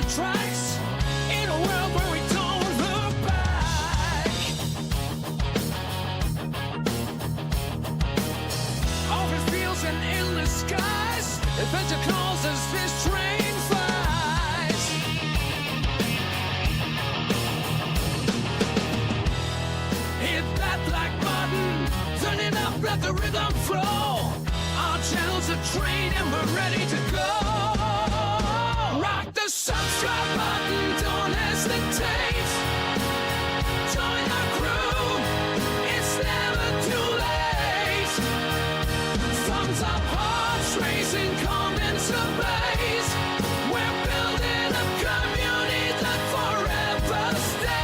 the tracks in a world where we don't look back. Open fields and endless skies, adventure calls as this train flies. Hit that black button, turn it up, let the rhythm flow. Our channel's a train and we're ready to go. Rock the subscribe button, don't hesitate. Join our crew, it's never too late. Thumbs up, hearts racing, come into blaze. We're building a community that forever stays.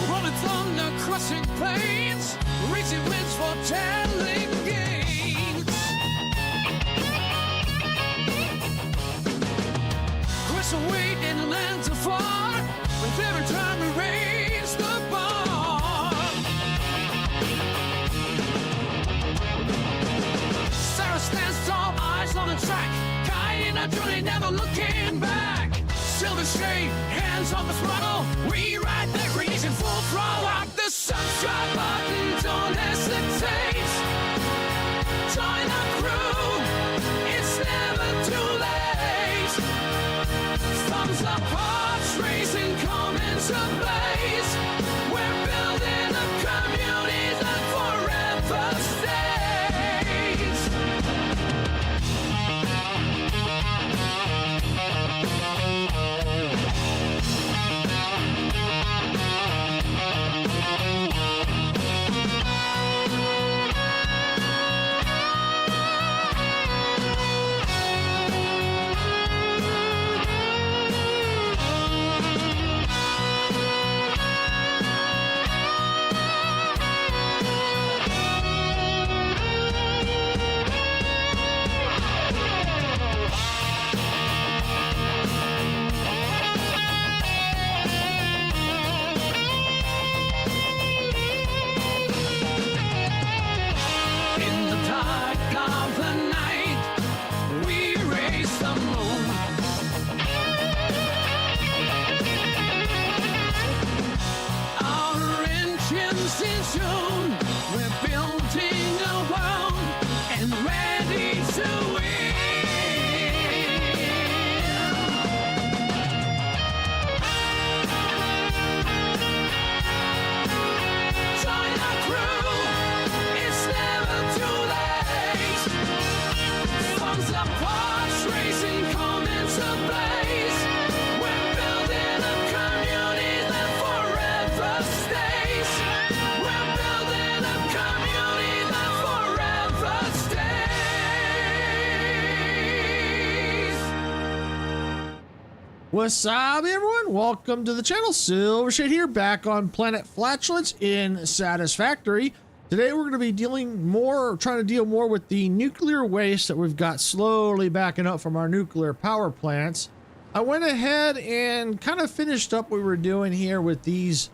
Rolling thunder, crushing plains, reaching winds for telling gains. Crushing weight in lands afar, with every time we raise the bar. Sarah stands tall, eyes on the track, guiding our journey, never looking back. Silver shade, hands on the throttle, we ride that race in full throttle. Rock the subscribe button, don't hesitate. Join our crew, it's never too late. Thumbs up, hearts racing, come into blaze. We're building a community that forever stays. In the dark of the night, we raise the moon. Our engines in tune, we're building a world and ready to win. Join our crew, it's never too late. Thumbs up, hearts racing, come into blaze. We're building a community that forever stays. We're building a community that forever stays. What's up, everyone? Welcome to the channel. Silvershade here, back on Planet Flatulence in Satisfactory. Today we're going to be trying to deal more with the nuclear waste that we've got slowly backing up from our nuclear power plants. I went ahead and kind of finished up what we were doing here with these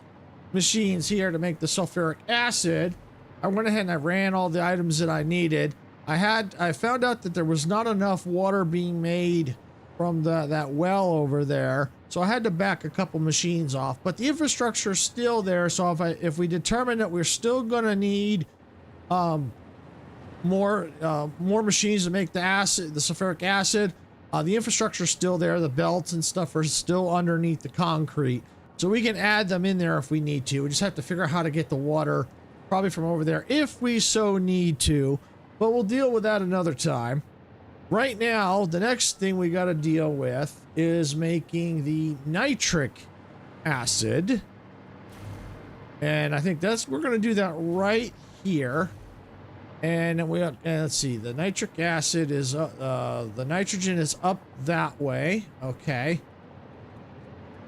machines here to make the sulfuric acid. I went ahead and I ran all the items that I needed. I found out that there was not enough water being made from that well over there, so I had to back a couple machines off, but the infrastructure is still there. So if we determine that we're still gonna need more machines to make the sulfuric acid, the infrastructure is still there. The belts and stuff are still underneath the concrete, so we can add them in there if we need to. We just have to figure out how to get the water probably from over there if we so need to, but we'll deal with that another time. Right now, the next thing we got to deal with is making the nitric acid. And I think we're going to do that right here. And let's see, the nitric acid is, the nitrogen is up that way. Okay.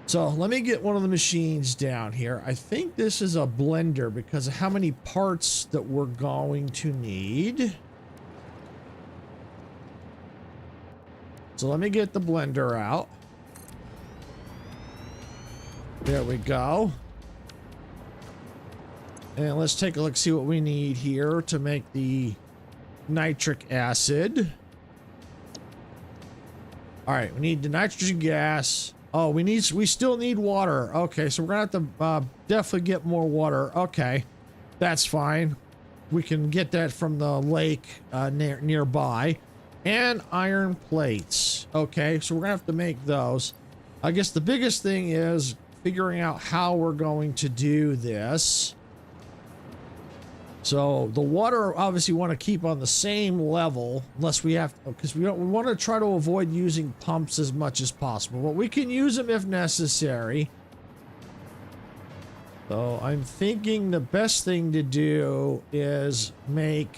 So let me get one of the machines down here. I think this is a blender because of how many parts that we're going to need. So let me get the blender out. There we go. And let's take a look, see what we need here to make the nitric acid. All right, we need the nitrogen gas. Oh, we still need water. Okay, so we're gonna have to definitely get more water. Okay, that's fine. We can get that from the lake nearby. And iron plates. Okay, so we're gonna have to make those. I guess the biggest thing is figuring out how we're going to do this. So the water obviously want to keep on the same level unless we have to, because we want to try to avoid using pumps as much as possible, but we can use them if necessary. So I'm thinking the best thing to do is we're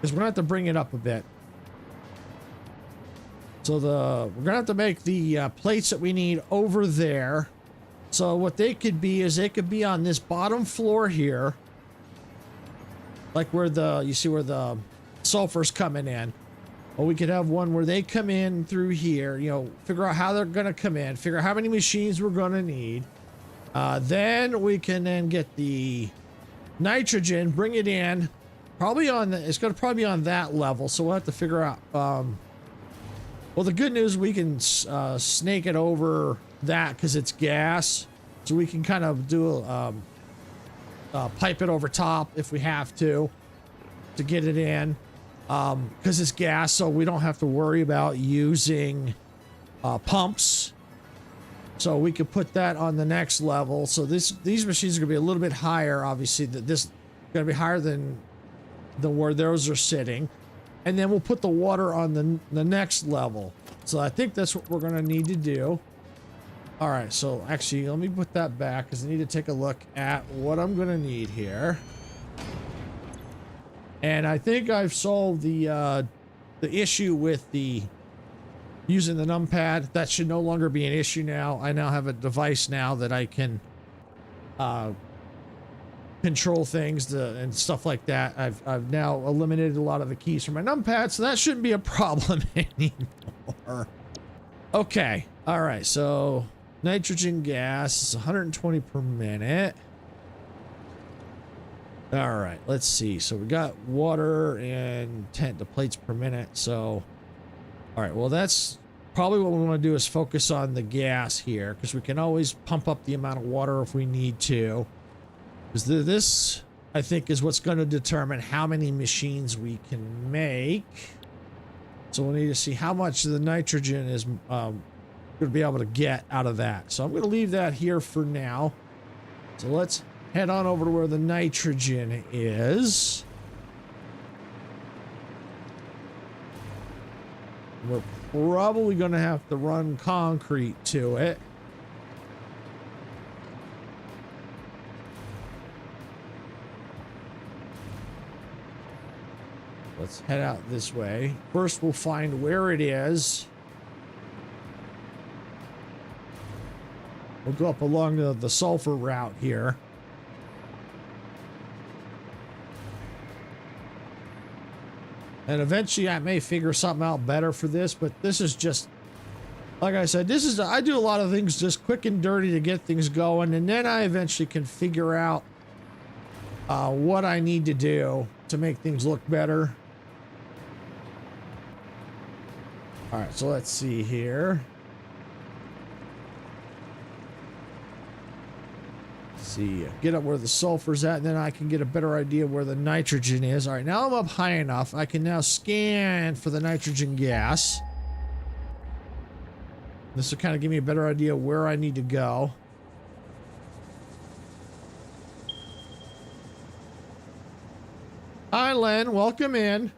gonna have to bring it up a bit. So we're gonna have to make the plates that we need over there. So what they could be is they could be on this bottom floor here. Like where you see where the sulfur's coming in. Or we could have one where they come in through here, you know, figure out how they're going to come in, figure out how many machines we're going to need. Then we can then get the nitrogen, bring it in, it's going to probably be on that level. So we'll have to figure out, well, the good news, we can snake it over that because it's gas. So we can kind of do pipe it over top if we have to get it in, because it's gas, so we don't have to worry about using pumps. So we could put that on the next level. So these machines are gonna be a little bit higher. Obviously, this is gonna be higher than where those are sitting, and then we'll put the water on the next level. So I think that's what we're gonna need to do. All right, so actually, let me put that back because I need to take a look at what I'm going to need here. And I think I've solved the issue with using the numpad. That should no longer be an issue now. I now have a device now that I can control things and stuff like that. I've now eliminated a lot of the keys from my numpad, so that shouldn't be a problem anymore. Okay, all right, so nitrogen gas is 120 per minute. All right, let's see. So we got water and the plates per minute. So, all right, well, that's probably what we want to do is focus on the gas here, because we can always pump up the amount of water if we need to. Because this, I think, is what's going to determine how many machines we can make. So we'll need to see how much the nitrogen is going to be able to get out of that. So I'm going to leave that here for now. So let's head on over to where the nitrogen is. We're probably going to have to run concrete to it. Let's head out this way. First, we'll find where it is. We'll go up along the sulfur route here. And eventually I may figure something out better for this, but this is just, like I said, I do a lot of things just quick and dirty to get things going, and then I eventually can figure out what I need to do to make things look better. All right, so let's see here. See, get up where the sulfur's at, and then I can get a better idea where the nitrogen is. All right, now I'm up high enough. I can now scan for the nitrogen gas. This will kind of give me a better idea where I need to go. Hi, Len. Welcome in.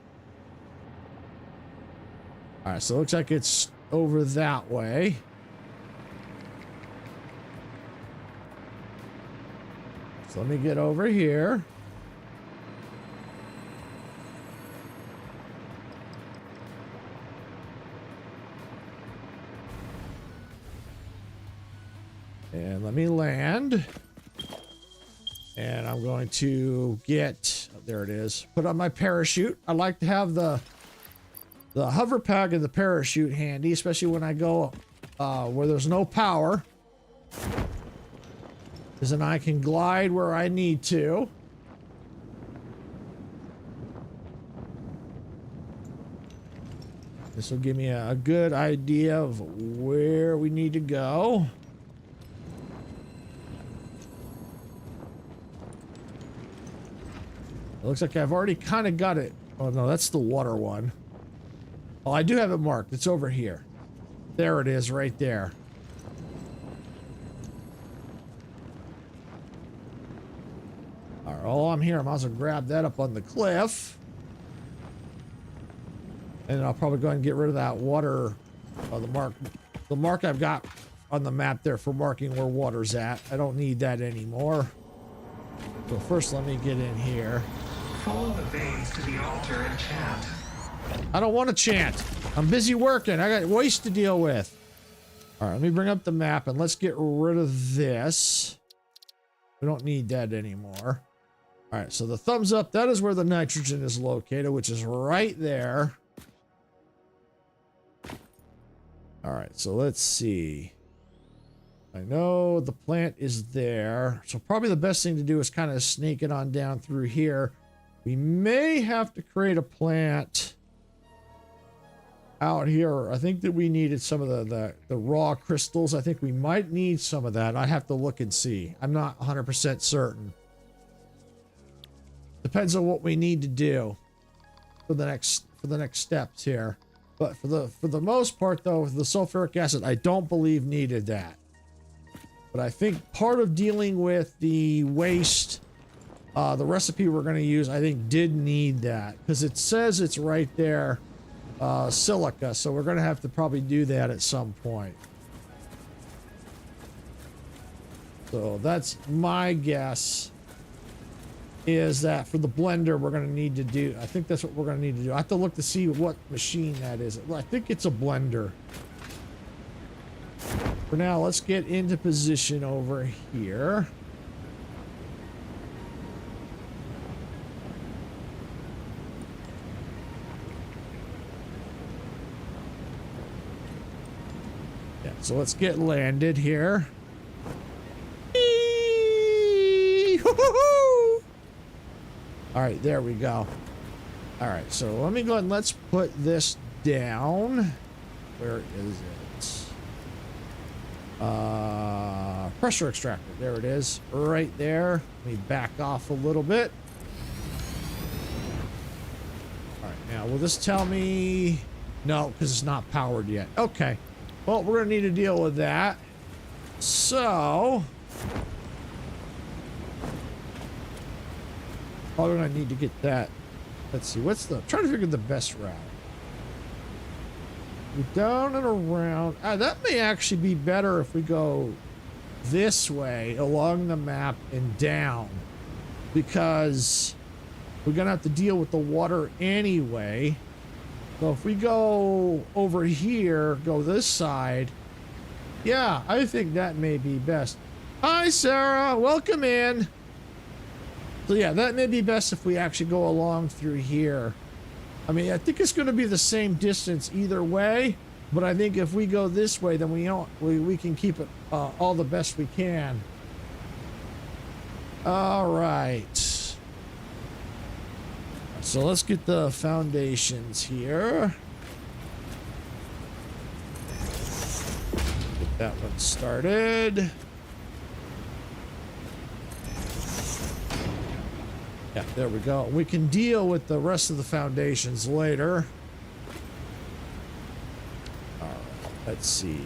All right, so it looks like it's over that way. So let me get over here. And let me land. And I'm going to get, oh, there it is, put on my parachute. I like to have the the hover pack and the parachute handy, especially when I go where there's no power. Because then I can glide where I need to. This will give me a good idea of where we need to go. It looks like I've already kind of got it. Oh no, that's the water one. Oh, I do have it marked. It's over here. There it is, right there. All right, while I'm here, I might as well grab that up on the cliff. And I'll probably go ahead and get rid of that water, the mark I've got on the map there for marking where water's at. I don't need that anymore. So first, let me get in here. Follow the veins to the altar and chant. I don't want to chant. I'm busy working. I got waste to deal with. All right, let me bring up the map and let's get rid of this. We don't need that anymore. All right, so the thumbs up, that is where the nitrogen is located, which is right there. All right, so let's see. I know the plant is there. So probably the best thing to do is kind of sneak it on down through here. We may have to create a plant out here. I think that we needed some of the raw crystals. I think we might need some of that. I have to look and see. I'm not 100% certain. Depends on what we need to do for the next steps here. But for the most part, though, the sulfuric acid, I don't believe needed that. But I think part of dealing with the waste, the recipe we're going to use, I think did need that. Because it says it's right there, silica. So we're going to have to probably do that at some point. So that's my guess. Is that for the blender we're going to need to do. I think that's what we're going to need to do. I have to look to see what machine that is. I think it's a blender. For now, let's get into position over here. Yeah, so let's get landed here. All right, there we go. All right, so let me go ahead and let's put this down. Where is it? Pressure extractor. There it is, right there. Let me back off a little bit. All right, now will this tell me? No, because it's not powered yet. Okay, well, we're gonna need to deal with that. So. Probably gonna need to get that. Let's see, I'm trying to figure the best route. Go down and around. That may actually be better if we go this way along the map and down, because we're gonna have to deal with the water anyway. So if we go over here, go this side, yeah, I think that may be best. Hi, Sarah, welcome in. So yeah, that may be best if we actually go along through here. I mean, I think it's going to be the same distance either way, but I think if we go this way, then we can keep it all the best we can. All right. So let's get the foundations here. Get that one started. Yeah, there we go. We can deal with the rest of the foundations later. All right, let's see.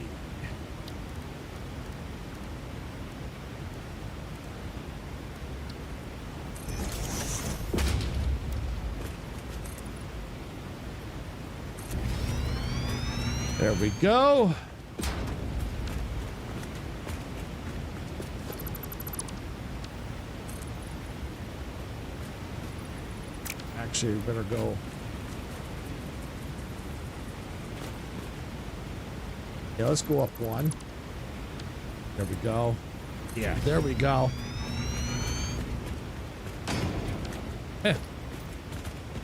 There we go. Actually, we better go. Yeah, let's go up one. There we go. Yeah, there we go.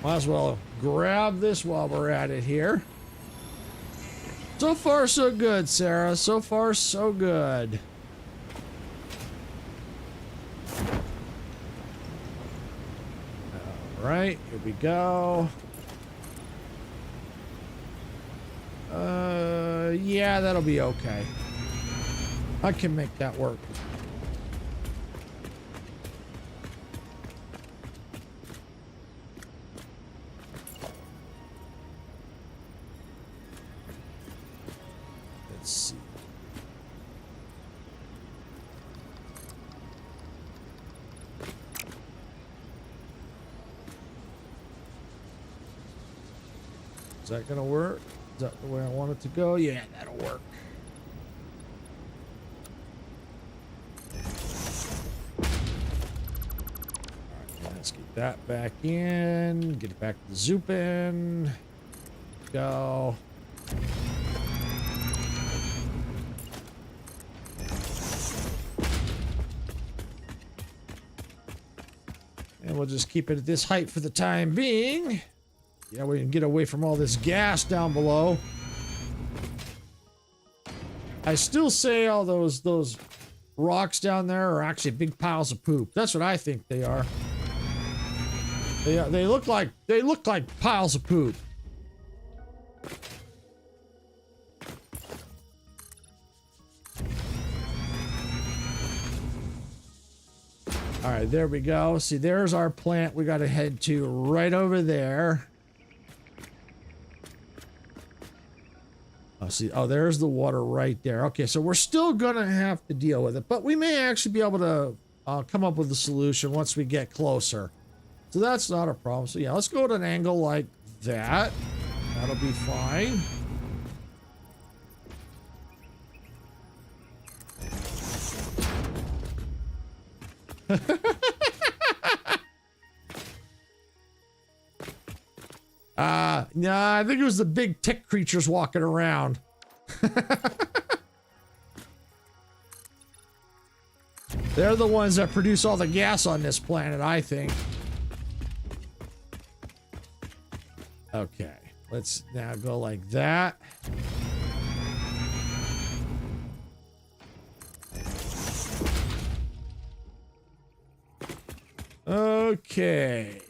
Might as well grab this while we're at it here. So far, so good, Sarah. So far, so good. All right, here we go. Yeah, that'll be okay. I can make that work. Let's see. Is that gonna work? Is that the way I want it to go? Yeah, that'll work. Alright, let's get that back in. Get it back to the Zupin. Go. And we'll just keep it at this height for the time being. Yeah, we can get away from all this gas down below. I still say all those rocks down there are actually big piles of poop. That's what I think they are. They look like piles of poop. All right, there we go. See, there's our plant we got to head to right over there. Oh, see, oh, there's the water right there. Okay, so we're still gonna have to deal with it, but we may actually be able to come up with a solution once we get closer. So that's not a problem. So yeah, let's go at an angle like that. That'll be fine. Nah, I think it was the big tick creatures walking around. They're the ones that produce all the gas on this planet, I think. Okay, let's now go like that. Okay.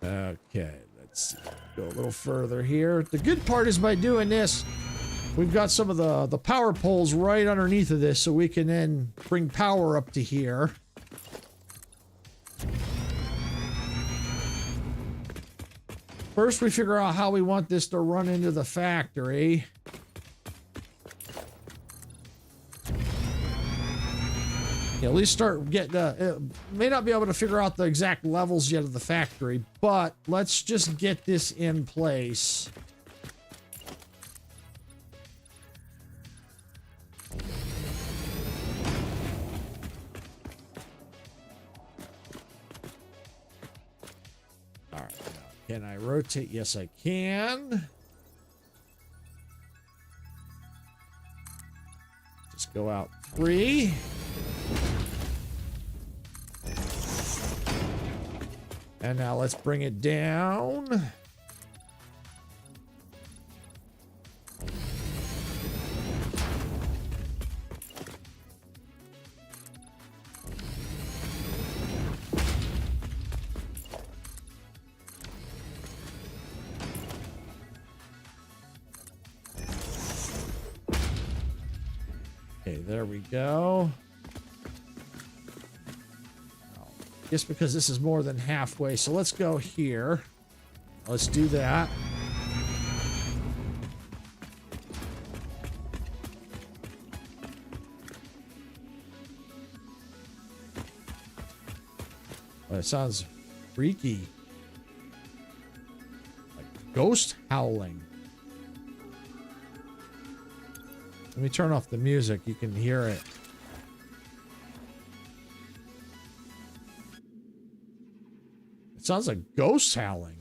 Okay, let's go a little further here. The good part is by doing this, we've got some of the power poles right underneath of this, so we can then bring power up to here. First, we figure out how we want this to run into the factory. Yeah, at least start getting, may not be able to figure out the exact levels yet of the factory, but let's just get this in place. All right, now, can I rotate? Yes, I can. Just go out 3. And now let's bring it down. Okay, there we go. Just because this is more than halfway, so let's go here. Let's do that. Oh, it sounds freaky. Like ghost howling. Let me turn off the music. You can hear it. Sounds like ghosts howling.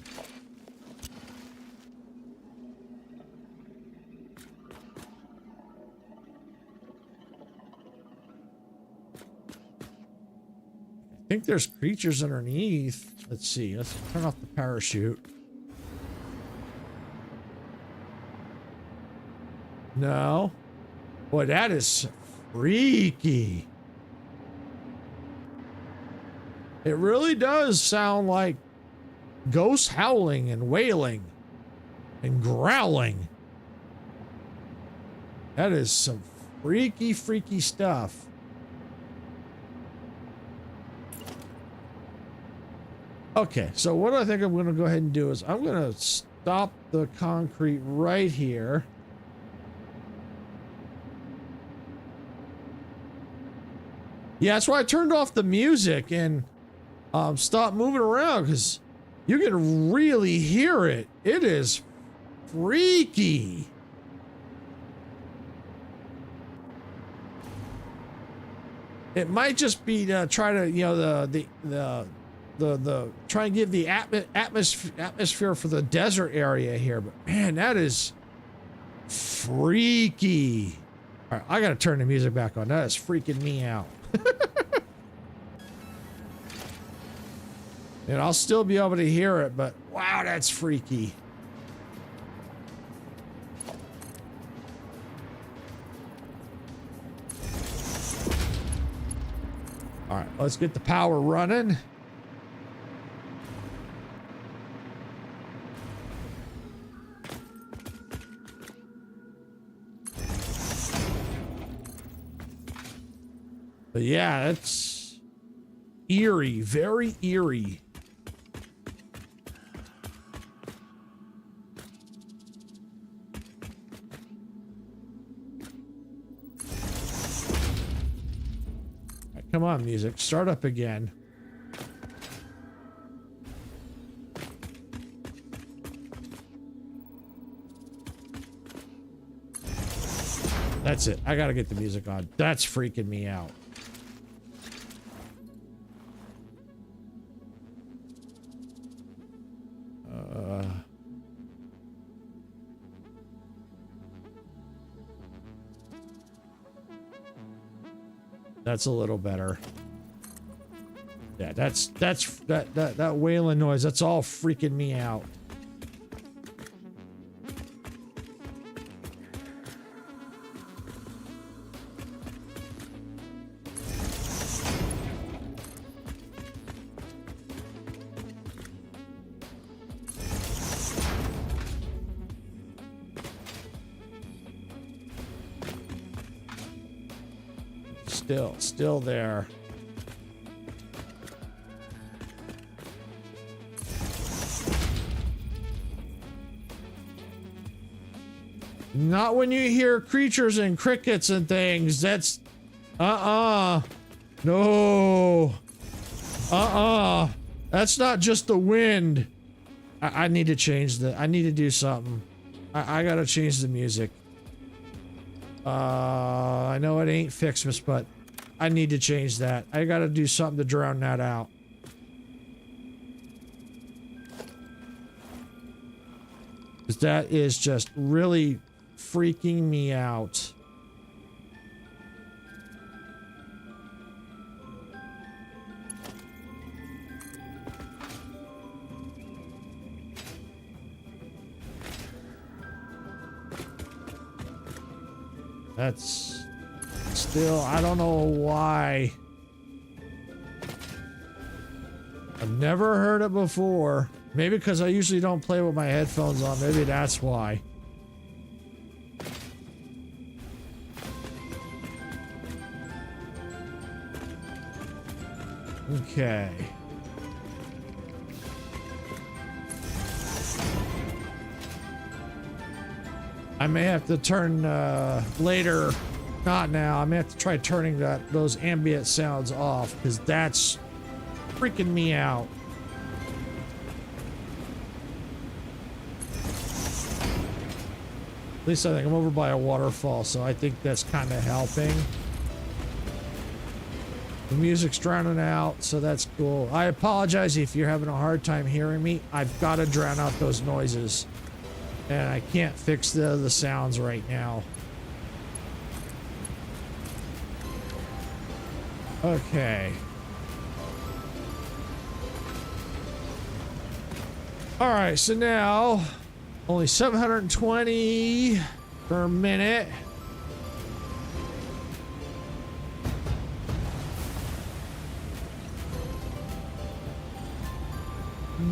think there's creatures underneath. Let's see. Let's turn off the parachute. No. Boy, that is freaky. It really does sound like ghosts howling and wailing and growling. That is some freaky, freaky stuff. Okay, so what I think I'm going to go ahead and do is I'm going to stop the concrete right here. Yeah, that's why I turned off the music and stopped moving around, because you can really hear it. It is freaky. It might just be to try to, you know, the try and give the atmosphere for the desert area here, but man, that is freaky. All right, I gotta turn the music back on. That is freaking me out. And I'll still be able to hear it, but wow, that's freaky. All right, let's get the power running. But yeah, it's eerie, very eerie. Come on, music. Start up again. That's it. I gotta get the music on. That's freaking me out. That's a little better. Yeah, that wailing noise. That's all freaking me out. Still there. Not when you hear creatures and crickets and things. That's no. That's not just the wind. I need to change I need to do something. I gotta change the music. I know it ain't Fixmas, but I need to change that. I gotta do something to drown that out. Because that is just really freaking me out. That's still, I don't know why. I've never heard it before. Maybe because I usually don't play with my headphones on. Maybe that's why. Okay. I may have to turn later, not now. I may have to try turning those ambient sounds off, because that's freaking me out. At least I think I'm over by a waterfall, so I think that's kind of helping. The music's drowning out, so that's cool. I apologize if you're having a hard time hearing me. I've got to drown out those noises. And I can't fix the sounds right now. Okay. All right, so now only 720 per minute.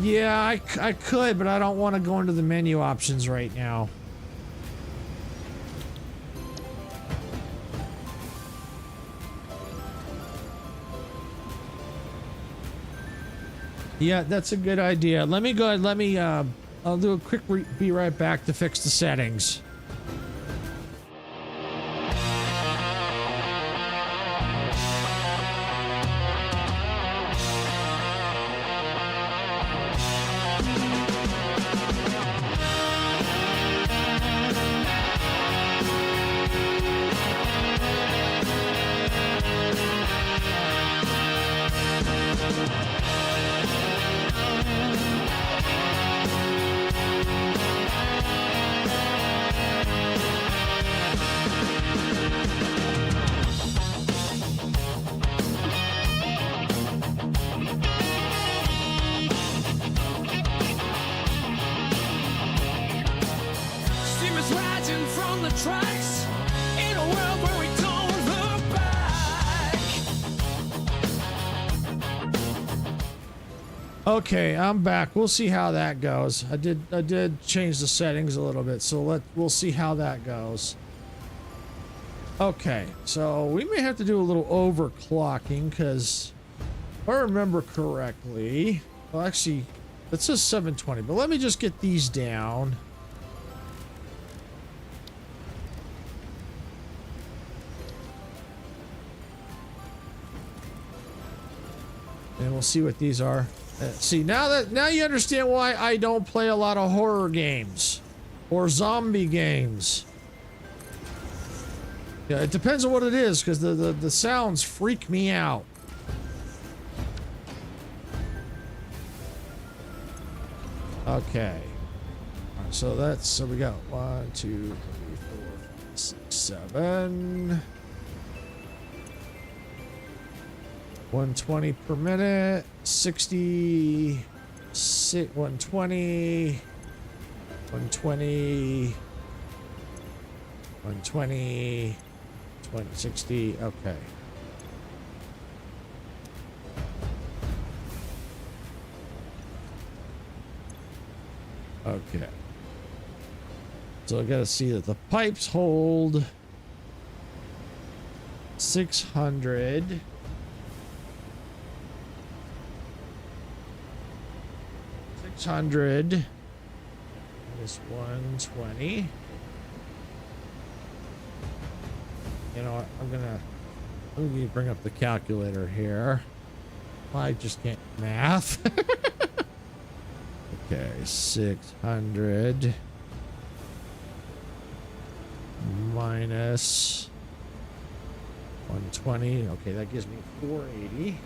Yeah, I could, but I don't want to go into the menu options right now. Yeah, that's a good idea. Let me go ahead. Let me, I'll do a quick be right back to fix the settings. Steam is rising from the tracks in a world where we don't look back. Okay, I'm back. We'll see how that goes. I did change the settings a little bit, so we'll see how that goes. Okay, so we may have to do a little overclocking because if I remember correctly, well, actually, it says 720, but let me just get these down. And we'll see what these are. See, now you understand why I don't play a lot of horror games or zombie games. Yeah, it depends on what it is, because the sounds freak me out. Okay. All right, so we got 1, 2, 3, 4, 5, 6, 7. 120 per minute, 60, 120, 120, 120, 20, 60, okay. Okay. So I gotta see that the pipes hold 600. Minus 120. You know what? I'm gonna bring up the calculator here. I just can't math. Okay, 600 minus 120. Okay, that gives me 480.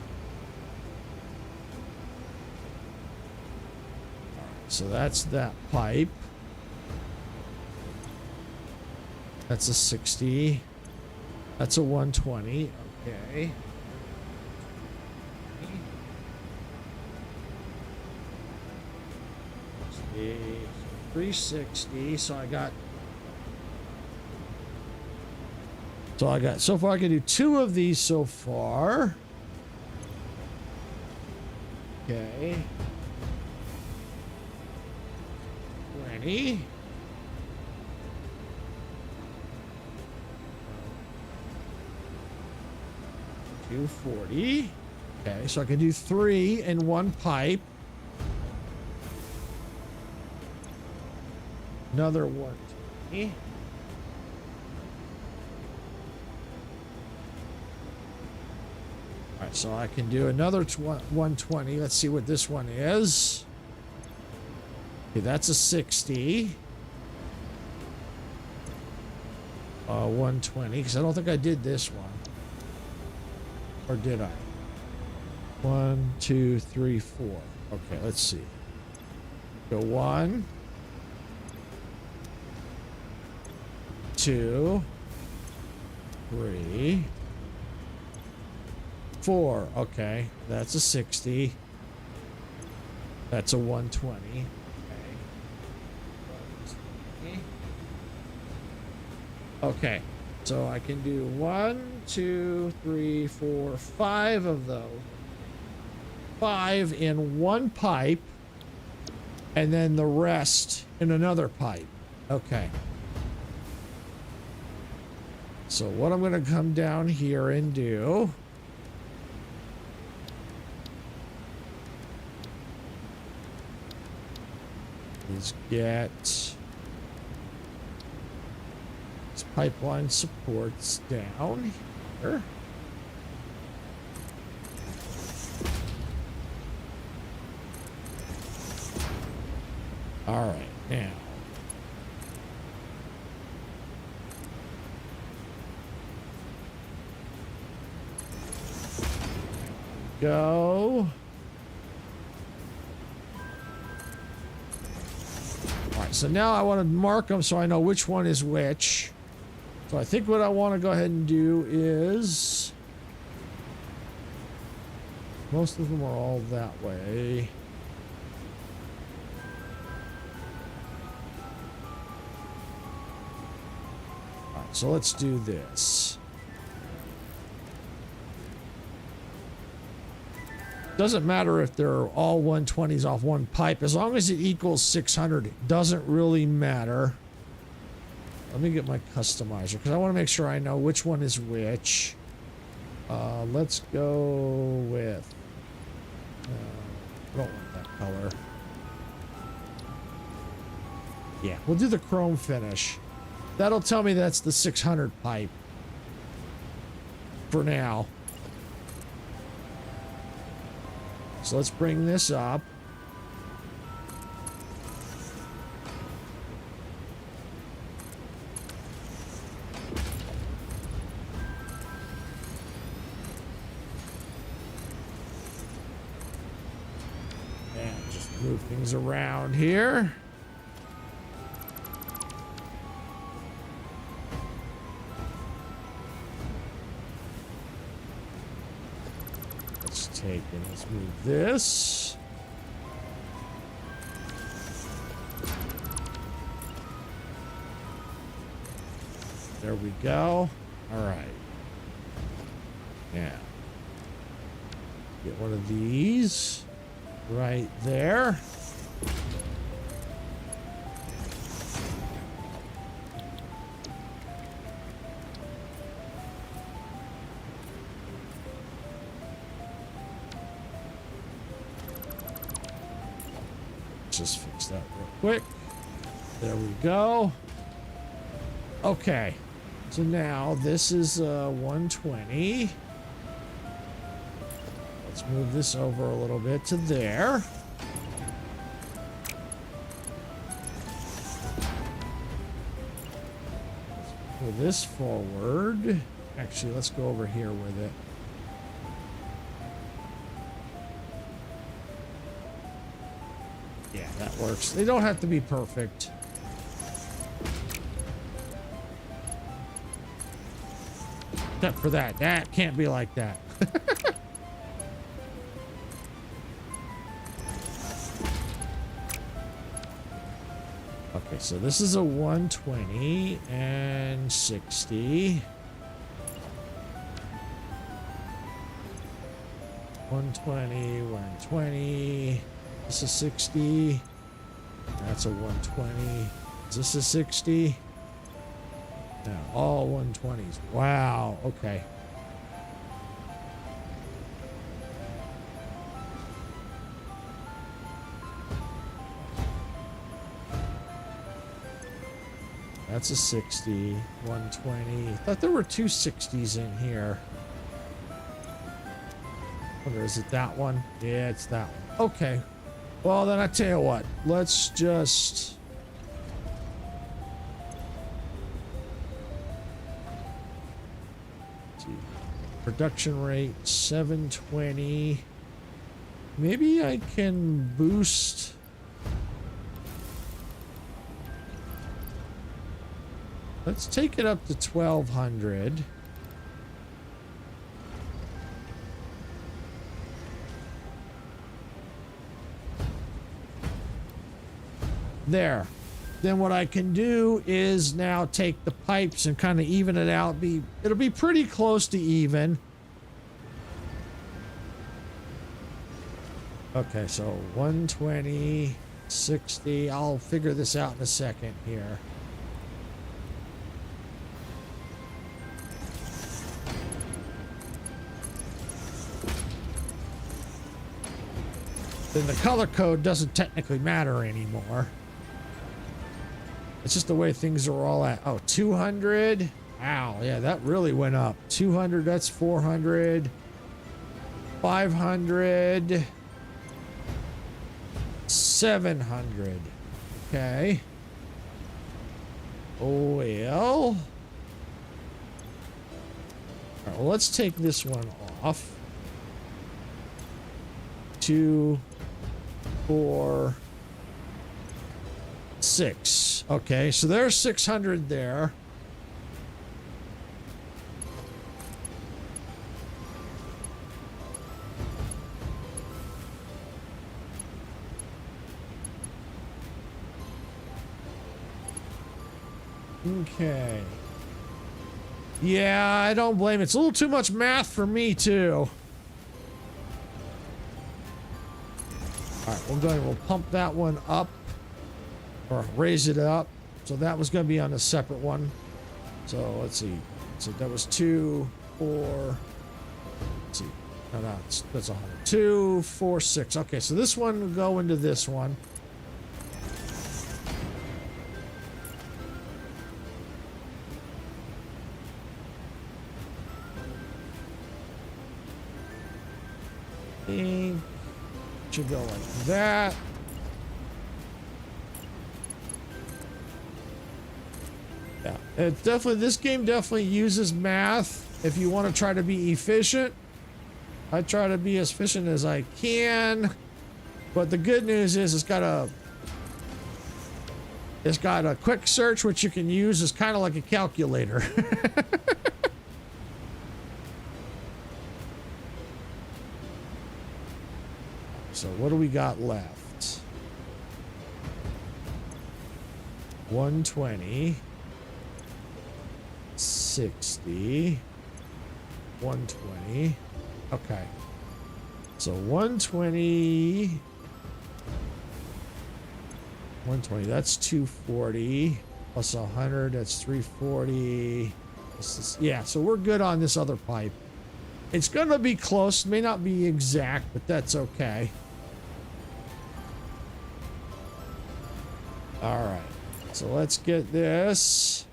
So that's that pipe. That's a 60. That's a 120. Okay. 360. So far I can do 2 of these so far. Okay. 20. Do 40. Okay, so I can do 3 in one pipe. Another 120. All right, so I can do another 120. Let's see what this one is. Okay, that's a 60. 120, because I don't think I did this one. Or did I? 1, 2, 3, 4. Okay, let's see. Go 1, 2, 3, 4. Okay, that's a 60. That's a 120. Okay, so I can do 1, 2, 3, 4, 5 of those. 5 in one pipe, and then the rest in another pipe. Okay. So what I'm going to come down here and do is get these pipeline supports down here. All right, now. Go. All right, so now I want to mark them so I know which one is which. So I think what I want to go ahead and do is, most of them are all that way. All right, so let's do this. Doesn't matter if they're all 120s off one pipe, as long as it equals 600, it doesn't really matter. Let me get my customizer because I want to make sure I know which one is which. Let's go with, I don't want that color. Yeah, we'll do the chrome finish. That'll tell me that's the 600 pipe for now. So let's bring this up. And just move things around here. Take and let's move this. There we go. All right. Now, get one of these right there. Just fix that real quick. There we go. Okay, so now this is 120. Let's move this over a little bit to there. Let's pull this forward. Actually, let's go over here with it. Yeah, that works. They don't have to be perfect. Except for that. That can't be like that. Okay, so this is a 120 and 60. 120, 120. This is 60. That's a 120. Is this a 60? No, all 120s. Wow. Okay. That's a 60. 120. I thought there were two 60s in here. Wonder, is it that one? Yeah, it's that one. Okay. Well, then I tell you what, let's just see. Production rate 720. Maybe I can boost. Let's take it up to 1200. There. then what I can do is now take the pipes and kind of even it out. It'll be pretty close to even. Okay, so 120, 60. I'll figure this out in a second here. Then the color code doesn't technically matter anymore. It's just the way things are all at. Oh, 200. Wow, yeah, that really went up. 200, that's 400. 500. 700. Okay. Oh, well. All right, well, let's take this one off. 2, 4, 6. Okay, so there's 600 there. Okay. Yeah, I don't blame it. It's a little too much math for me, too. All right, we'll pump that one up or raise it up. So that was going to be on a separate one. So let's see. So that was 2, 4. Let's see. No, that's 100. 2, 4, 6. Okay, so this one will go into this one. Should go like that. Yeah, it definitely, this game definitely uses math if you want to try to be efficient. I try to be as efficient as I can, but the good news is it's got a quick search which you can use as kind of like a calculator. So what do we got left? 120, 60, 120. Okay. So 120, that's 240 plus 100, that's 340. Yeah, so we're good on this other pipe. It's going to be close, may not be exact, but that's okay. All right, so let's get this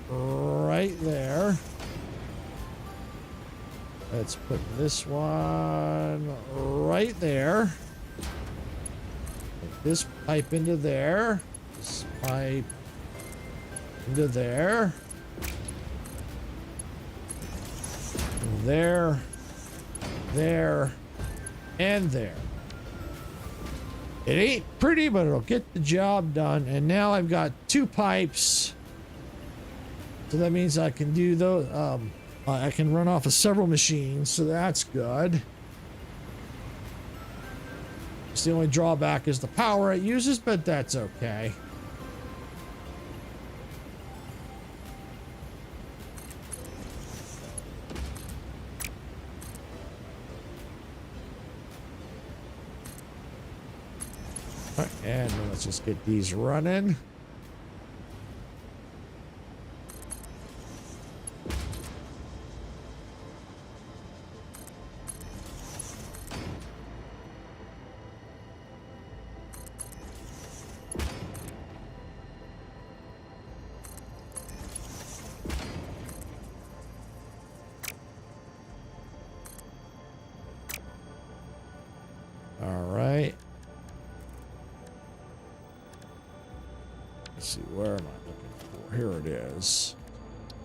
right there. Let's put this one right there. Put this pipe into there. This pipe into there. There, there, and there. It ain't pretty, but it'll get the job done. And now I've got 2 pipes. So that means I can do those. I can run off of several machines, so that's good. It's the only drawback is the power it uses, but that's okay. All right, and let's just get these running. All right. Let's see, where am I looking for? Here it is.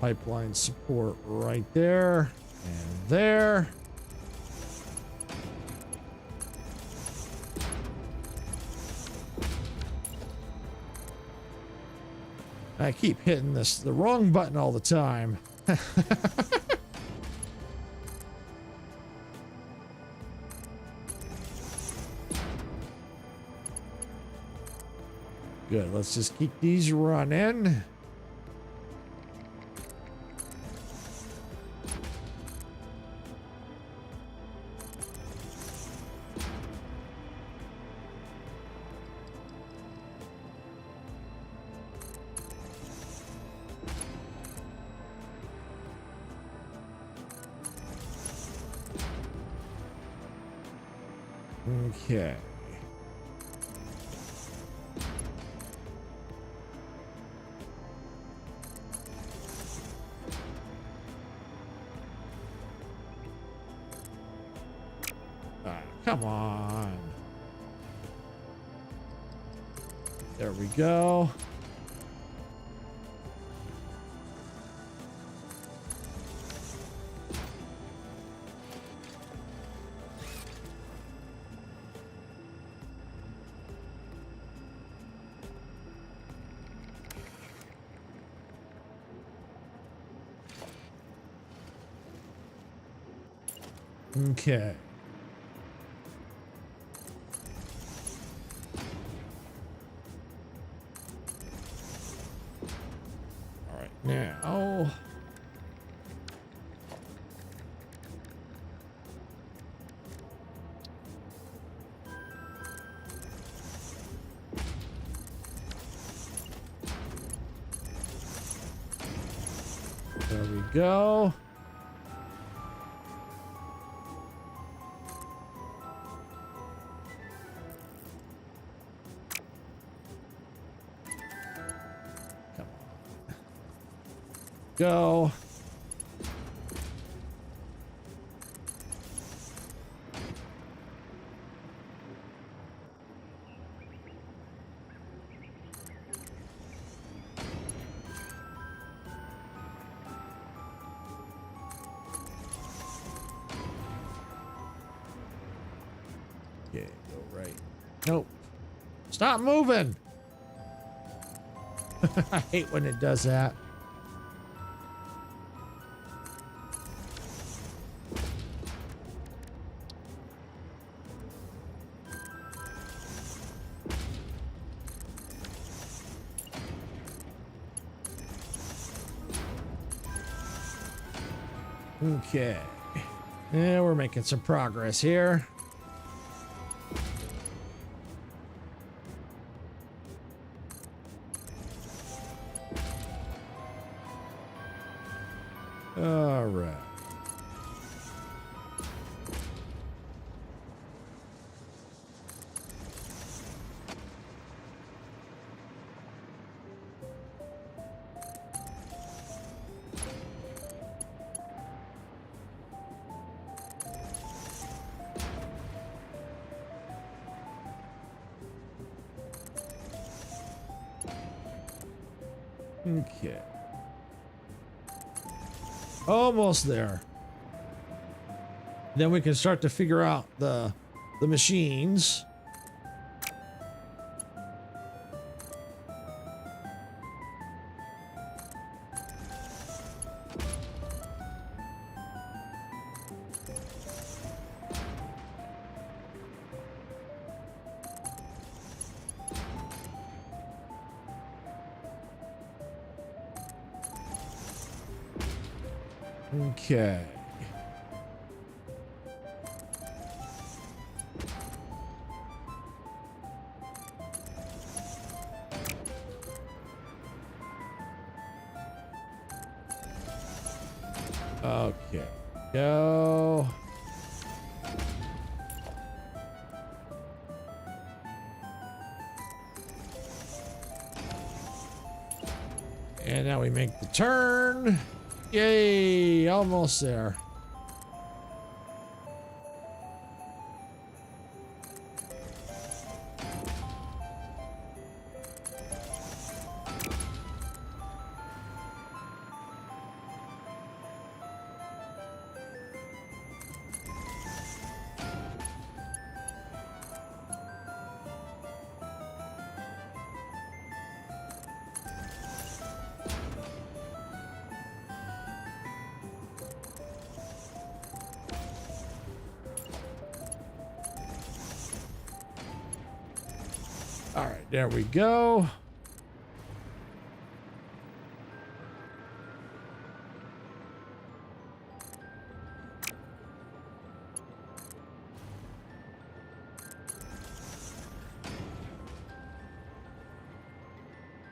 Pipeline support right there and there. I keep hitting the wrong button all the time. Good. Let's just keep these running. Okay. Come on. There we go. Okay. All right, now. There we go. Go. Yeah, go right. Nope. Stop moving. I hate when it does that. Okay. Yeah, we're making some progress here. All right. Okay. Almost there. Then we can start to figure out the machines. Okay. Okay. Go. And now we make the turn. Yay, almost there. All right, there we go.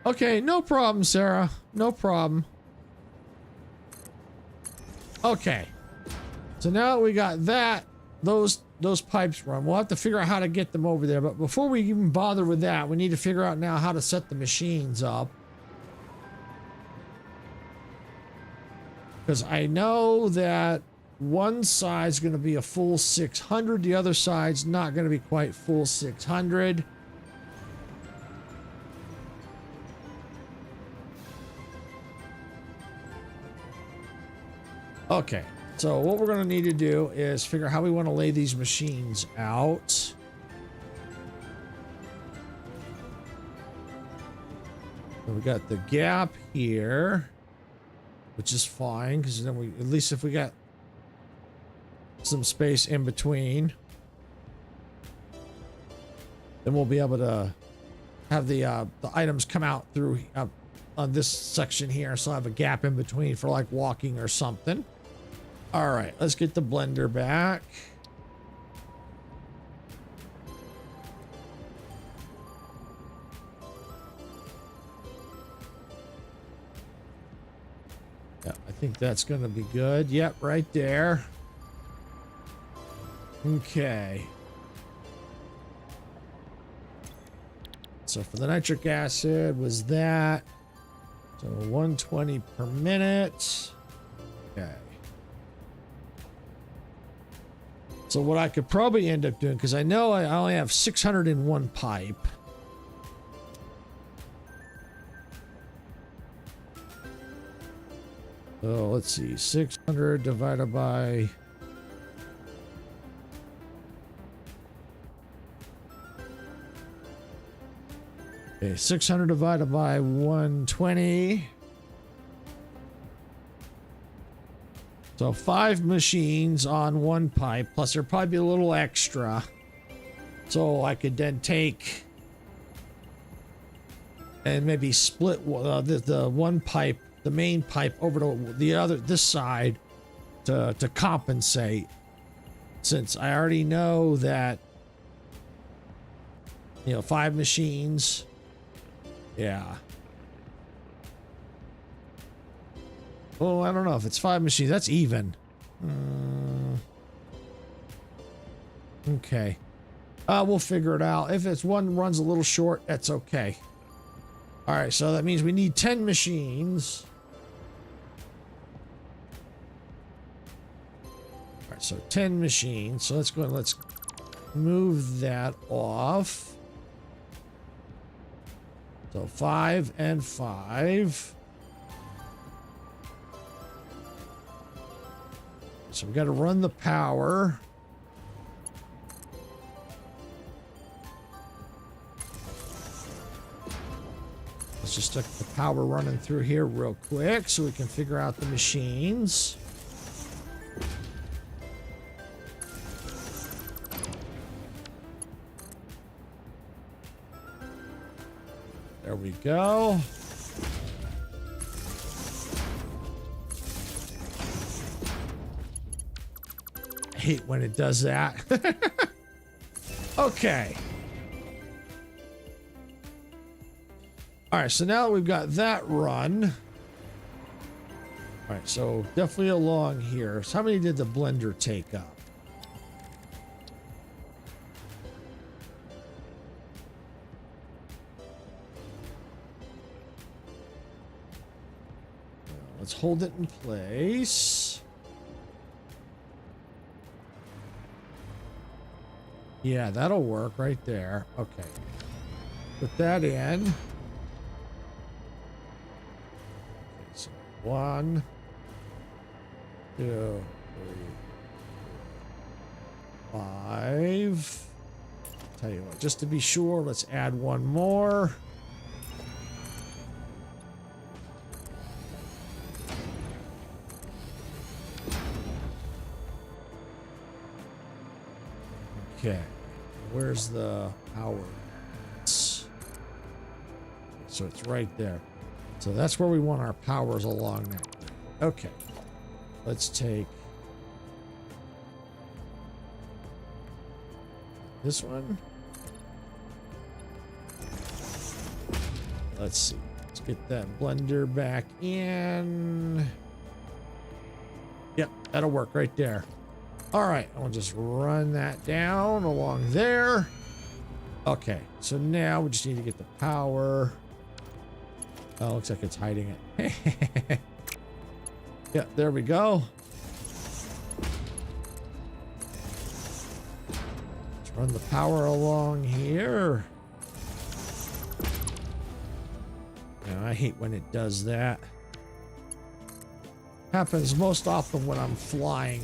Okay, no problem, Sarah. No problem. Okay. So now we got that, those pipes run. We'll have to figure out how to get them over there. But before we even bother with that, we need to figure out now how to set the machines up. Because I know that one side's going to be a full 600. The other side's not going to be quite full 600. Okay, so what we're going to need to do is figure out how we want to lay these machines out. So we got the gap here, which is fine because then we, at least if we got some space in between, then we'll be able to have the items come out through on this section here, so I have a gap in between for like walking or something. All right, let's get the blender back. Yeah, I think that's going to be good. Yep, right there. Okay. So for the nitric acid was that. So 120 per minute. Okay. So what I could probably end up doing, because I know I only have 600 in one pipe. So let's see, 600 divided by... Okay, 600 divided by 120. So 5 machines on one pipe, plus there'll probably be a little extra. So I could then take and maybe split the one pipe, the main pipe, over to the other, this side, to compensate. Since I already know that, you know, 5 machines. Yeah. Oh, I don't know if it's 5 machines. That's even. Okay. We'll figure it out. If it's one runs a little short, that's okay. All right, so that means we need 10 machines. All right, so 10 machines. So let's go and let's move that off. So 5 and 5. So we got to run the power. Let's just stick the power running through here real quick so we can figure out the machines. There we go. I hate when it does that. Okay. All right, so now that we've got that run. All right, so definitely along here. So how many did the blender take up? Let's hold it in place. Yeah, that'll work right there. Okay. Put that in. Okay, so 1, 2, 3, 5. Tell you what, just to be sure, let's add one more. Okay, where's the power? So it's right there. So that's where we want our powers along that. Okay, let's take this one. Let's see. get that blender back in. Yep, that'll work right there. All right, I'll just run that down along there. Okay, so now we just need to get the power. Oh, looks like it's hiding it. Yeah, there we go. Let's run the power along here. Now, I hate when it does that. Happens most often when I'm flying.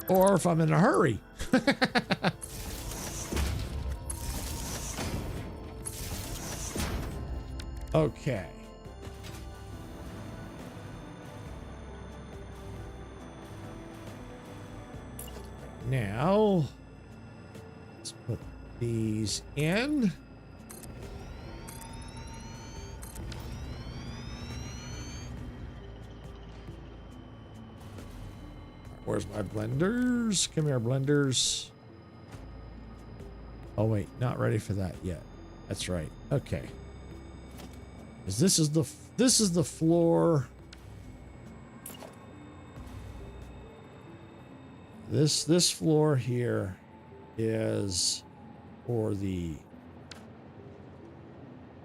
Or if I'm in a hurry. Okay. Now, let's put these in. Where's my blenders? Come here, blenders. Oh wait, not ready for that yet. That's right. Okay. 'Cause this is the floor. This floor here is for the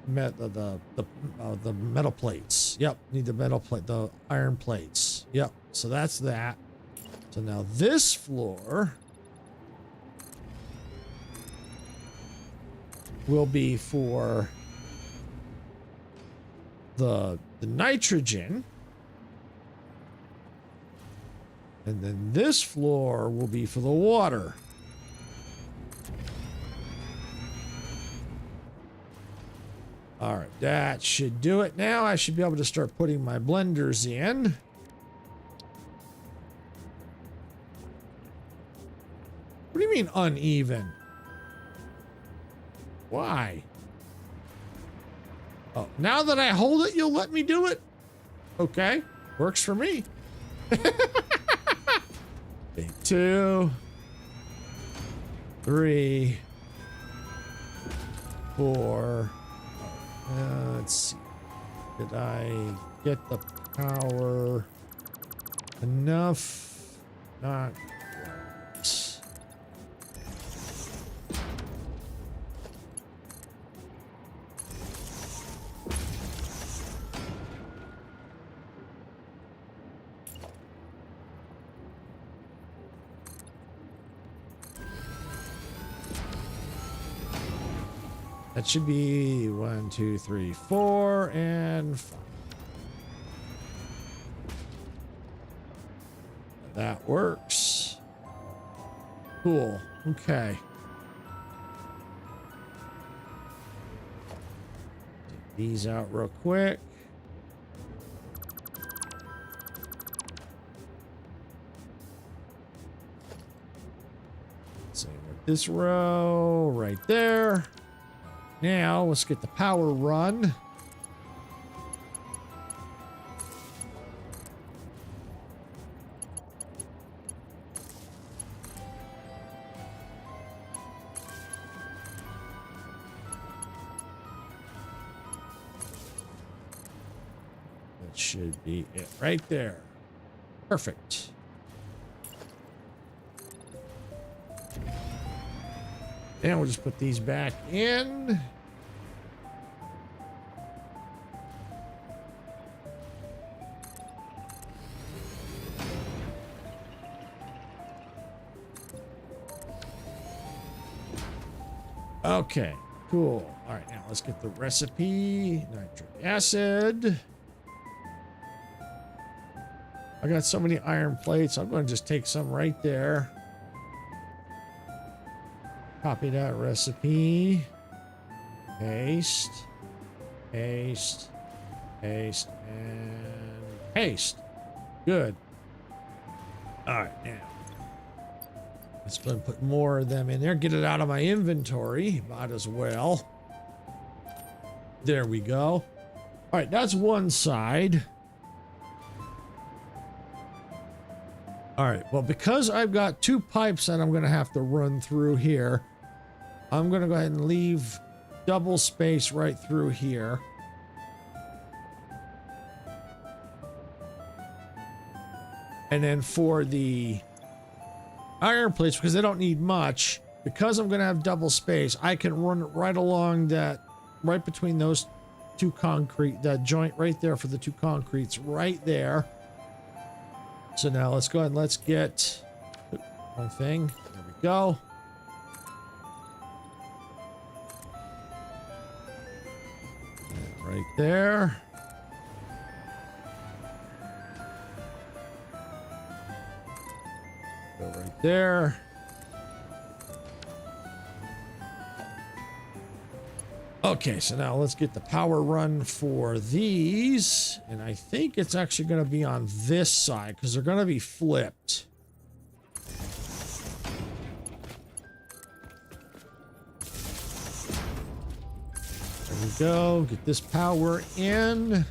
metal plates. Yep, need the metal plate, the iron plates. Yep. So that's that. So now this floor will be for the nitrogen. And then this floor will be for the water. All right, that should do it. Now I should be able to start putting my blenders in. What do you mean uneven? Why? Oh, now that I hold it, you'll let me do it? Okay, works for me. Okay, 2, 3, 4. Let's see. Did I get the power enough? Not quite. That should be 1, 2, 3, 4, and 5. That works. Cool. Okay. Take these out real quick. Same with this row right there. Now, let's get the power run. That should be it right there. Perfect. And we'll just put these back in. Okay, cool. All right, now let's get the recipe. Nitric acid. I got so many iron plates. I'm going to just take some right there. Copy that recipe. Paste. Paste. Paste. And paste. Good. All right, now. Let's go and put more of them in there. Get it out of my inventory. Might as well. There we go. All right, that's one side. All right, well, because I've got 2 pipes that I'm going to have to run through here, I'm going to go ahead and leave double space right through here. And then for the iron plates, because they don't need much, because I'm going to have double space, I can run it right along that, right between those 2 concrete, that joint right there for the 2 concretes right there. So now let's go ahead and let's get one thing. There we go. Right there. Go right there. Okay, so now let's get the power run for these. And I think it's actually going to be on this side because they're going to be flipped. There we go. Get this power in.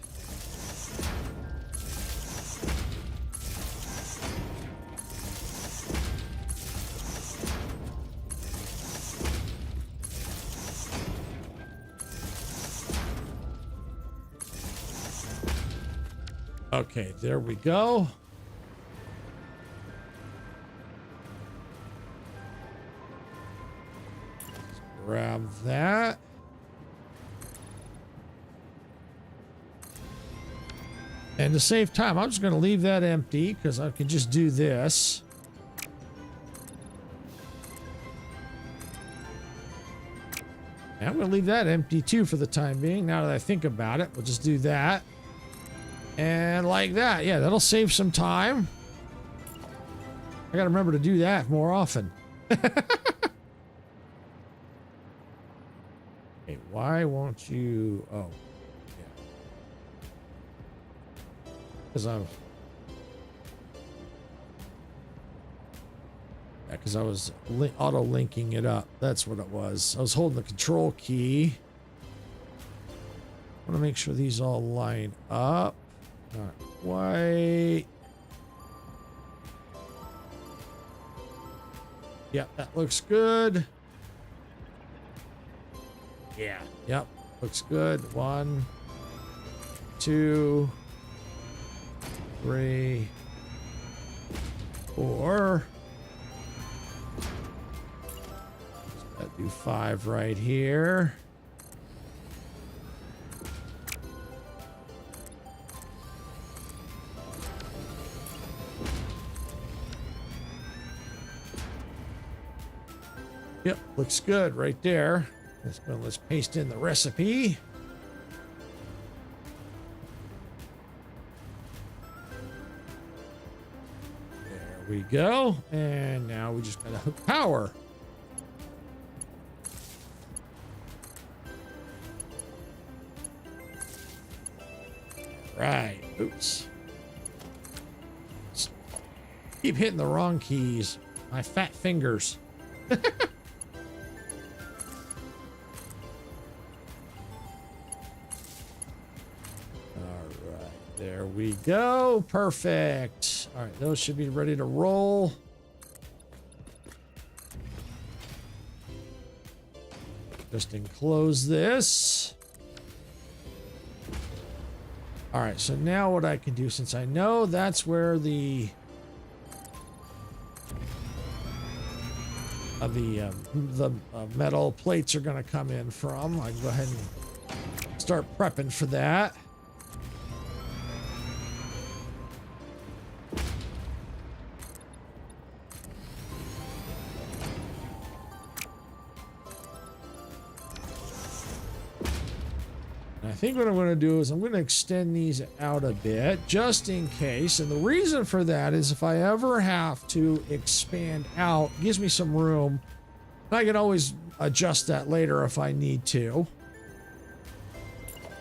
Okay, there we go. Let's grab that. And to save time, I'm just going to leave that empty because I can just do this. And I'm going to leave that empty too for the time being. Now that I think about it, we'll just do that. And like that. Yeah, that'll save some time. I got to remember to do that more often. Okay, why won't you... Oh. Because I was auto-linking it up. That's what it was. I was holding the control key. I want to make sure these all line up. Not quite. Yep, that looks good. Yeah, yep, looks good. 1, 2, 3, 4. Let's do 5 right here. Yep, looks good right there. Let's paste in the recipe. There we go. And now we just gotta hook power. Right. Oops. Keep hitting the wrong keys. My fat fingers. There we go. Perfect. All right, those should be ready to roll. Just enclose this. All right, so now what I can do, since I know that's where the metal plates are going to come in from, I can go ahead and start prepping for that. I think what I'm going to do is I'm going to extend these out a bit just in case. And the reason for that is if I ever have to expand out, it gives me some room. I can always adjust that later if I need to.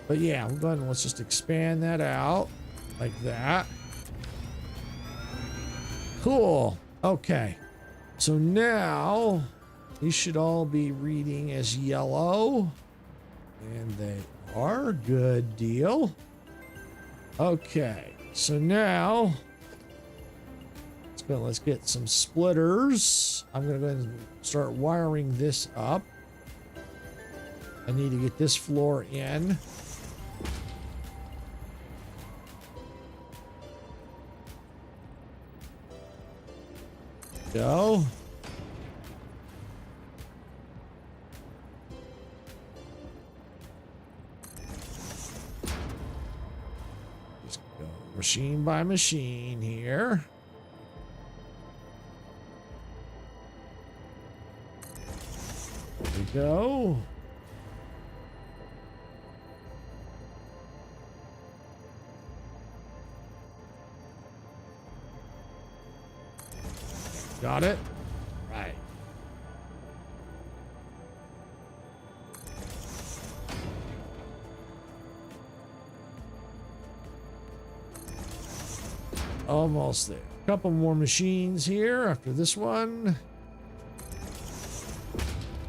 But yeah, I'm going to, let's just expand that out like that. Cool. Okay. So now these should all be reading as yellow. And they are. Good deal. Okay, so now let's let's get some splitters. I'm gonna go ahead and start wiring this up. I need to get this floor in. Go. Just go machine by machine here. There we go. Got it? Right. Almost there. A couple more machines here after this one.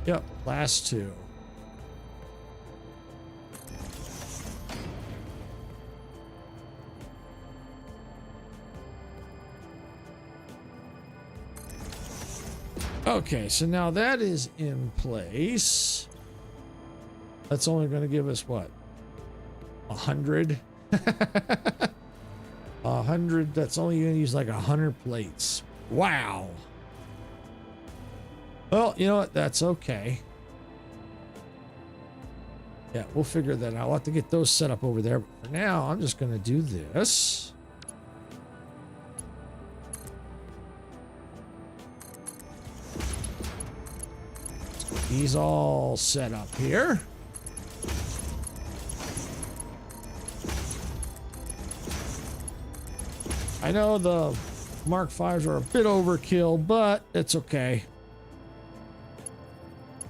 Yep, last two. Okay, so now that is in place. That's only going to give us what? 100? 100, that's only going to use like 100 plates. Wow. Well, you know what? That's okay. Yeah, we'll figure that out. I'll have to get those set up over there. But for now, I'm just going to do this. He's all set up here. I know the Mark V's are a bit overkill, but it's okay.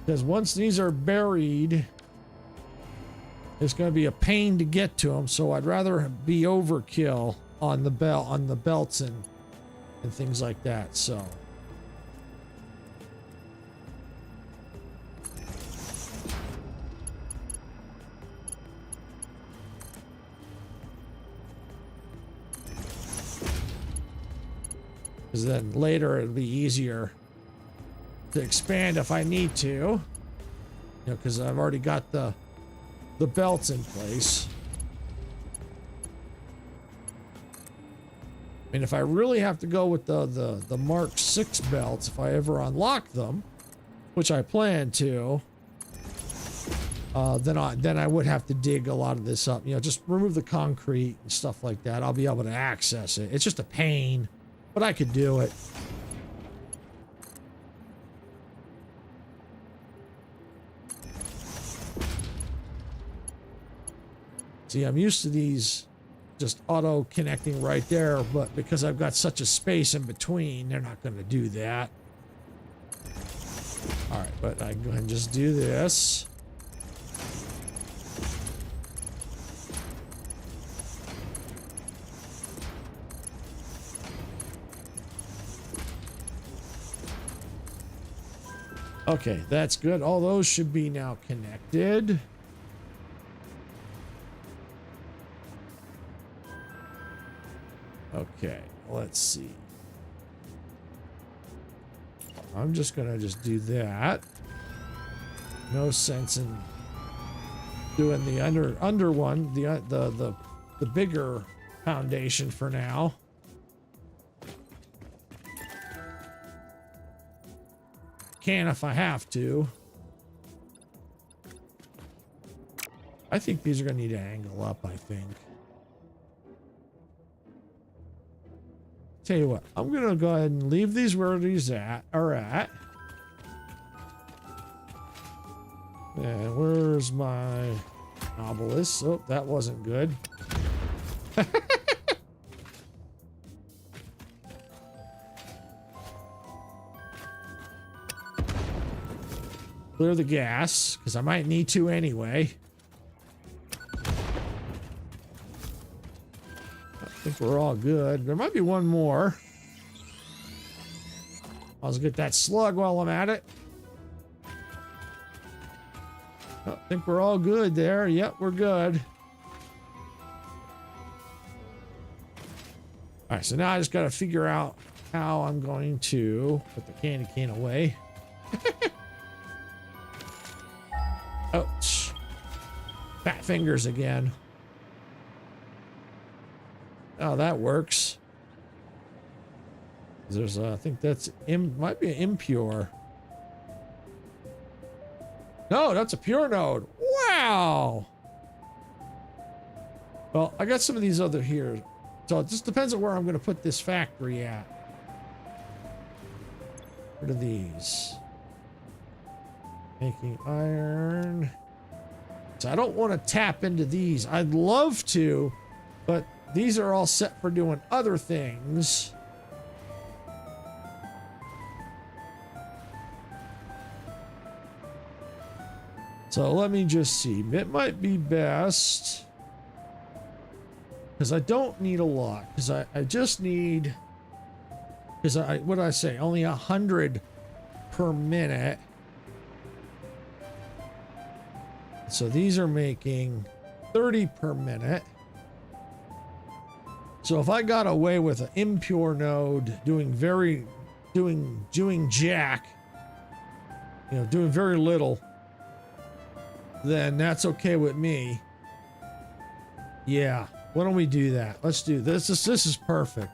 Because once these are buried, it's going to be a pain to get to them. So I'd rather be overkill on the belts and things like that. So. Because then later it'll be easier to expand if I need to. You know, because I've already got the belts in place. I mean, if I really have to go with the Mark 6 belts, if I ever unlock them, which I plan to, then I would have to dig a lot of this up. You know, just remove the concrete and stuff like that. I'll be able to access it. It's just a pain. But I could do it. See, I'm used to these just auto connecting right there, but because I've got such a space in between, they're not going to do that. All right, but I can go ahead and just do this. Okay, that's good. All those should be now connected. Okay, let's see. I'm just gonna do that. No sense in doing the under one, the bigger foundation for now. Can if I have to. I think these are gonna need to angle up, I think. Tell you what, I'm gonna go ahead and leave these where these are at. And where's my obelisk? Oh, that wasn't good. Clear the gas, because I might need to anyway. I think we're all good. There might be one more. I'll just get that slug while I'm at it. I think we're all good there. Yep, we're good. All right, so now I just got to figure out how I'm going to put the candy cane away. Ouch. Fat fingers again. Oh, that works. There's I think that's might be impure. No, that's a pure node. Wow. Well, I got some of these other here. So it just depends on where I'm going to put this factory at. What are these? Making iron. So I don't want to tap into these. I'd love to, but these are all set for doing other things. So let me just see. It might be best, because I don't need a lot. Because I just need, because what did I say? Only 100 per minute. So these are making 30 per minute. So if I got away with an impure node doing jack, you know, doing very little, then that's okay with me. Yeah, why don't we do that? Let's do this. This is perfect.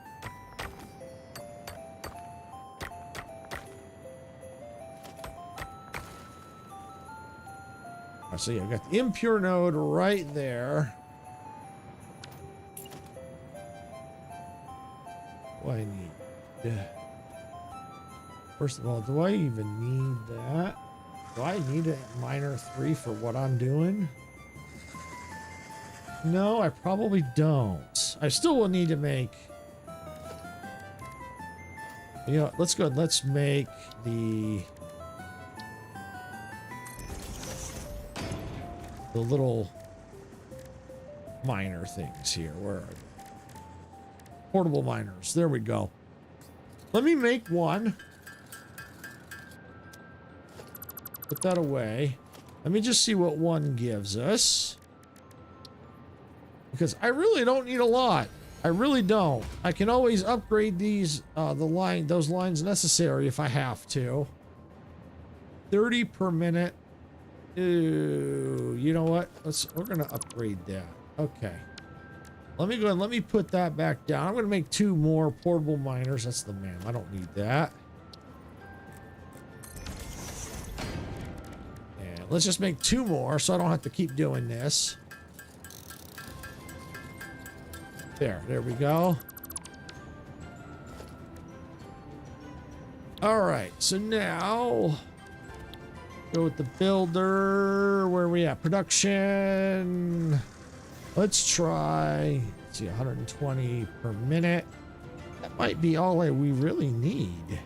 So yeah, I got the impure node right there. What do I need? First of all, do I even need that? Do I need a miner 3 for what I'm doing? No, I probably don't. I still will need to make... You know, let's go. Let's make the little miner things here. Where are they? Portable miners. There we go. Let me make one. Put that away. Let me just see what one gives us. Because I really don't need a lot. I really don't. I can always upgrade these, those lines necessary if I have to. 30 per minute. Ooh, you know what? We're gonna upgrade that. Okay. Let me go and let me put that back down. I'm gonna make 2 more portable miners. That's the man. I don't need that. And let's just make 2 more so I don't have to keep doing this. There we go. All right, so now go with the builder. Where are we at? Production. Let's try, let's see, 120 per minute. That might be all we really need.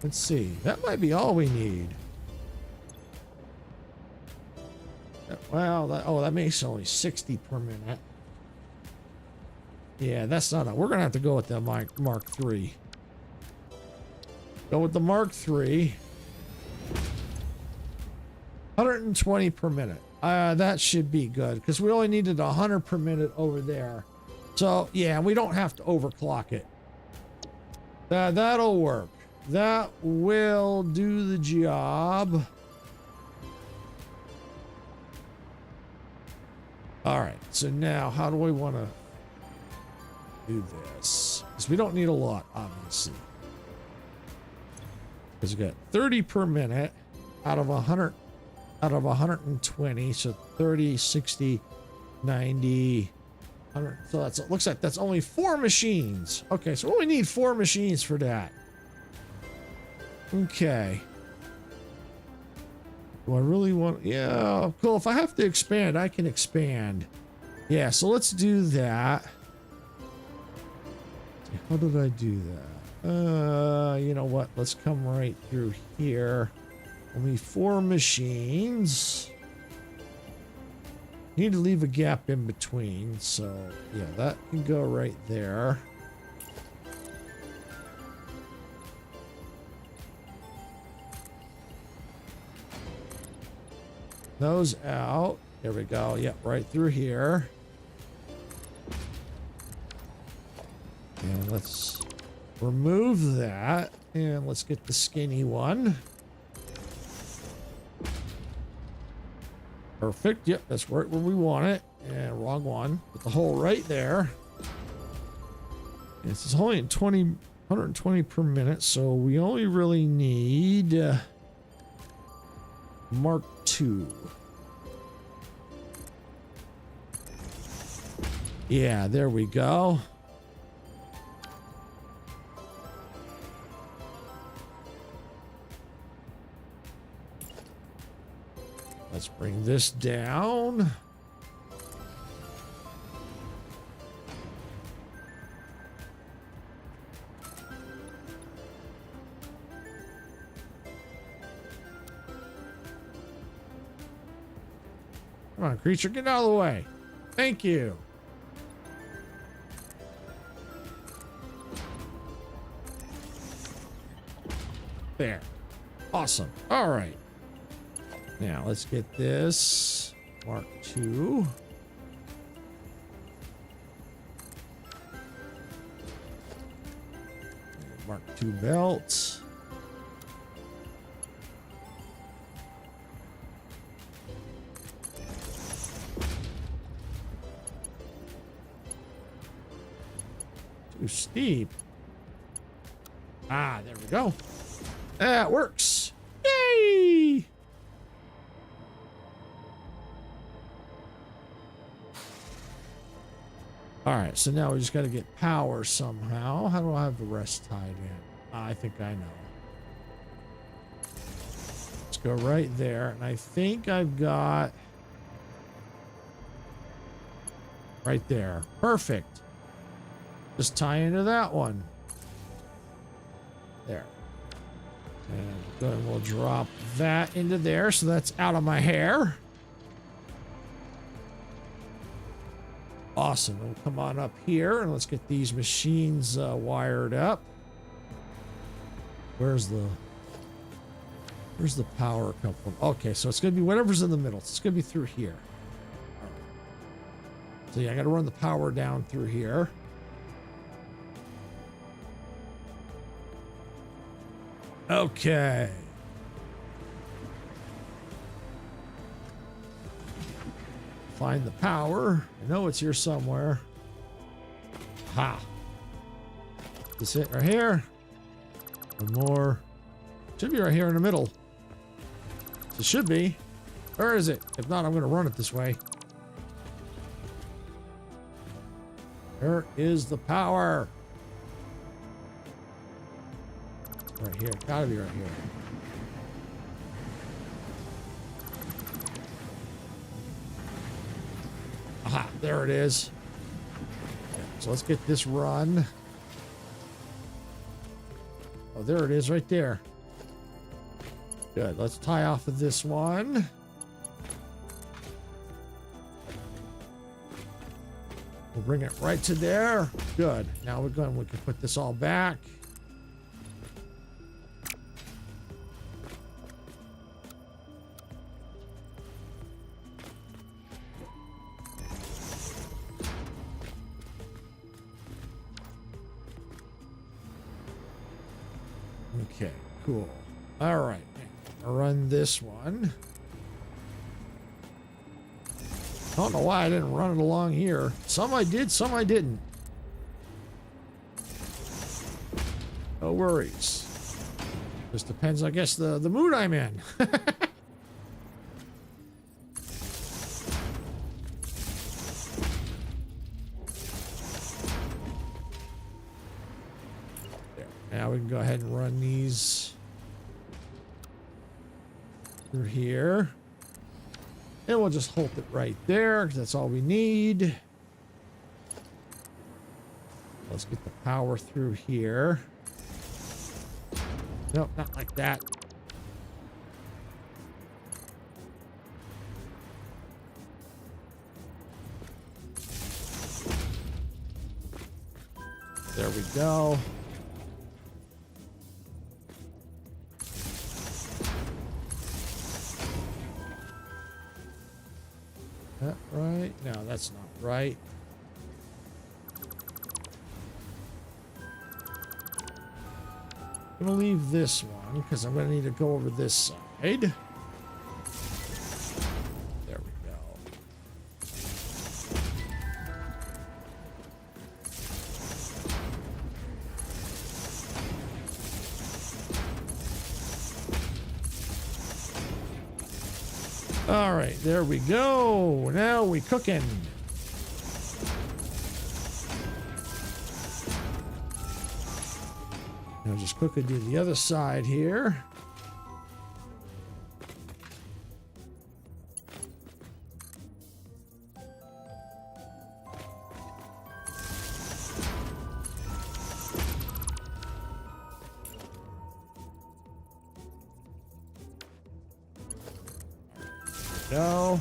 Let's see, that might be all we need. Well, that makes only 60 per minute. Yeah, that's not we're gonna have to go with the Mark III. Go with the Mark III. 120 per minute. That should be good because we only needed 100 per minute over there. So yeah, we don't have to overclock it. That'll work. That will do the job. All right, so now how do we want to do this? Because we don't need a lot, obviously. Because we got 30 per minute out of 100, out of 120, so 30, 60, 90, 100. So that's, it looks like that's only 4 machines. Okay, so we only need 4 machines for that. Okay. Do I really want... Yeah, cool. If I have to expand, I can expand. Yeah, so let's do that. How did I do that? You know what? Let's come right through here. Only 4 machines. Need to leave a gap in between. So, yeah, that can go right there. Those out. There we go. Yep, right through here. And let's remove that. And let's get the skinny one. Perfect. Yep, that's right where we want it. And wrong one. Put the hole right there. This is only at 120 per minute, so we only really need Mark II. Yeah, there we go. Let's bring this down. Come on, creature, get out of the way. Thank you. There. Awesome. All right. Now let's get this Mark II. Mark II belt. Too steep. Ah, there we go. That works. Yay! All right, so now we just got to get power somehow. How do I have the rest tied in? I think I know. Let's go right there. And I think I've got right there. Perfect. Just tie into that one. There. And then we'll drop that into there. So that's out of my hair. Awesome. We'll come on up here and let's get these machines wired up. Where's the power come from? Okay, so it's gonna be whatever's in the middle. It's gonna be through here. So yeah, I gotta run the power down through here. Okay. Find the power. I know it's here somewhere. Ha. This it right here. One more. Should be right here in the middle. It should be. Where is it? If not, I'm going to run it this way. There is the power. Right here. Gotta be right here. Aha, there it is. So let's get this run. Oh, there it is right there. Good. Let's tie off of this one. We'll bring it right to there. Good. Now we can put this all back. Okay, cool. All right, I'll run this one. I don't know why I didn't run it along here. Some I did, some I didn't. No worries. Just depends, I guess, the mood I'm in. Now we can go ahead and run these through here. And we'll just hold it right there, because that's all we need. Let's get the power through here. Nope, not like that. There we go. That right? No, that's not right. I'm gonna leave this one because I'm gonna need to go over this side. There we go. All right, there we go. Now we cooking. Now just quickly do the other side here. Go.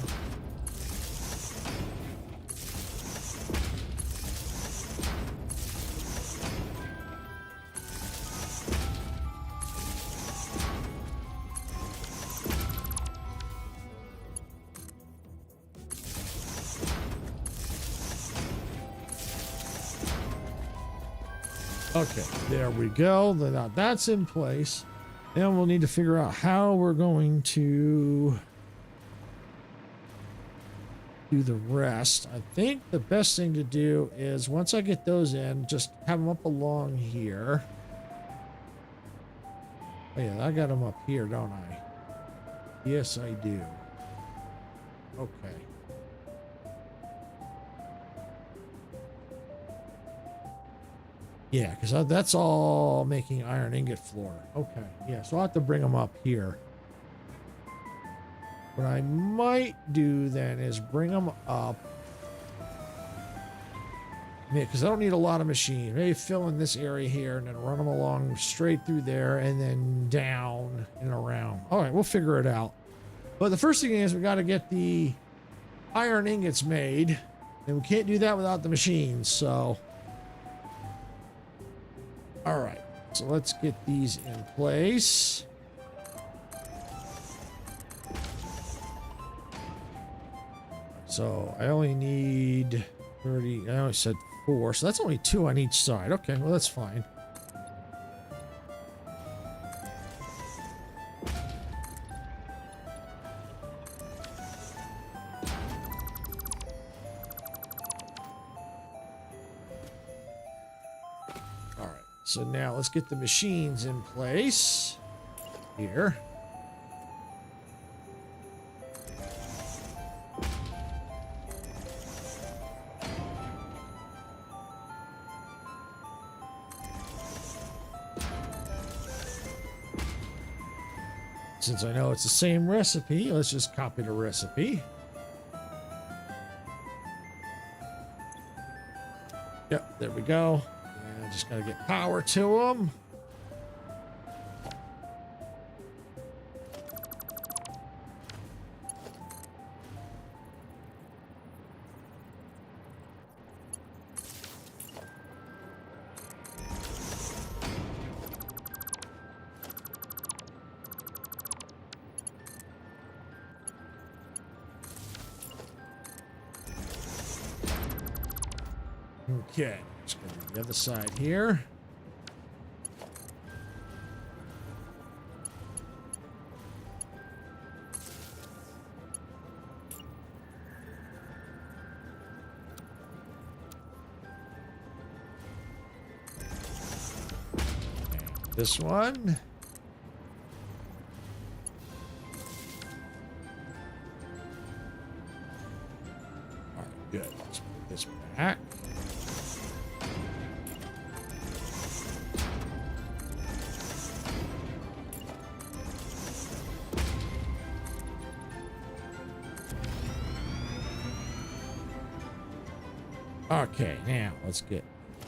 Okay, there we go. Now that's in place. Then we'll need to figure out how we're going to do the rest. I think the best thing to do is once I get those in, just have them up along here. Oh yeah, I got them up here, don't I? Yes, I do. Okay. Yeah, because that's all making iron ingot floor. Okay, yeah, so I'll have to bring them up here. What I might do then is bring them up. Yeah, because I don't need a lot of machines. Maybe fill in this area here and then run them along straight through there and then down and around. All right, we'll figure it out. But the first thing is we got to get the iron ingots made. And we can't do that without the machines, so... All right, so let's get these in place. So I only need 30, I only said 4, so that's only 2 on each side. Okay, well, that's fine. All right, so now let's get the machines in place here. Since I know it's the same recipe, let's just copy the recipe. Yep, there we go. And just gotta get power to them. Okay, just go to the other side here. And this one. All right, good. Let's put this back. Okay, now let's get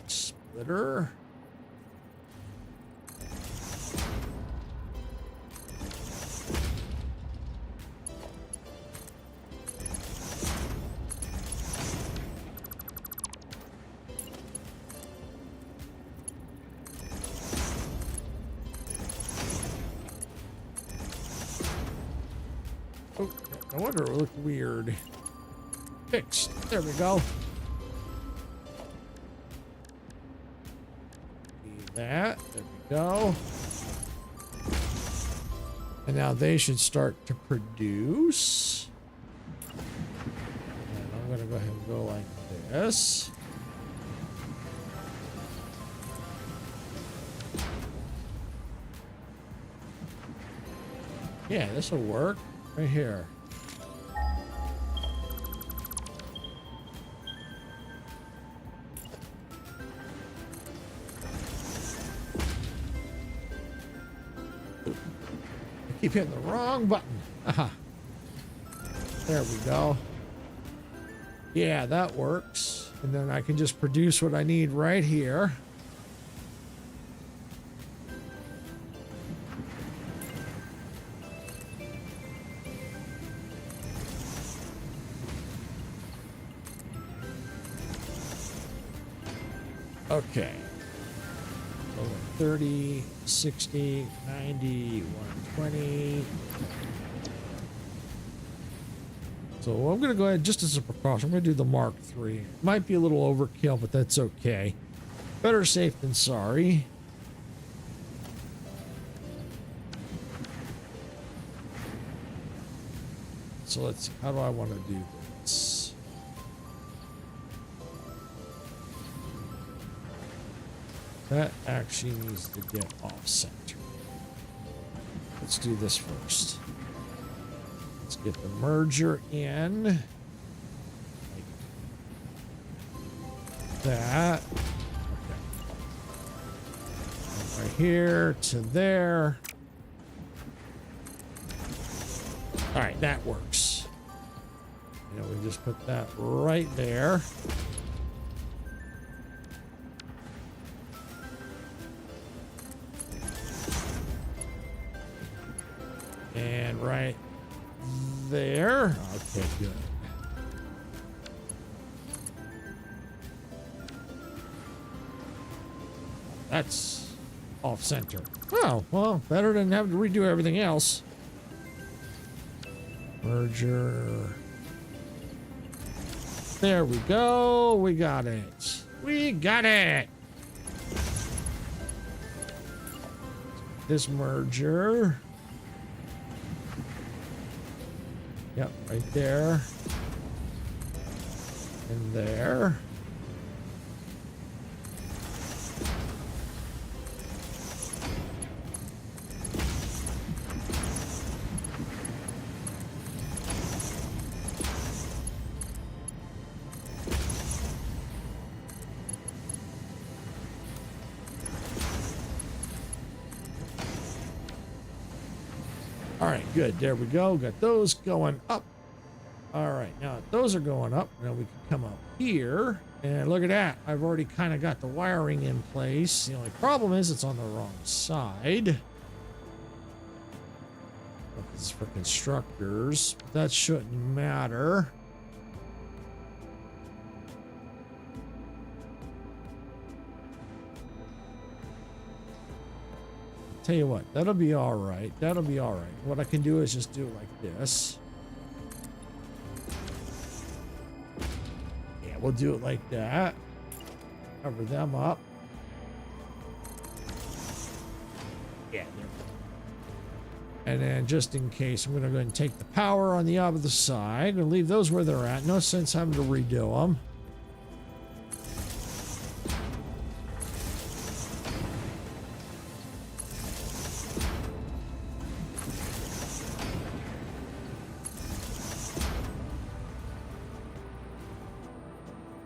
splitter. Oh, no wonder it looked weird. Fixed. There we go. That. There we go. And now they should start to produce. And I'm going to go ahead and go like this. Yeah, this will work right here. I keep hitting the wrong button. Aha. There we go. Yeah, that works. And then I can just produce what I need right here. Okay. So 30, 60, 90, 120. So I'm going to go ahead, just as a precaution, I'm going to do the Mark III. Might be a little overkill, but that's okay. Better safe than sorry. So let's see, how do I want to do this? That actually needs to get off center. Let's do this first. Let's get the merger in. Like that. Okay. Right here to there. All right, that works. You know, we just put that right there. And right there. Okay, good. That's off center. Oh, well, better than having to redo everything else. Merger. There we go. We got it. We got it. This merger. Yep, right there. And there. All right, good. There we go. Got those going up. All right, now those are going up. Now we can come up here and look at that. I've already kind of got the wiring in place. The only problem is it's on the wrong side. This is for constructors, but that shouldn't matter. Tell you what, that'll be all right. That'll be all right. What I can do is just do it like this. Yeah, we'll do it like that. Cover them up. Yeah, there. And then just in case, I'm going to go ahead and take the power on the opposite side and leave those where they're at. No sense having to redo them.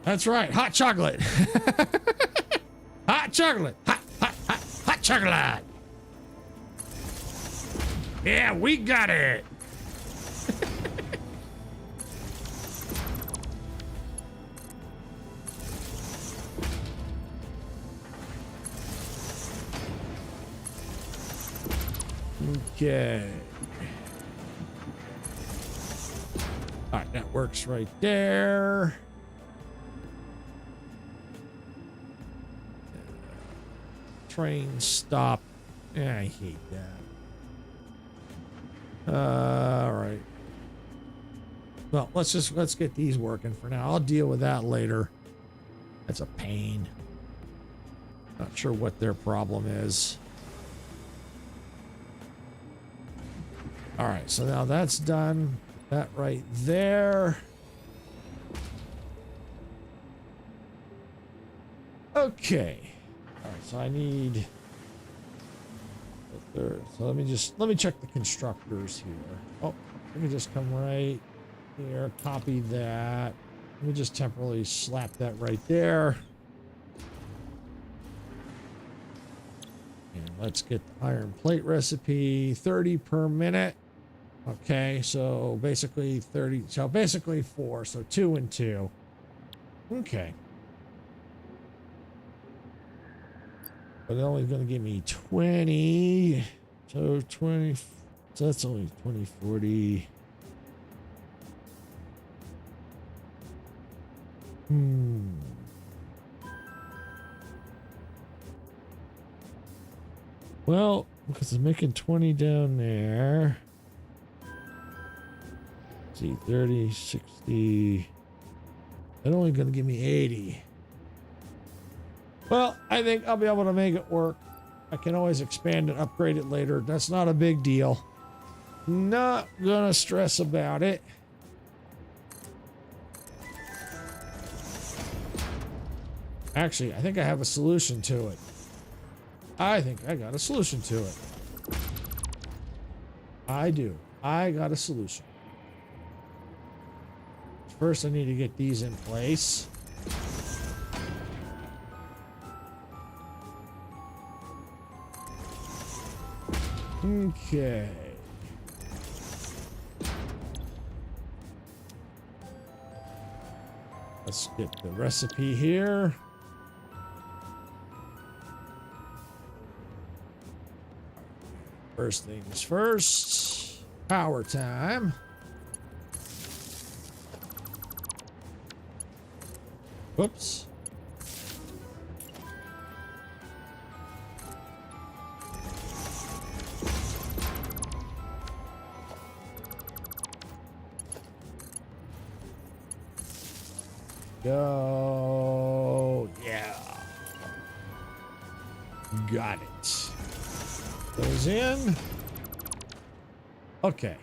That's right, hot chocolate. Hot chocolate. Hot chocolate. Yeah, we got it. Okay. All right, that works right there. Train stop. Yeah, I hate that. All right. Well, let's get these working for now. I'll deal with that later. That's a pain. Not sure what their problem is. All right, so now that's done. That right there. Okay. All right, so I need the third. So let me check the constructors here. Oh, let me just come right here, copy that. Let me just temporarily slap that right there. And let's get the iron plate recipe, 30 per minute. Okay, so basically 30, so basically 4, so 2 and 2. Okay. But it's only going to give me 20. So 20, so that's only 20, 40. Well, because it's making 20 down there. Let's see, 30, 60. That's only going to give me 80. Well, I think I'll be able to make it work. I can always expand and upgrade it later. That's not a big deal. Not gonna stress about it. Actually, I think I have a solution to it. I think I got a solution to it. I do. I got a solution. First, I need to get these in place. Okay. Let's get the recipe here. First things first. Power time. Whoops. Go. Yeah. Got it. Goes in. Okay.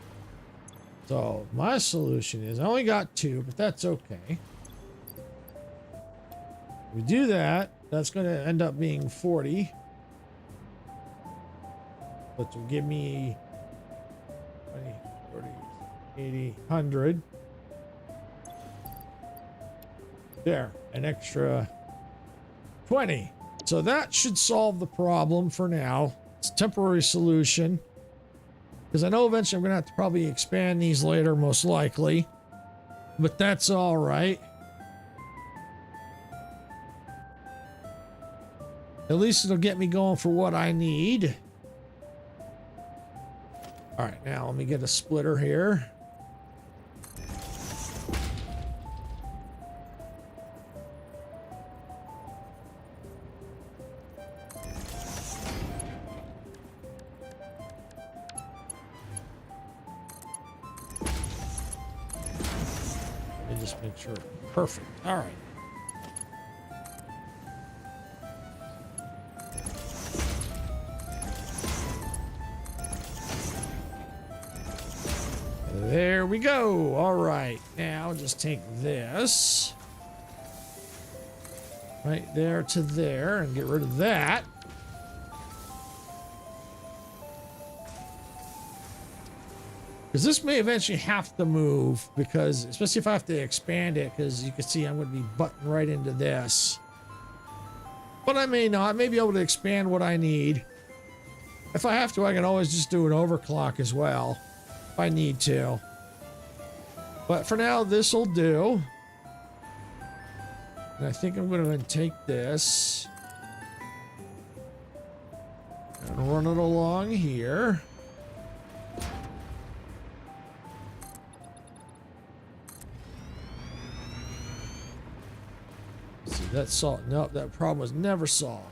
So my solution is I only got 2, but that's okay. We do that. That's going to end up being 40. Which will give me 20, 40, 80, 100. There, an extra 20. So that should solve the problem for now. It's a temporary solution. Because I know eventually I'm going to have to probably expand these later, most likely. But that's all right. At least it'll get me going for what I need. All right, now let me get a splitter here. Just make sure. Perfect. All right. There we go. All right. Now just take this right there to there and get rid of that. Because this may eventually have to move, because especially if I have to expand it, because you can see I'm going to be butting right into this. But I may not. I may be able to expand what I need. If I have to, I can always just do an overclock as well, if I need to. But for now, this will do. And I think I'm going to take this and run it along here. That's solved. Nope, that problem was never solved.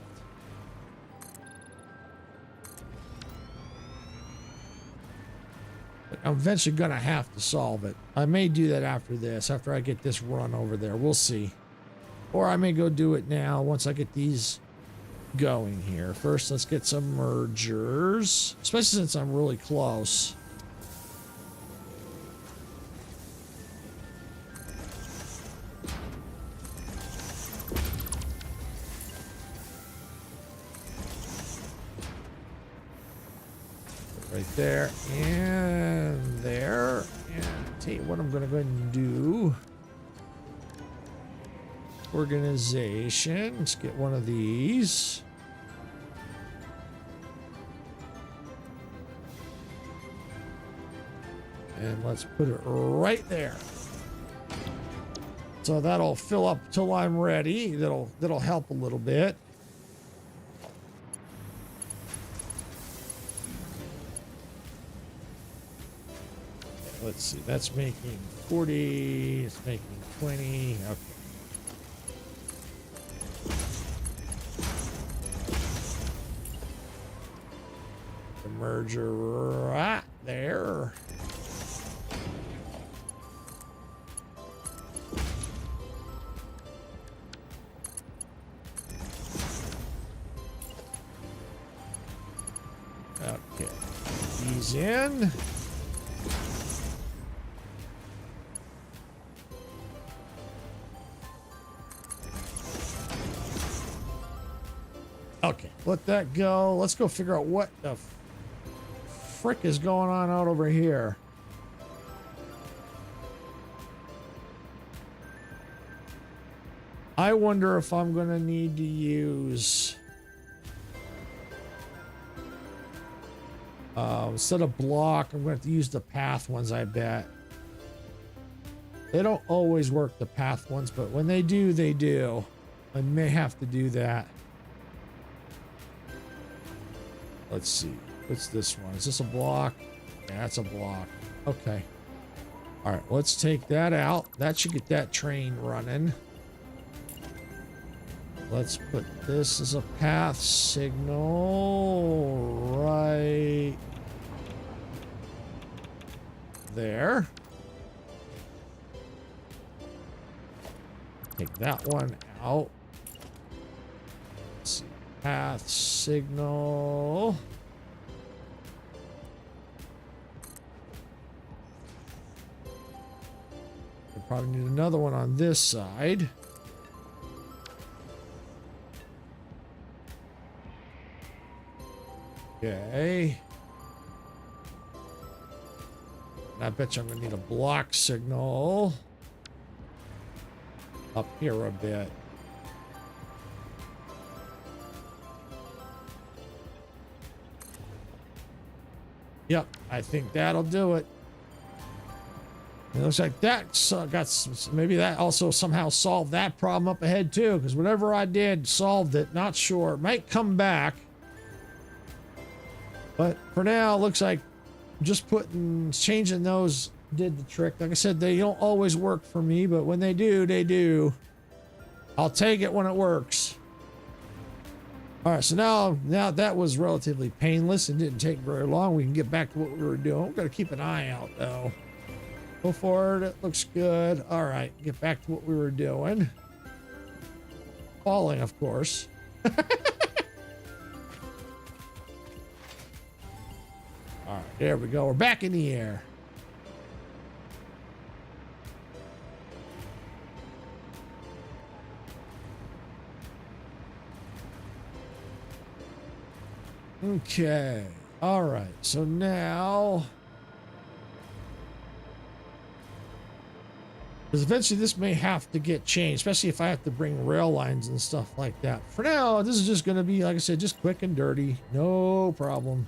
But I'm eventually gonna have to solve it. I may do that after this, after I get this run over there. We'll see. Or I may go do it now once I get these going here. First, let's get some mergers, especially since I'm really close. Right there and there. And tell you what I'm gonna go ahead and do. Organization. Let's get one of these. And let's put it right there. So that'll fill up till I'm ready. That'll help a little bit. Let's see, that's making 40, it's making 20. Okay. The merger right there. Okay, these in. Okay, let that go. Let's go figure out what the frick is going on out over here. I wonder if I'm going to need to use... instead of block, I'm going to have to use the path ones, I bet. They don't always work, the path ones, but when they do, they do. I may have to do that. Let's see. What's this one? Is this a block? Yeah, that's a block. Okay. All right, let's take that out. That should get that train running. Let's put this as a path signal right there. Take that one out. Let's see. Path signal. We probably need another one on this side. Okay. And I bet you I'm gonna need a block signal up here a bit. Yep, I think that'll do it. It looks like that's maybe that also somehow solved that problem up ahead too, because whatever I did solved it. Not sure. It might come back. But for now, it looks like just changing those did the trick. Like I said, they don't always work for me, but when they do, they do. I'll take it when it works. All right, so now that was relatively painless and didn't take very long. We can get back to what we were doing. We've got to keep an eye out, though. Go forward. It looks good. All right, get back to what we were doing. Falling, of course. All right, there we go. We're back in the air. Okay. All right. So now, because eventually this may have to get changed, especially if I have to bring rail lines and stuff like that. For now, this is just going to be, like I said, just quick and dirty. No problem.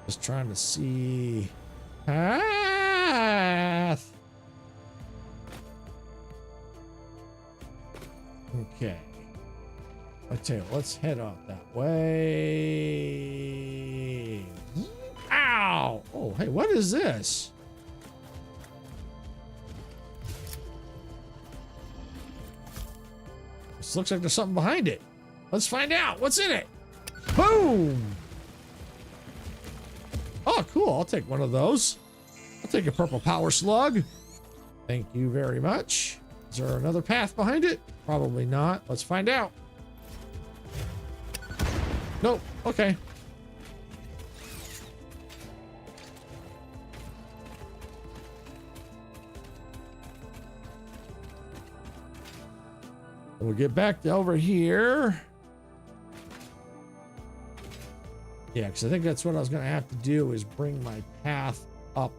Just trying to see path. Okay. I tell you, let's head out that way. Ow! Oh, hey, what is this? This looks like there's something behind it. Let's find out. What's in it? Boom! Oh, cool. I'll take one of those. I'll take a purple power slug. Thank you very much. Is there another path behind it? Probably not. Let's find out. Nope. Okay. We'll get back to over here. Yeah, because I think that's what I was going to have to do is bring my path up.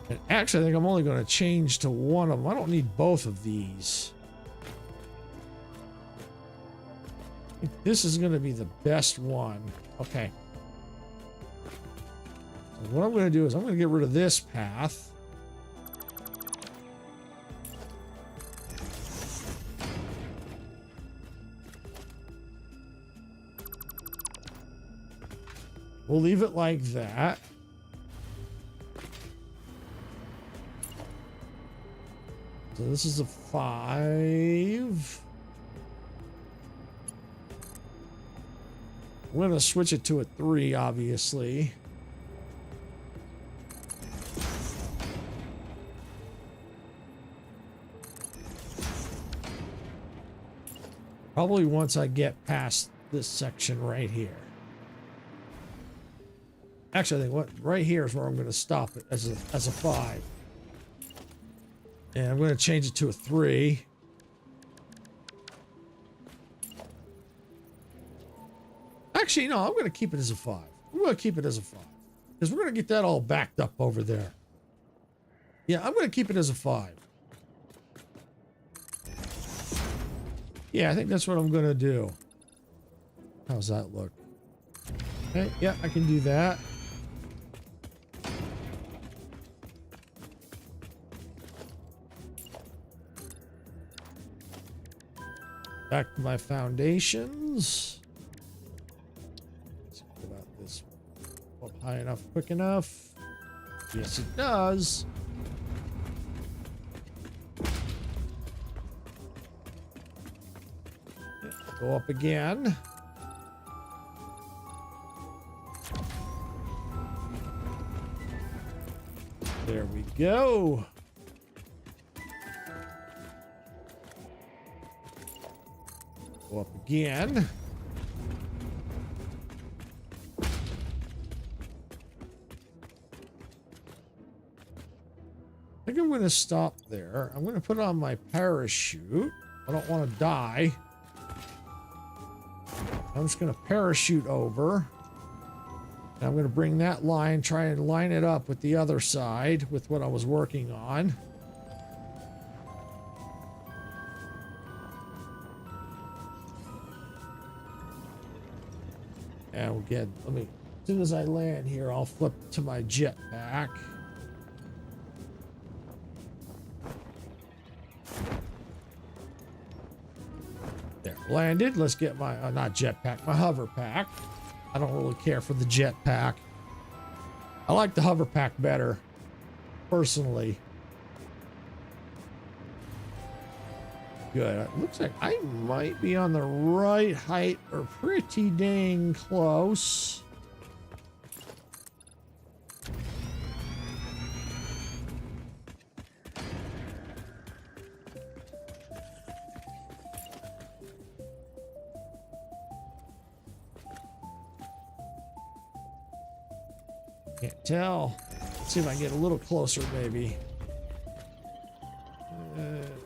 And actually, I think I'm only going to change to one of them. I don't need both of these. I think this is going to be the best one. Okay. So what I'm going to do is I'm going to get rid of this path. We'll leave it like that. So this is a 5. I'm going to switch it to a 3, obviously. Probably once I get past this section right here. Actually, I think what right here is where I'm going to stop it as a 5. And I'm going to change it to a 3. Actually, no, I'm going to keep it as a 5. I'm going to keep it as a 5. Because we're going to get that all backed up over there. Yeah, I'm going to keep it as a 5. Yeah, I think that's what I'm going to do. How's that look? Okay, yeah, I can do that. Back to my foundations. Let's see about this one. Up high enough, quick enough. Yes, it does. Go up again. There we go. Go up again. I think I'm going to stop there. I'm going to put on my parachute. I don't want to die. I'm just going to parachute over. And I'm going to bring that line, try and line it up with the other side with what I was working on. And we'll get, as soon as I land here, I'll flip to my jetpack. There, landed. Let's get my, not jetpack, my hover pack. I don't really care for the jetpack. I like the hover pack better, personally. Good. It looks like I might be on the right height or pretty dang close. Can't tell. Let's see if I can get a little closer, maybe.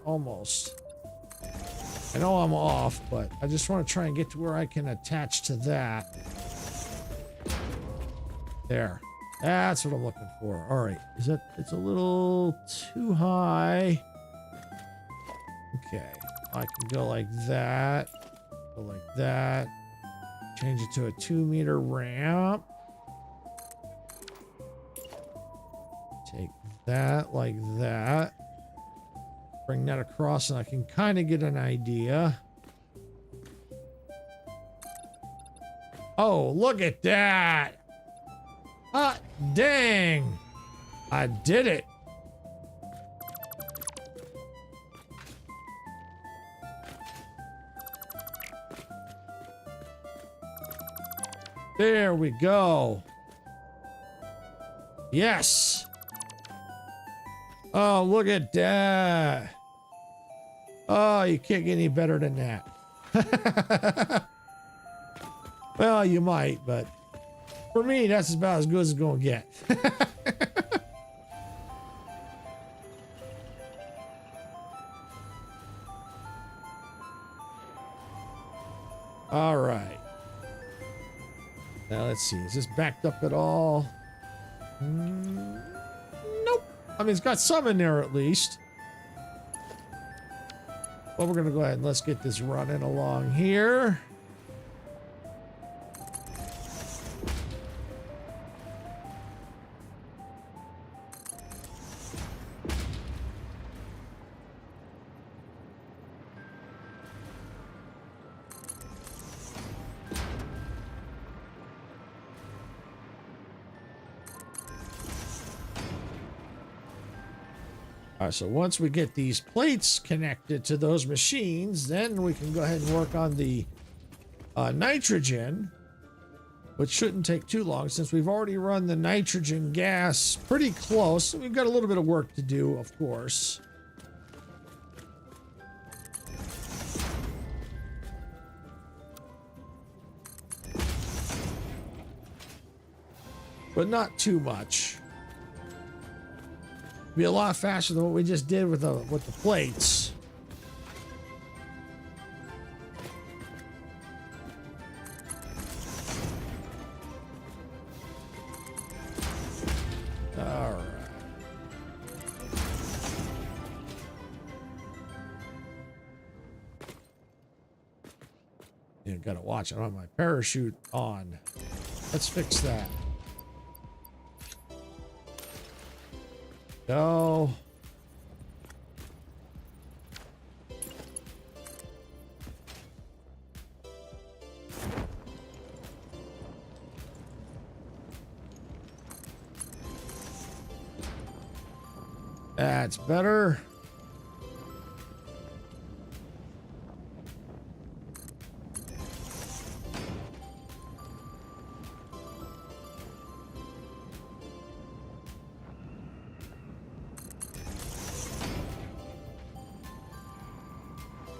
Almost. I know I'm off, but I just want to try and get to where I can attach to that. There. That's what I'm looking for. All right. Is that, it's a little too high. Okay. I can go like that. Go like that. Change it to a 2-meter ramp. Take that like that. Bring that across and I can kind of get an idea. Oh, look at that. Hot dang. I did it. There we go. Yes. Oh, look at that. Oh, you can't get any better than that. Well, you might, but for me, that's about as good as it's going to get. All right. Now let's see. Is this backed up at all? Nope. I mean, it's got some in there at least. Well, we're going to go ahead and let's get this running along here. All right, so once we get these plates connected to those machines, then we can go ahead and work on the nitrogen, which shouldn't take too long since we've already run the nitrogen gas pretty close. We've got a little bit of work to do, of course. But not too much. Be a lot faster than what we just did with the plates. All right. You gotta watch. I don't have my parachute on. Let's fix that. Go. That's better.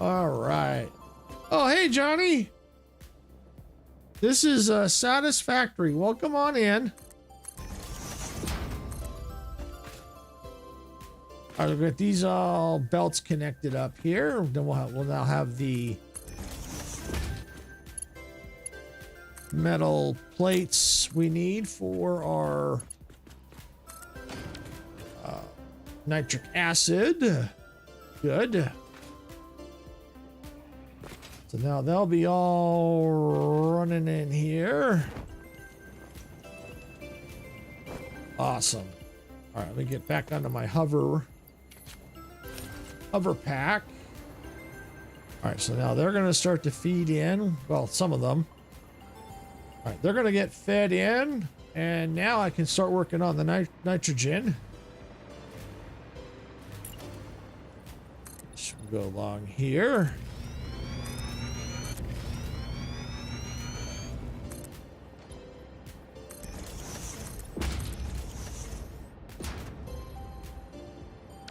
All right. Oh, hey, Johnny. This is Satisfactory. Welcome on in. All right, we've got these all belts connected up here. Then we'll now have the metal plates we need for our nitric acid. Good. So now they'll be all running in here. Awesome. All right, let me get back onto my hover pack. All right, so now they're going to start to feed in. Well, some of them. All right, they're going to get fed in, and now I can start working on the nitrogen. Should go along here.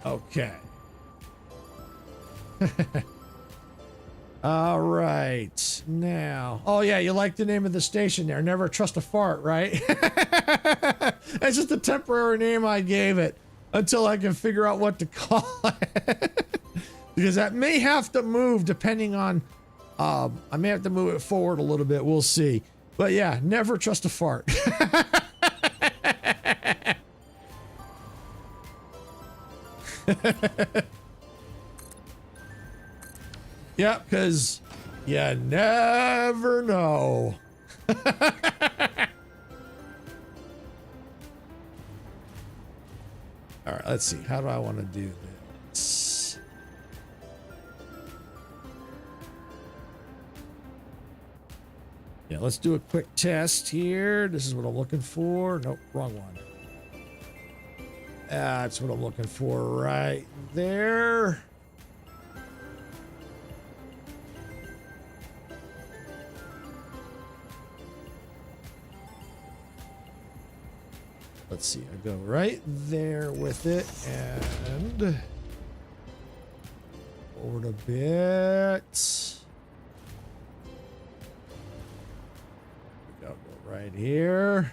Okay. All right. Now. Oh, yeah. You like the name of the station there. Never trust a fart, right? That's just a temporary name I gave it until I can figure out what to call it. Because that may have to move depending on. I may have to move it forward a little bit. We'll see. But yeah, never trust a fart. Yeah, because you never know. All right, let's see. How do I want to do this? Yeah, let's do a quick test here. This is what I'm looking for. Nope, wrong one. That's what I'm looking for right there. Let's see, I go right there with it and forward a bit. Go right here.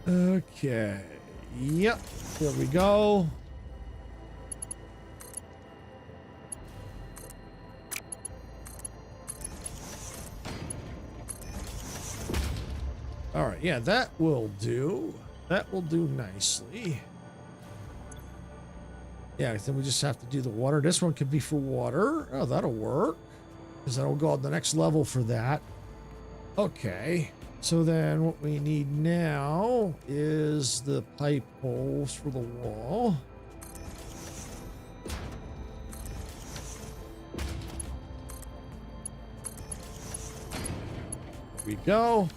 Okay. Yep. There we go. All right, yeah, that will do. That will do nicely. Yeah, I think we just have to do the water. This one could be for water. Oh, that'll work. Because that'll go on the next level for that. Okay. So then what we need now is the pipe holes for the wall. There we go.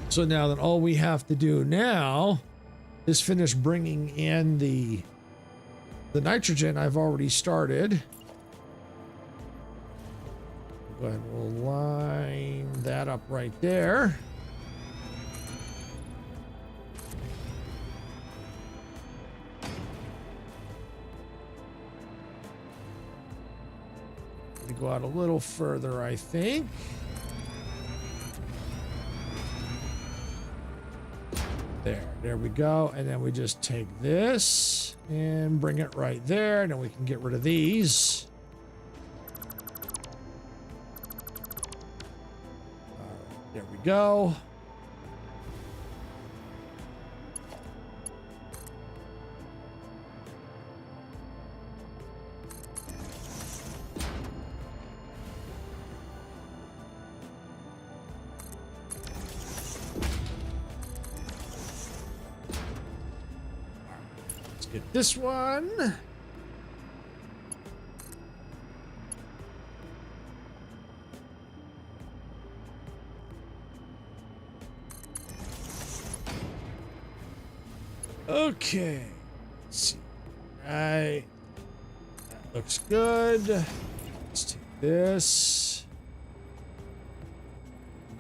So now then all we have to do now is finish bringing in the nitrogen I've already started. Go ahead and we'll line that up right there. To go out a little further, I think. There we go. And then we just take this and bring it right there. And then we can get rid of these. All right, there we go. Get this one. Okay. Let's see. Right. That looks good. Let's take this.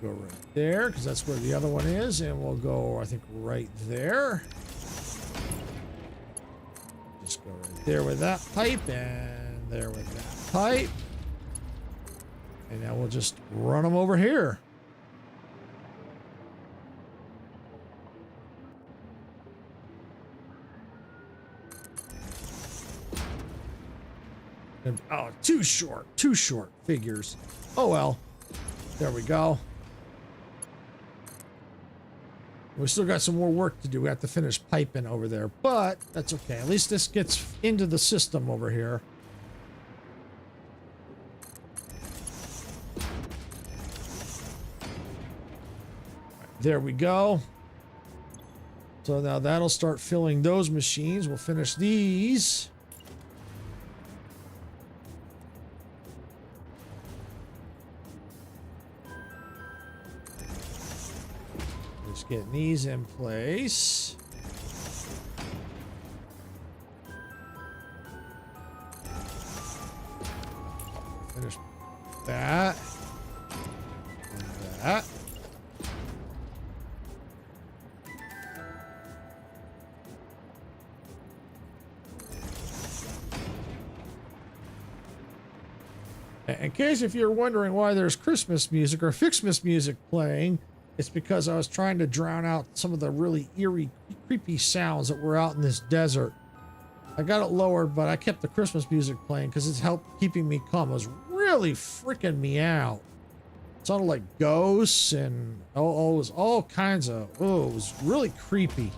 Go right there, because that's where the other one is, and we'll go, I think, right there. Just go right there with that pipe, and there with that pipe. And now we'll just run them over here. And, oh, too short figures. Oh well. There we go. We still got some more work to do. We have to finish piping over there, but that's okay. At least this gets into the system over here. There we go. So now that'll start filling those machines. We'll finish these. Just getting these in place. Finish that. And that. In case if you're wondering why there's Christmas music or Fixmas music playing, it's because I was trying to drown out some of the really eerie, creepy sounds that were out in this desert. I got it lowered, but I kept the Christmas music playing because it's helped keeping me calm. It was really freaking me out. It sounded like ghosts and it was all kinds of, it was really creepy.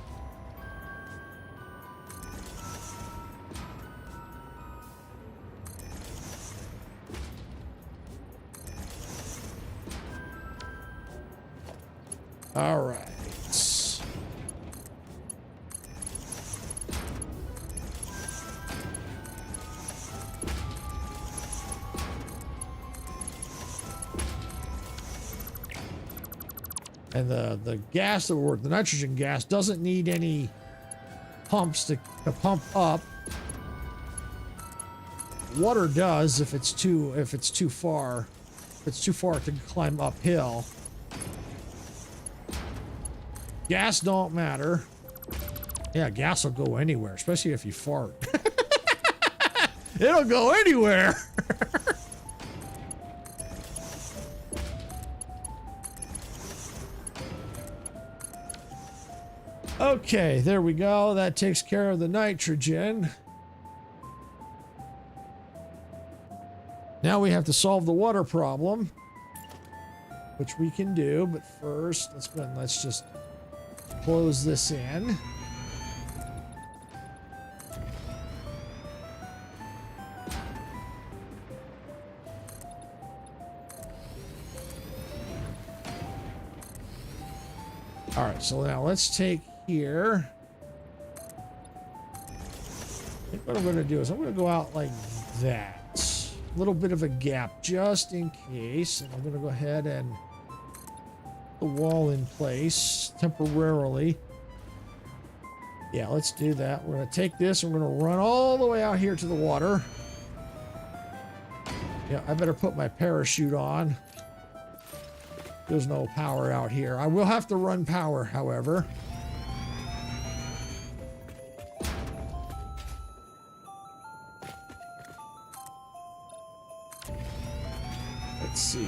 All right. And the gas that the nitrogen gas doesn't need any pumps to pump up. Water does if it's too far. If it's too far to climb uphill. Gas don't matter. Yeah, gas will go anywhere, especially if you fart. It'll go anywhere. Okay, there we go. That takes care of the nitrogen. Now we have to solve the water problem. which we can do. But first, let's just close this in. All right, so now let's take here. I think what I'm going to do is I'm going to go out like that. A little bit of a gap just in case. And I'm going to go ahead and put the wall in place temporarily. Yeah, let's do that. We're going to take this and we're going to run all the way out here to the water. Yeah, I better put my parachute on. There's no power out here. I will have to run power, however. Let's see.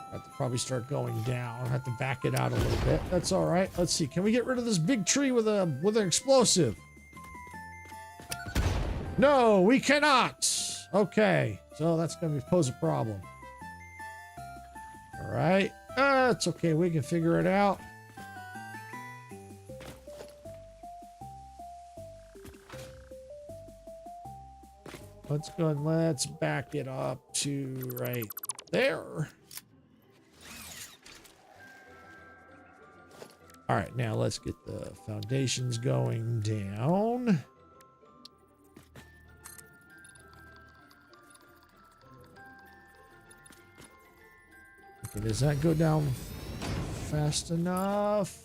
I have to probably start going down. I have to back it out a little bit. That's all right. Let's see. Can we get rid of this big tree with an explosive? No, we cannot. Okay, so that's going to pose a problem. All right. It's okay. We can figure it out. Let's go and let's back it up to right there. All right, now let's get the foundations going down. Okay, does that go down fast enough?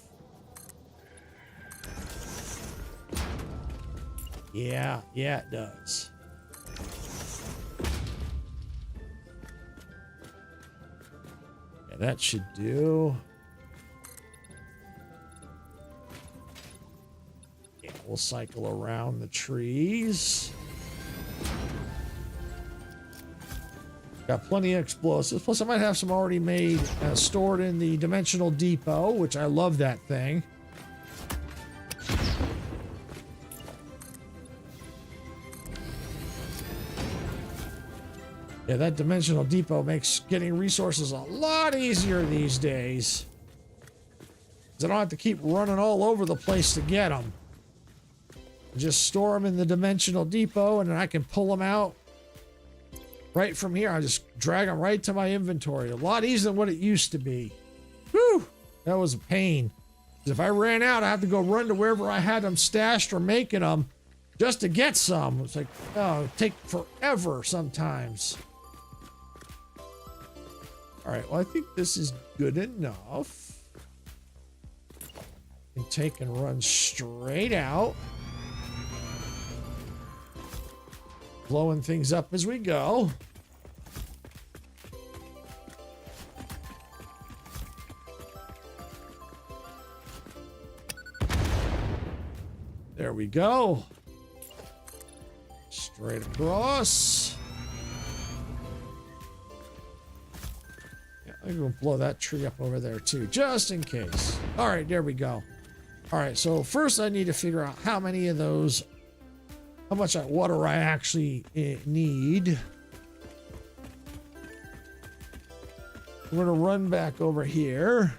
Yeah, it does. Yeah, that should do. Yeah, we'll cycle around the trees. Got plenty of explosives. Plus, I might have some already made, stored in the dimensional depot, which I love that thing. Yeah, that dimensional depot makes getting resources a lot easier these days. 'Cause I don't have to keep running all over the place to get them. I just store them in the dimensional depot, and then I can pull them out right from here. I just drag them right to my inventory. A lot easier than what it used to be. Whew, that was a pain. 'Cause if I ran out, I have to go run to wherever I had them stashed or making them just to get some. It's like, oh, it'd take forever sometimes. All right, well, I think this is good enough. You can take and run straight out. Blowing things up as we go. There we go. Straight across. Yeah, I'm going to blow that tree up over there too, just in case. All right, there we go. All right, so first I need to figure out how many of those, how much water I actually need. We're going to run back over here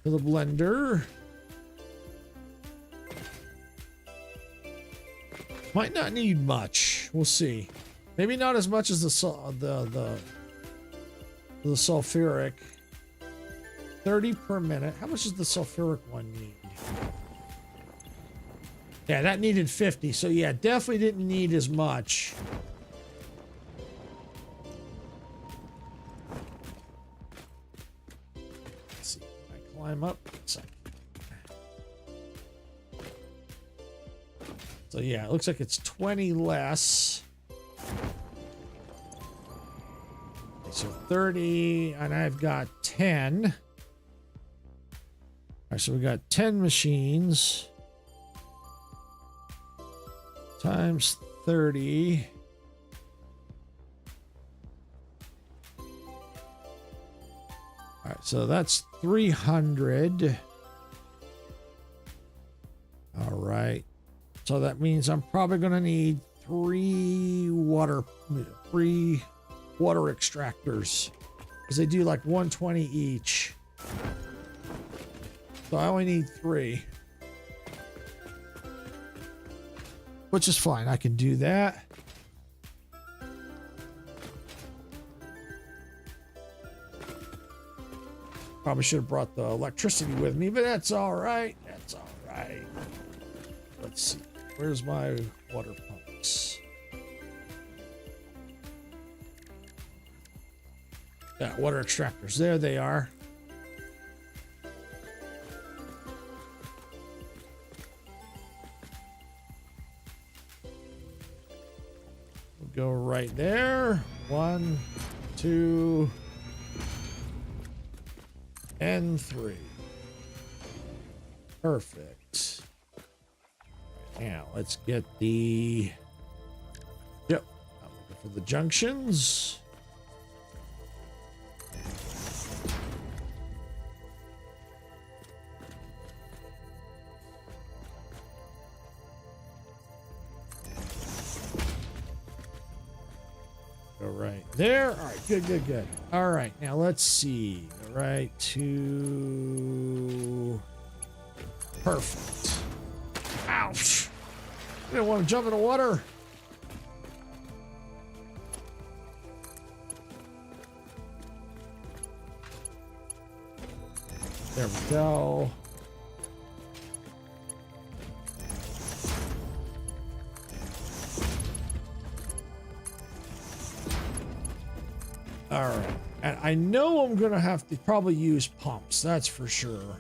to the blender. Might not need much. We'll see. Maybe not as much as the sulfuric. 30 per minute. How much does the sulfuric one need? Yeah, that needed 50. So yeah, definitely didn't need as much. Let's see. Can I climb up? So yeah, it looks like it's 20 less. Okay, so 30, and I've got 10. All right, so we got 10 machines times 30. All right, so that's 300. All right. So that means I'm probably going to need three water extractors because they do like 120 each. So I only need 3. Which is fine. I can do that. Probably should have brought the electricity with me, but that's all right. That's all right. Let's see. Where's my water pumps? Yeah, water extractors. There they are. We'll go right there. 1, 2, and 3. Perfect. Now let's get the. Yep. I'm looking for the junctions. Go right there. All right. Good, good, good. All right. Now let's see. All right. To. Perfect. Ouch. I didn't want to jump in the water. There we go. All right. And I know I'm going to have to probably use pumps. That's for sure.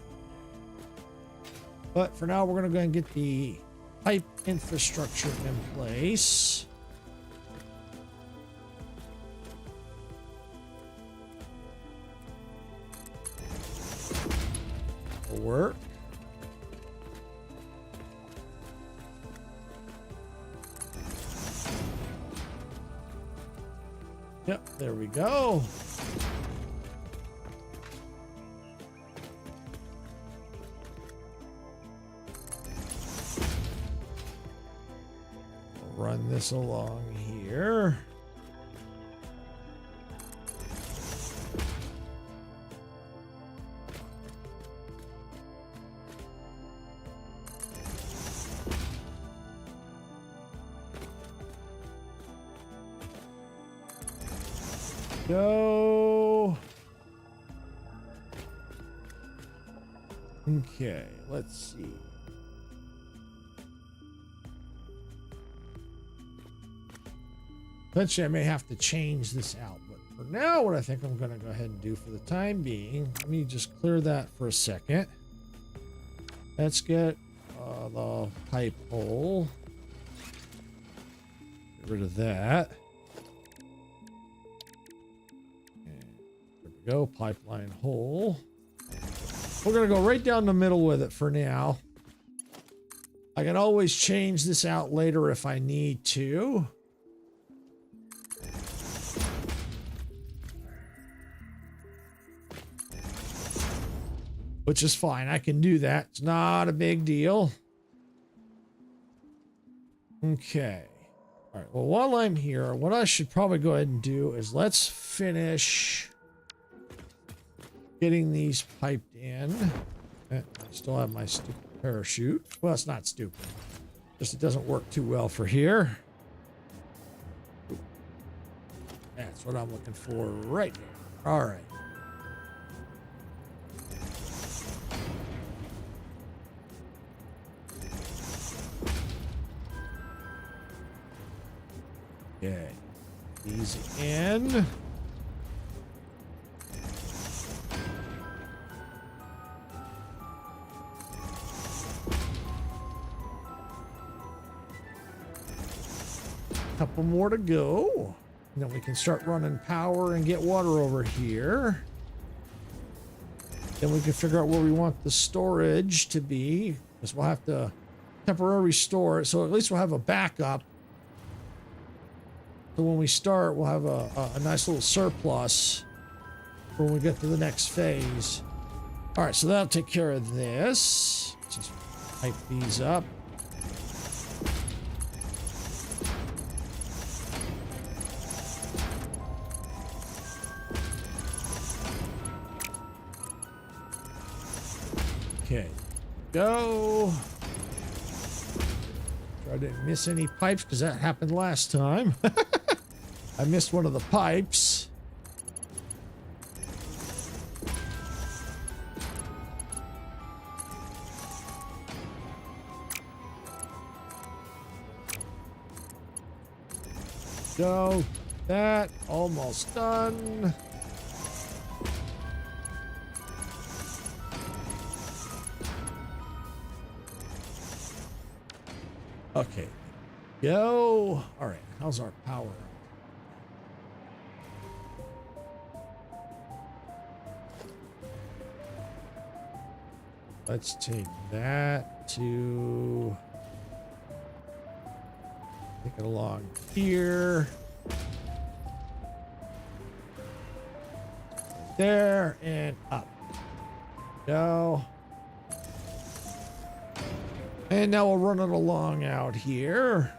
But for now, we're going to go and get the pipe infrastructure in place. Will work. Yep, there we go. Run this along here. Go. Okay, let's see. Eventually, I may have to change this out, but for now, what I think I'm going to go ahead and do for the time being, let me just clear that for a second. Let's get the pipe hole. Get rid of that. And there we go, pipeline hole. We're going to go right down the middle with it for now. I can always change this out later if I need to. Which is fine. I can do that. It's not a big deal. Okay. All right. Well, while I'm here, what I should probably go ahead and do is let's finish getting these piped in. I still have my stupid parachute. Well, it's not stupid. Just it doesn't work too well for here. That's what I'm looking for right now. All right. Okay, these in. Couple more to go. And then we can start running power and get water over here. Then we can figure out where we want the storage to be, because we'll have to temporarily store it. So at least we'll have a backup. So when we start, we'll have a nice little surplus for when we get to the next phase. All right, so that'll take care of this. Just pipe these up. Go. Try to miss any pipes because that happened last time. I missed one of the pipes. Go. That almost done. Okay. Go. All right. How's our power? Let's take that to take it along here. There and up. Go. And now we'll run it along out here.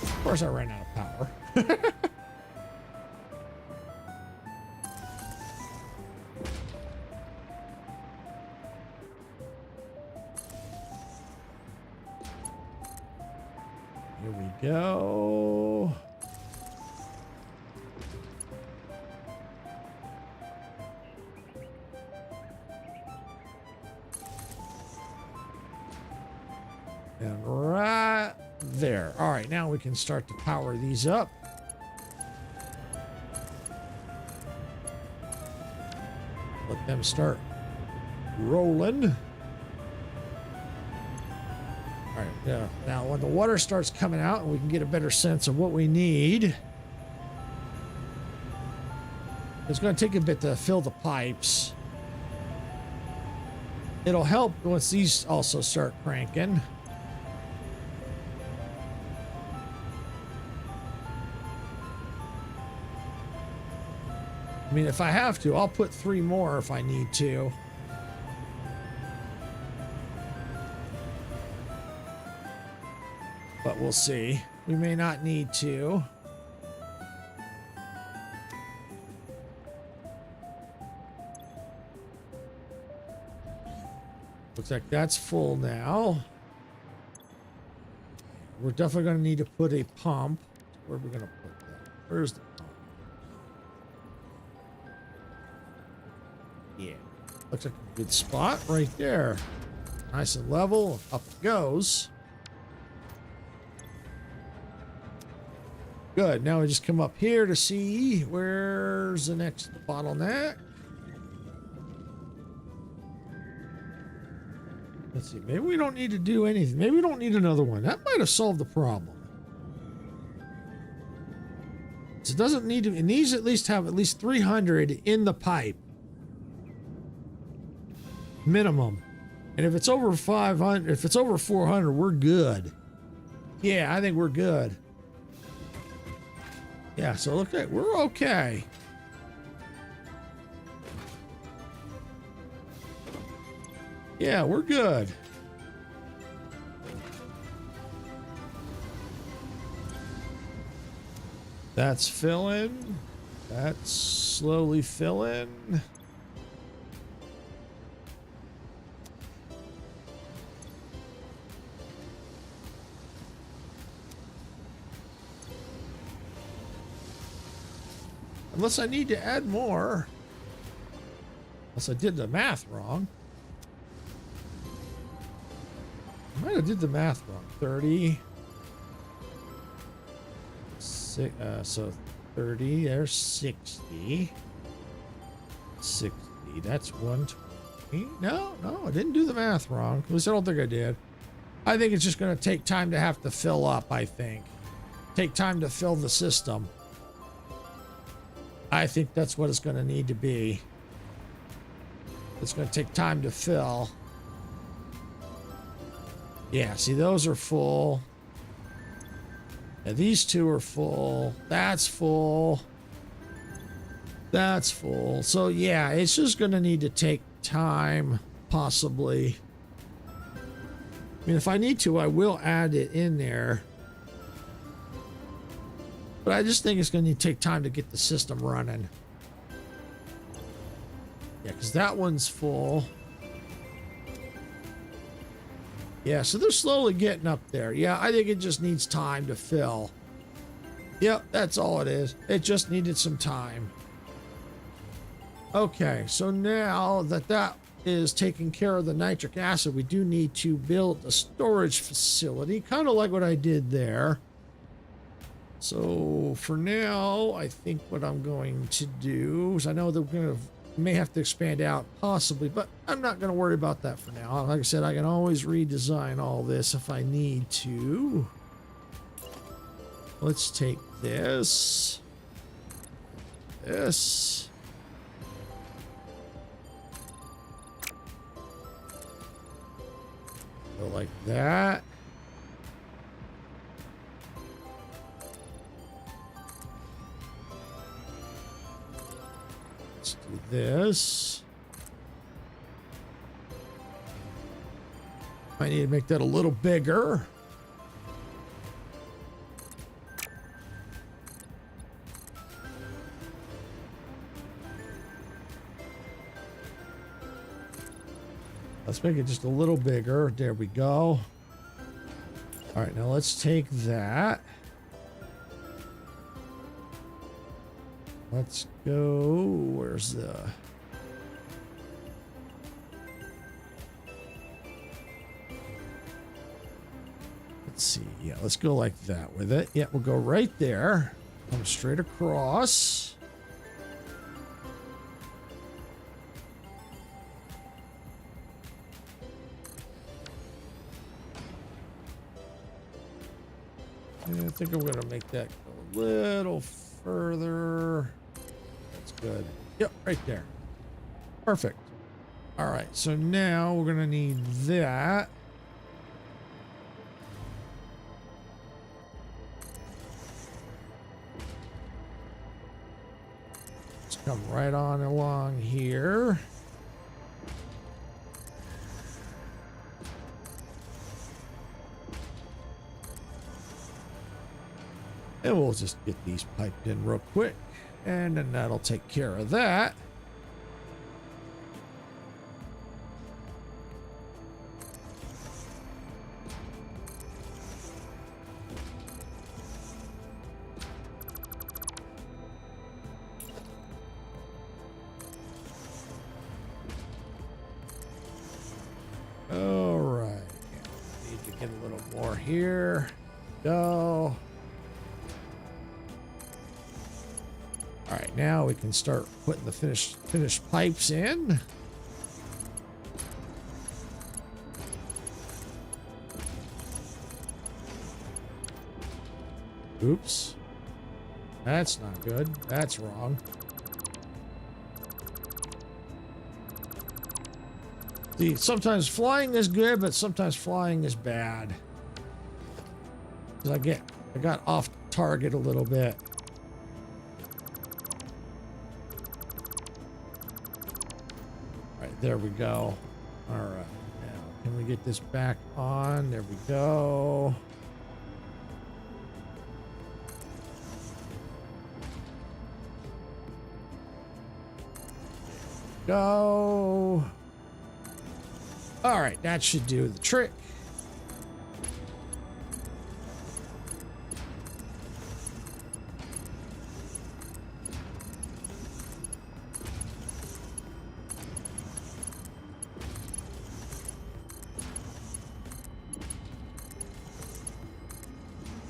Of course I ran out of power. Here we go. And right there. All right, now we can start to power these up. Let them start rolling. All right, yeah. Now when the water starts coming out, we can get a better sense of what we need. It's going to take a bit to fill the pipes. It'll help once these also start cranking. I mean, if I have to, I'll put 3 more if I need to. But we'll see. We may not need to. Looks like that's full now. We're definitely going to need to put a pump. Where are we going to put that? Where's the pump? Yeah. Looks like a good spot right there. Nice and level. Up it goes. Good. Now we just come up here to see where's the next bottleneck. Let's see. Maybe we don't need to do anything. Maybe we don't need another one. That might have solved the problem. So it doesn't need to. It needs to at least have at least 300 in the pipe. Minimum. And if it's over 500, if it's over 400, we're good. Yeah, I think we're good. Yeah, so look at, we're okay. Yeah, we're good. That's filling. That's slowly filling. Unless I need to add more. Unless I did the math wrong. I might have did the math wrong. 30. So 30. There's 60. 60. That's 120. No, I didn't do the math wrong. At least I don't think I did. I think it's just going to take time to have to fill up, I think. Take time to fill the system. I think that's what it's going to need to be. It's going to take time to fill. Yeah, see, those are full. Yeah, these two are full. That's full. That's full. So, yeah, it's just going to need to take time, possibly. I mean, if I need to, I will add it in there. But I just think it's going to take time to get the system running. Yeah, because that one's full. Yeah, so they're slowly getting up there. Yeah, I think it just needs time to fill. Yep, that's all it is. It just needed some time. Okay, so now that that is taking care of the nitric acid, we do need to build a storage facility, kind of like what I did there. So for now, I think what I'm going to do is, I know that we're going to may have to expand out possibly, but I'm not going to worry about that for now. Like I said, I can always redesign all this if I need to. Let's take this, this, go like that. Let's do this. I need to make that a little bigger. Let's make it just a little bigger. There we go. All right, now let's take that. Let's go. Where's the... Let's see. Yeah, let's go like that with it. Yeah, we'll go right there. Come straight across. Yeah, I think I'm going to make that go a little further. That's good. Yep, right there. Perfect. All right, so now we're going to need that. Let's come right on along here. And we'll just get these piped in real quick, and then that'll take care of that. All right. Need to get a little more here. Go. All right, now we can start putting the finished pipes in. Oops. That's not good. That's wrong. See, sometimes flying is good, but sometimes flying is bad. 'Cause I got off target a little bit. There we go. All right. Now, can we get this back on? There we go. Go. All right. That should do the trick.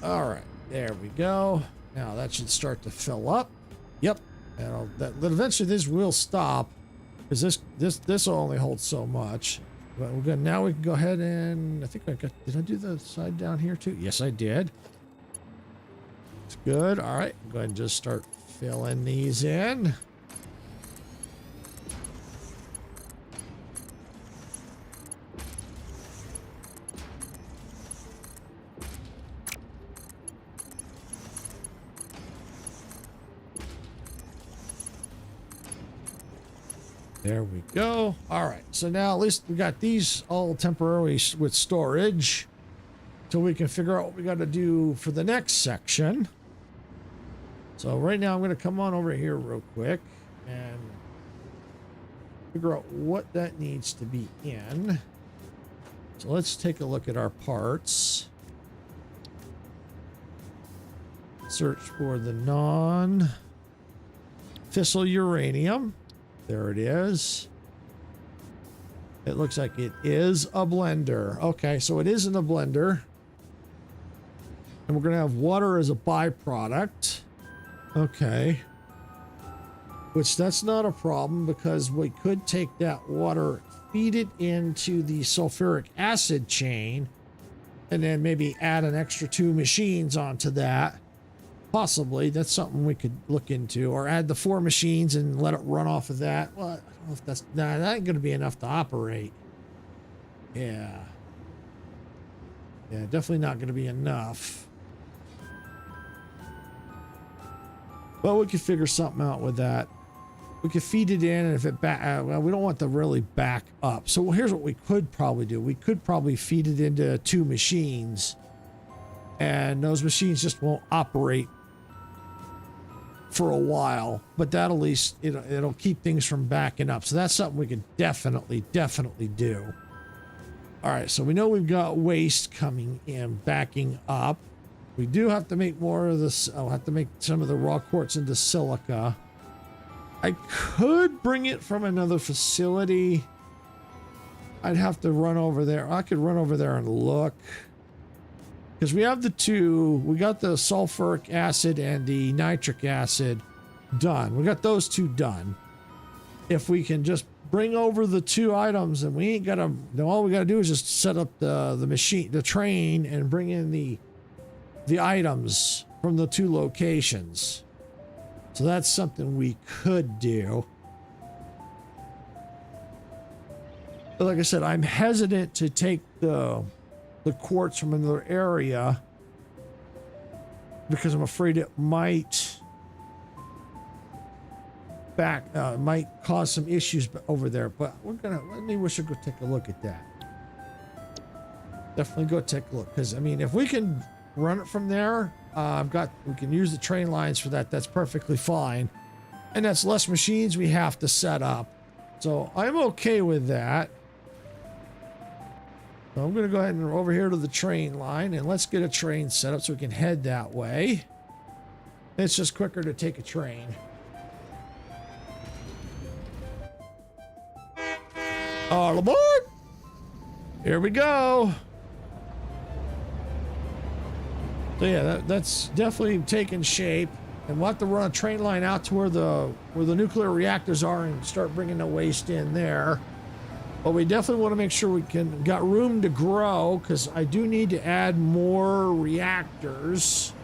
All right, there we go. Now that should start to fill up. Yep, and but eventually this will stop because this will only hold so much. But we're good. Now we can go ahead and I think did I do the side down here too? Yes, I did. It's good. All right, go ahead and just start filling these in. There we go. All right. So now at least we got these all temporarily with storage till we can figure out what we got to do for the next section. So right now I'm going to come on over here real quick and figure out what that needs to be in. So let's take a look at our parts. Search for the non-fissile uranium. There it is. It looks like it is a blender. Okay, so it is in a blender. And we're going to have water as a byproduct. Okay. Which that's not a problem because we could take that water, feed it into the sulfuric acid chain, and then maybe add an extra 2 machines onto that. Possibly. That's something we could look into. Or add the 4 machines and let it run off of that. Well, I don't know if that's... Nah, that ain't going to be enough to operate. Yeah. Yeah, definitely not going to be enough. But we could figure something out with that. We could feed it in, and if it back... well, we don't want to really back up. So here's what we could probably do. We could probably feed it into 2 machines. And those machines just won't operate for a while, but that at least it'll keep things from backing up. So that's something we could definitely do. All right, so we know we've got waste coming in, backing up. We do have to make more of this. I'll have to make some of the raw quartz into silica. I could bring it from another facility. I'd have to run over there. I could run over there and look. Because we have the 2, we got the sulfuric acid and the nitric acid done. We got those 2 done. If we can just bring over the 2 items, and we ain't got to, all we got to do is just set up the machine, the train, and bring in the items from the 2 locations. So that's something we could do. But like I said, I'm hesitant to take the quartz from another area because I'm afraid it might might cause some issues over there. But maybe we should go take a look at that. Definitely go take a look, because I mean, if we can run it from there, we can use the train lines for that. That's perfectly fine, and that's less machines we have to set up. So I'm okay with that. So I'm going to go ahead and over here to the train line, and let's get a train set up so we can head that way. It's just quicker to take a train. All aboard! Here we go. So yeah, that's definitely taking shape, and we'll have to run a train line out to where the nuclear reactors are and start bringing the waste in there. But we definitely want to make sure we got room to grow, because I do need to add more reactors.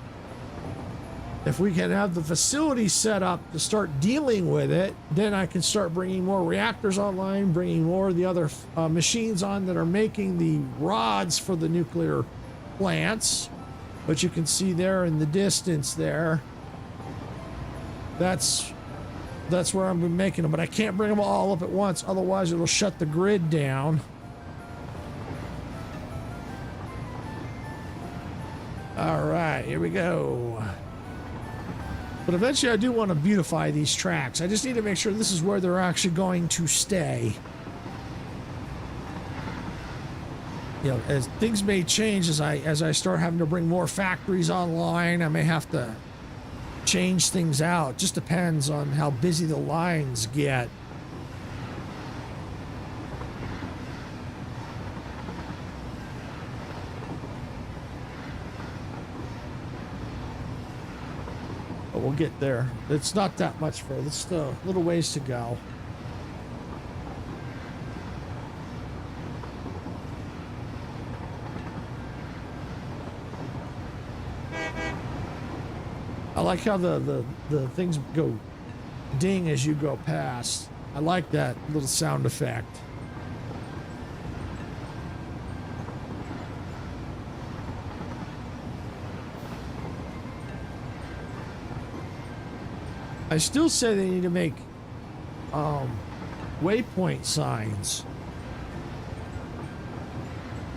If we can have the facility set up to start dealing with it, then I can start bringing more reactors online, bringing more of the other machines on that are making the rods for the nuclear plants. But you can see there in the distance there, that's where I'm making them, but I can't bring them all up at once, otherwise it'll shut the grid down. All right, here we go. But eventually I do want to beautify these tracks. I just need to make sure this is where they're actually going to stay. You know, as things may change as I start having to bring more factories online, I may have to change things out. Just depends on how busy the lines get. But we'll get there. It's not that much further. It's still a little ways to go. I like how the things go ding as you go past. I like that little sound effect. I still say they need to make waypoint signs,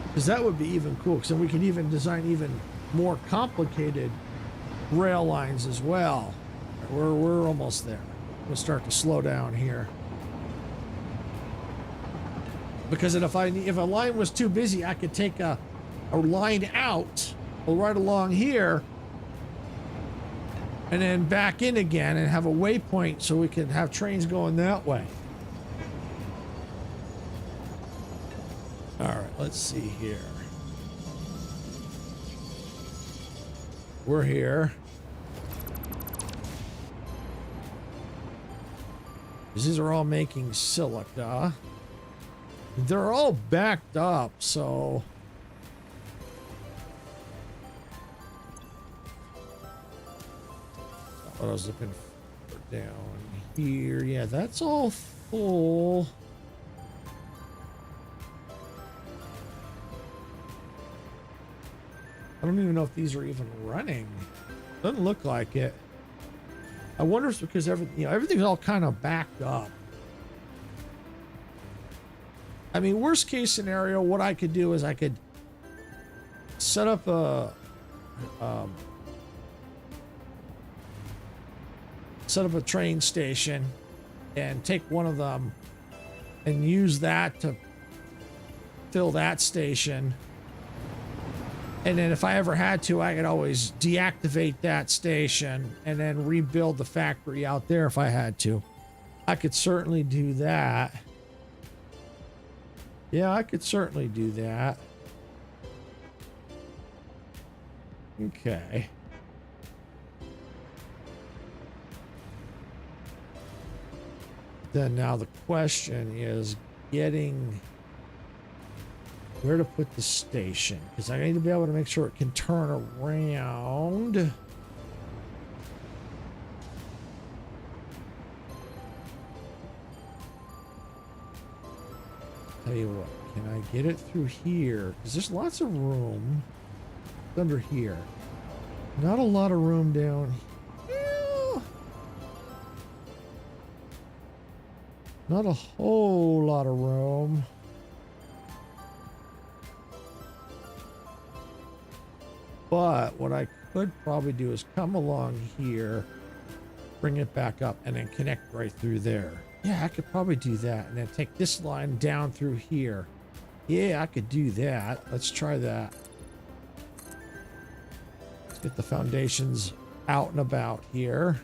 because that would be even cool, because then we can even design even more complicated rail lines as well. We're almost there. We'll start to slow down here. Because then if a line was too busy, I could take a line out right along here and then back in again and have a waypoint so we can have trains going that way. All right, let's see here. We're here. These are all making silica. They're all backed up, so what I was looking for down here. Yeah, that's all full. I don't even know if these are even running. Doesn't look like it. I wonder if it's because everything's all kind of backed up. I mean, worst case scenario, what I could do is I could set up a train station and take one of them and use that to fill that station. And then if I ever had to, I could always deactivate that station and then rebuild the factory out there if I had to. I could certainly do that. Yeah, I could certainly do that. Okay. Then now the question is getting where to put the station, because I need to be able to make sure it can turn around. Tell you what, can I get it through here? Because there's lots of room under here. Not a lot of room down here. Not a whole lot of room. But what I could probably do is come along here, bring it back up, and then connect right through there. Yeah, I could probably do that. And then take this line down through here. Yeah, I could do that. Let's try that. Let's get the foundations out and about here.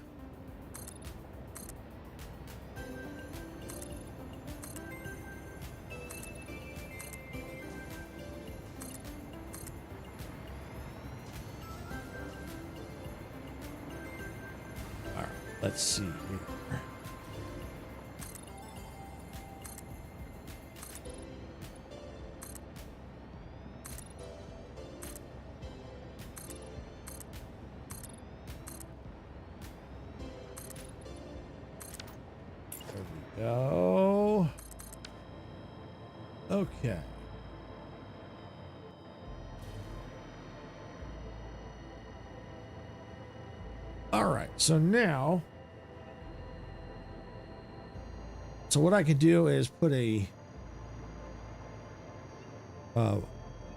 Let's see here. There we go. Okay. All right, so now, so what I could do is put a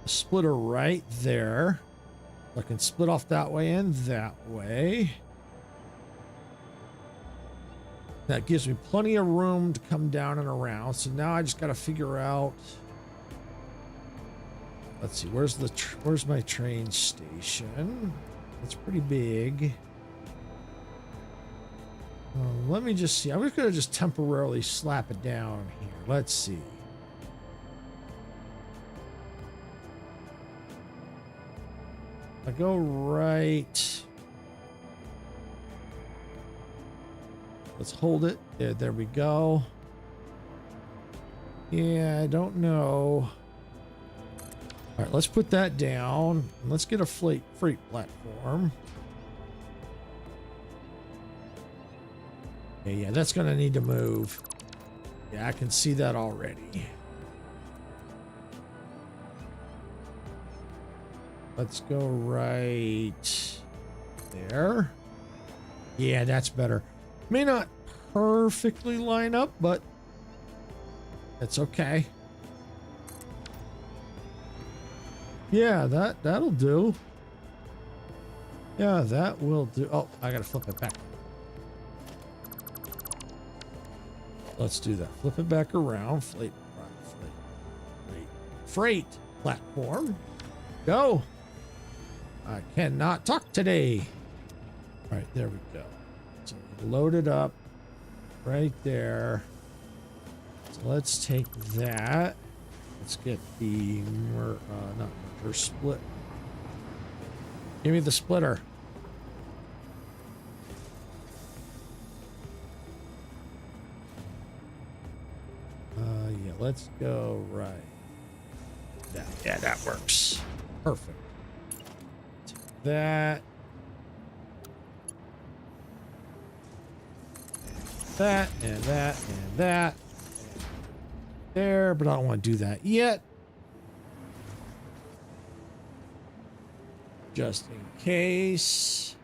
splitter right there. I can split off that way and that way. That gives me plenty of room to come down and around. So now I just got to figure out. Let's see, where's my train station? It's pretty big. Let me just see. I'm just going to just temporarily slap it down here. Let's see. I go right. Let's hold it. Yeah, there we go. Yeah, I don't know. All right, let's put that down. Let's get a freight platform. Yeah, that's going to need to move. Yeah, I can see that already. Let's go right there. Yeah, that's better. May not perfectly line up, but it's okay. Yeah, that'll do. Yeah, that will do. Oh, I got to flip it back. Let's do that. Flip it back around. freight platform. Go. I cannot talk today. All right, there we go. So load it up right there. So let's take that. Let's get the not merger, split. Give me the splitter. Yeah, let's go right. Yeah, that works. Perfect. Take that. That and that and that. There, but I don't want to do that yet. Just in case.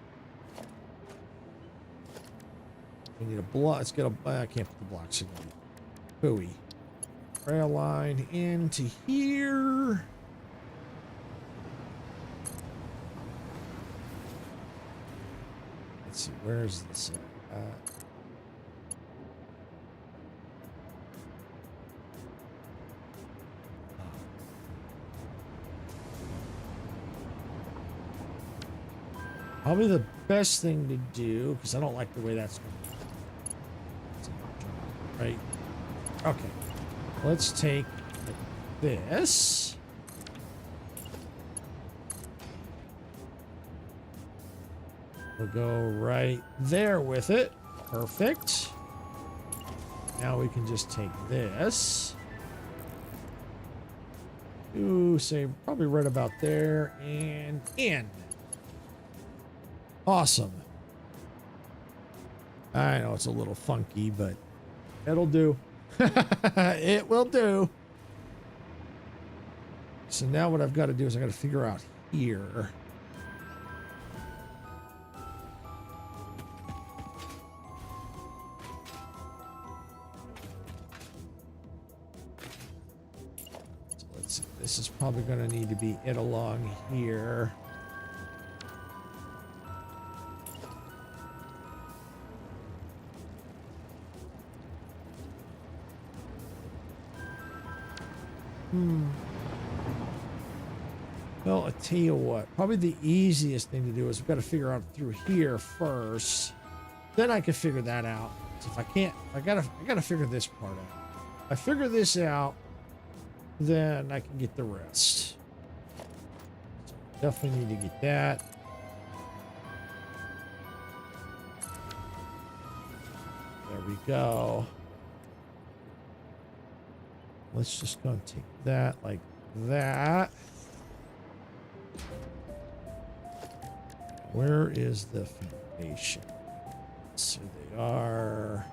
We need a block. Let's get a. I can't put the blocks in. Buoy. Rail line into here. Let's see. Where's this at? Probably the best thing to do, because I don't like the way that's going. Right. Okay. Let's take this. We'll go right there with it. Perfect. Now we can just take this. Ooh, say probably right about there and in. Awesome. I know it's a little funky, but it'll do. It will do. So now what I've got to do is I got to figure out here. So let's see. This is probably going to need to be it along here. Well, I tell you what, probably the easiest thing to do is we've got to figure out through here first. Then I can figure that out. So if I can't, I gotta figure this part out. If I figure this out, then I can get the rest. So definitely need to get that. There we go. Let's just go and take that like that. Where is the foundation? So they are.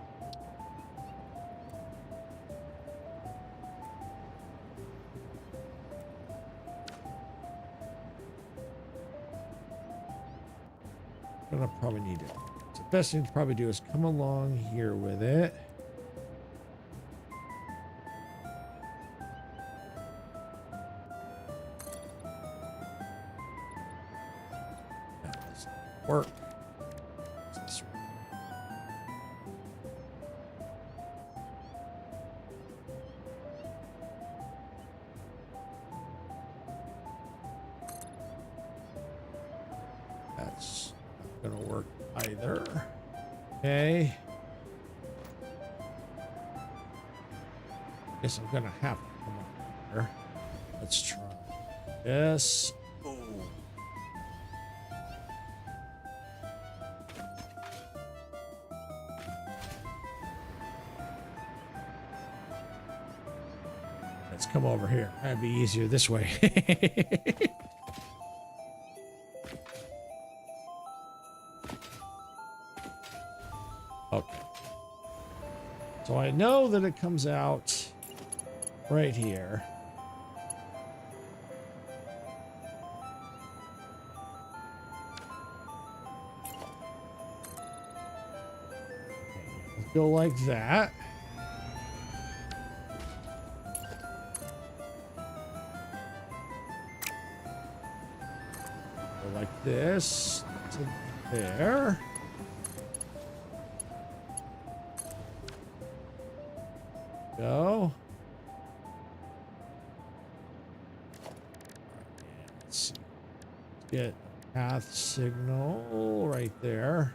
Gonna probably need it. So the best thing to probably do is come along here with it. Work. That's not gonna work either. Okay. Guess I'm gonna have to come up here. Let's try this. Come over here. That'd be easier this way. Okay. So I know that it comes out right here. Let's go like that. Like this to there. Go. get a path signal right there.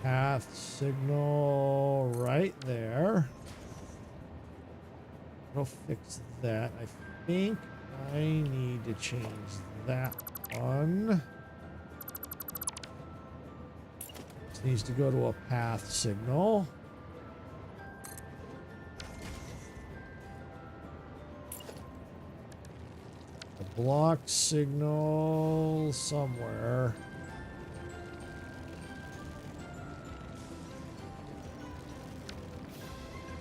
Path signal right there. I'll fix that. I think I need to change that one. This needs to go to a path signal. A block signal somewhere.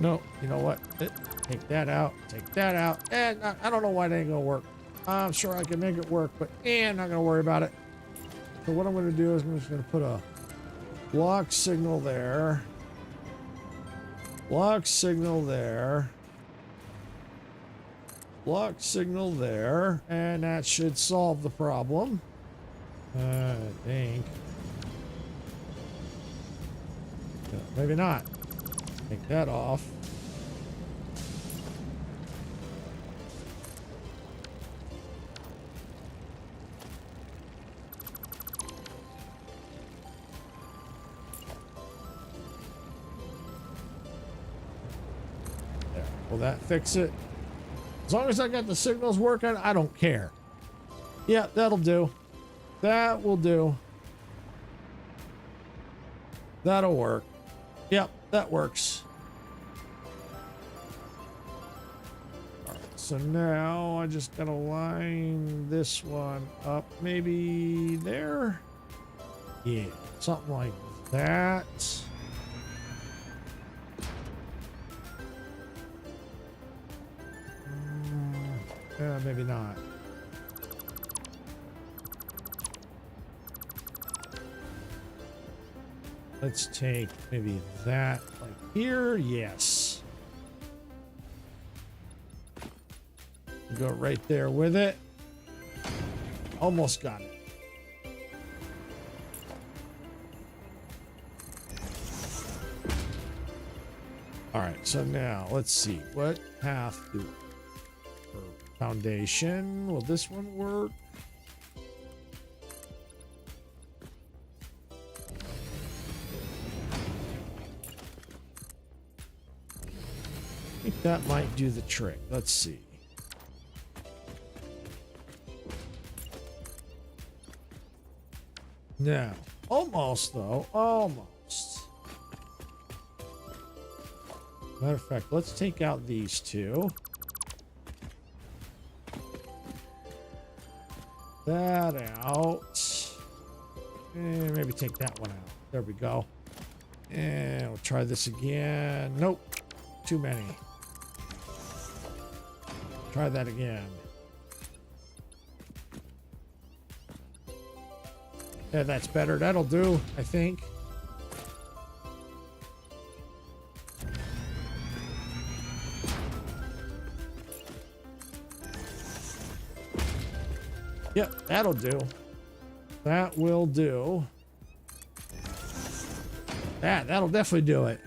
No, you know what? Take that out. Take that out. And I don't know why that ain't gonna work. I'm sure I can make it work, but I'm not gonna worry about it. So what I'm gonna do is I'm just gonna put a block signal there. Block signal there. Block signal there. And that should solve the problem. I think. No, maybe not. Take that off. There. Will that fix it? As long as I got the signals working, I don't care. Yeah, that'll do. That will do. That'll work. Yep, that works. All right, so now I just gotta line this one up maybe there. Yeah, something like that. Yeah, maybe not. Let's take maybe that like here. Yes. Go right there with it. Almost got it. All right, so now let's see what path do for foundation. Will this one work? I think that might do the trick. Let's see. No, almost though, almost. Matter of fact, let's take out these two. That out. And maybe take that one out. There we go. And we'll try this again. Nope, too many. Try that again. Yeah, that's better. That'll do, I think. Yep, that'll do. That will do. That'll definitely do it.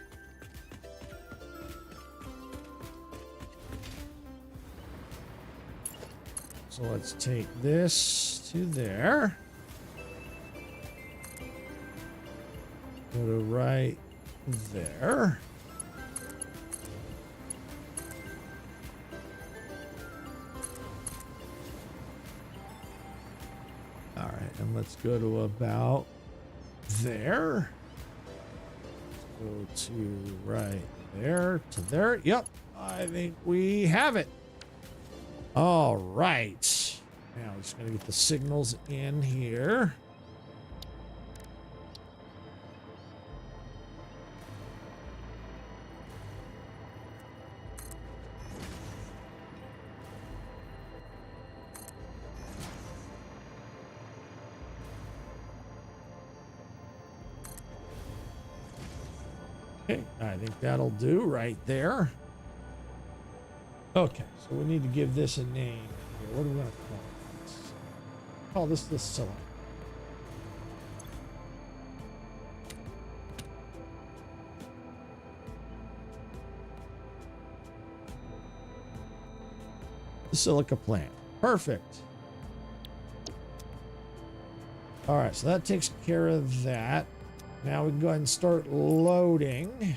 So let's take this to there. Go to right there. All right, and let's go to about there. Let's go to right there to there. Yep, I think we have it. All right. Now we're just gonna get the signals in here. Okay, I think that'll do right there. Okay, so we need to give this a name here. What are we going to call this? Call this the cylinder. the silica plant. Perfect. All right, so that takes care of that. Now we can go ahead and start loading.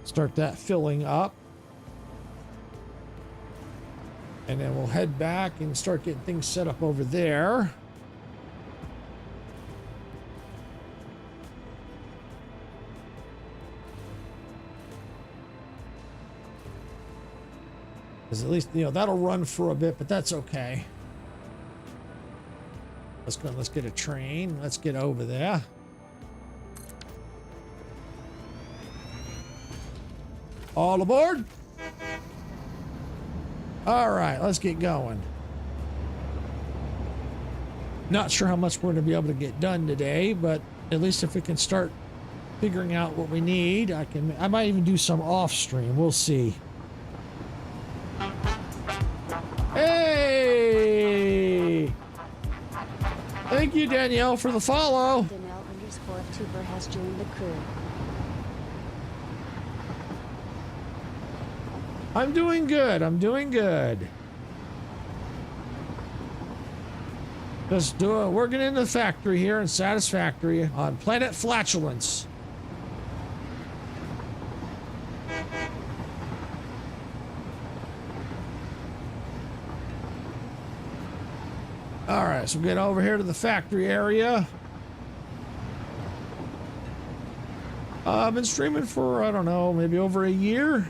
Start that filling up. And then we'll head back and start getting things set up over there. Because at least, you know, that'll run for a bit, but that's okay. Let's go, let's get a train. Let's get over there. All aboard. All right, let's get going. Not sure how much we're going to be able to get done today, but at least if we can start figuring out what we need, I might even do some off stream. We'll see. Hey! Thank you, Danielle, for the follow. Danielle_Tuber has joined the crew. I'm doing good. I'm doing good. Just working in the factory here in Satisfactory on planet Flatulence. All right, so get over here to the factory area. I've been streaming for, I don't know, maybe over a year.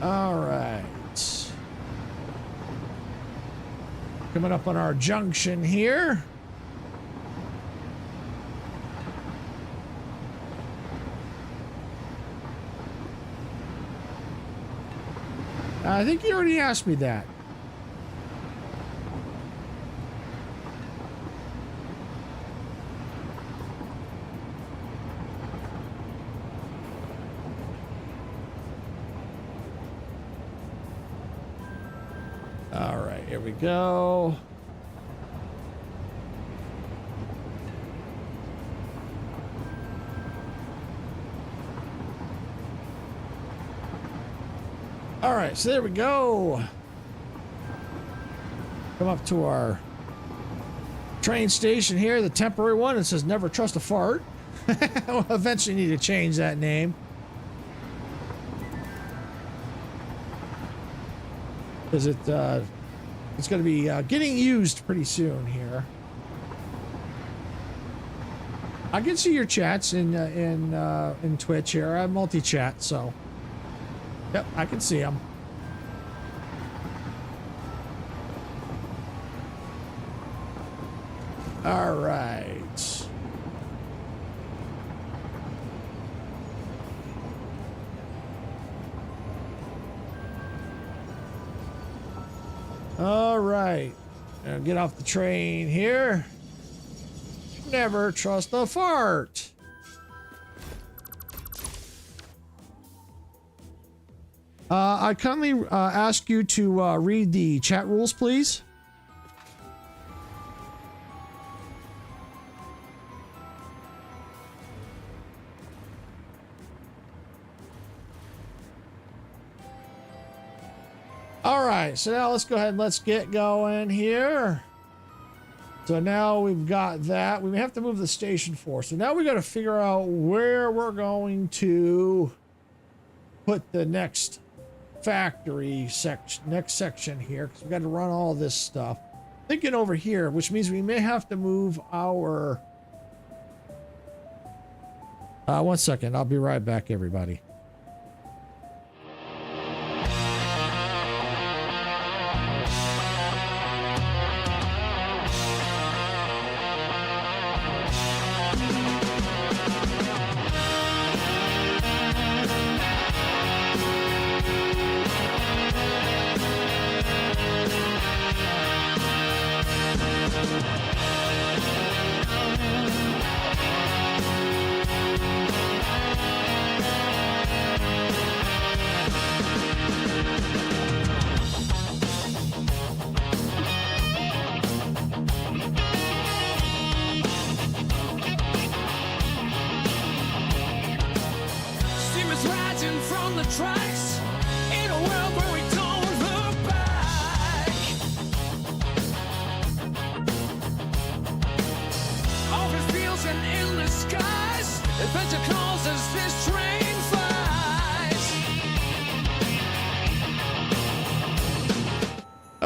All right. Coming up on our junction here. I think you already asked me that. All right, here we go. All right, so there we go. Come up to our train station here, the temporary one. It says never trust a fart. We'll eventually need to change that name. Because it's going to be getting used pretty soon here. I can see your chats in Twitch here. I multi-chat, so yep, I can see them. All right. All right. Now get off the train here. Never trust a fart. I kindly ask you to read the chat rules, please. All right, so now let's go ahead and let's get going here. So now we've got that. We have to move the station force. So now we got to figure out where we're going to put the next factory section, next section here, because we got to run all this stuff. Thinking over here, which means we may have to move our. One second, I'll be right back, everybody.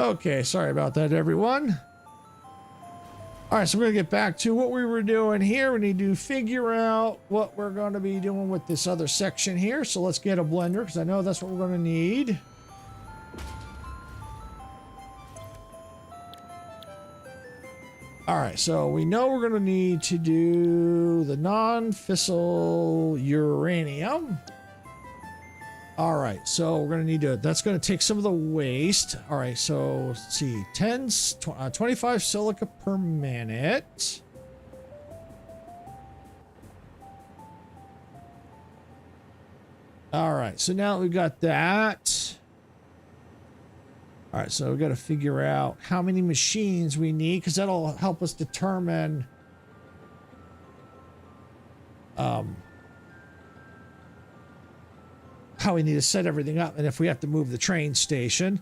Okay, sorry about that, everyone. All right, so we're gonna get back to what we were doing here. We need to figure out what we're gonna be doing with this other section here. So let's get a blender, because I know that's what we're gonna need. All right, so we know we're gonna need to do the non-fissile uranium. All right, so we're gonna need to, that's gonna take some of the waste. All right, so let's see, 25 silica per minute. All right, so now we've got that. All right, so we've got to figure out how many machines we need, because that'll help us determine how we need to set everything up and if we have to move the train station.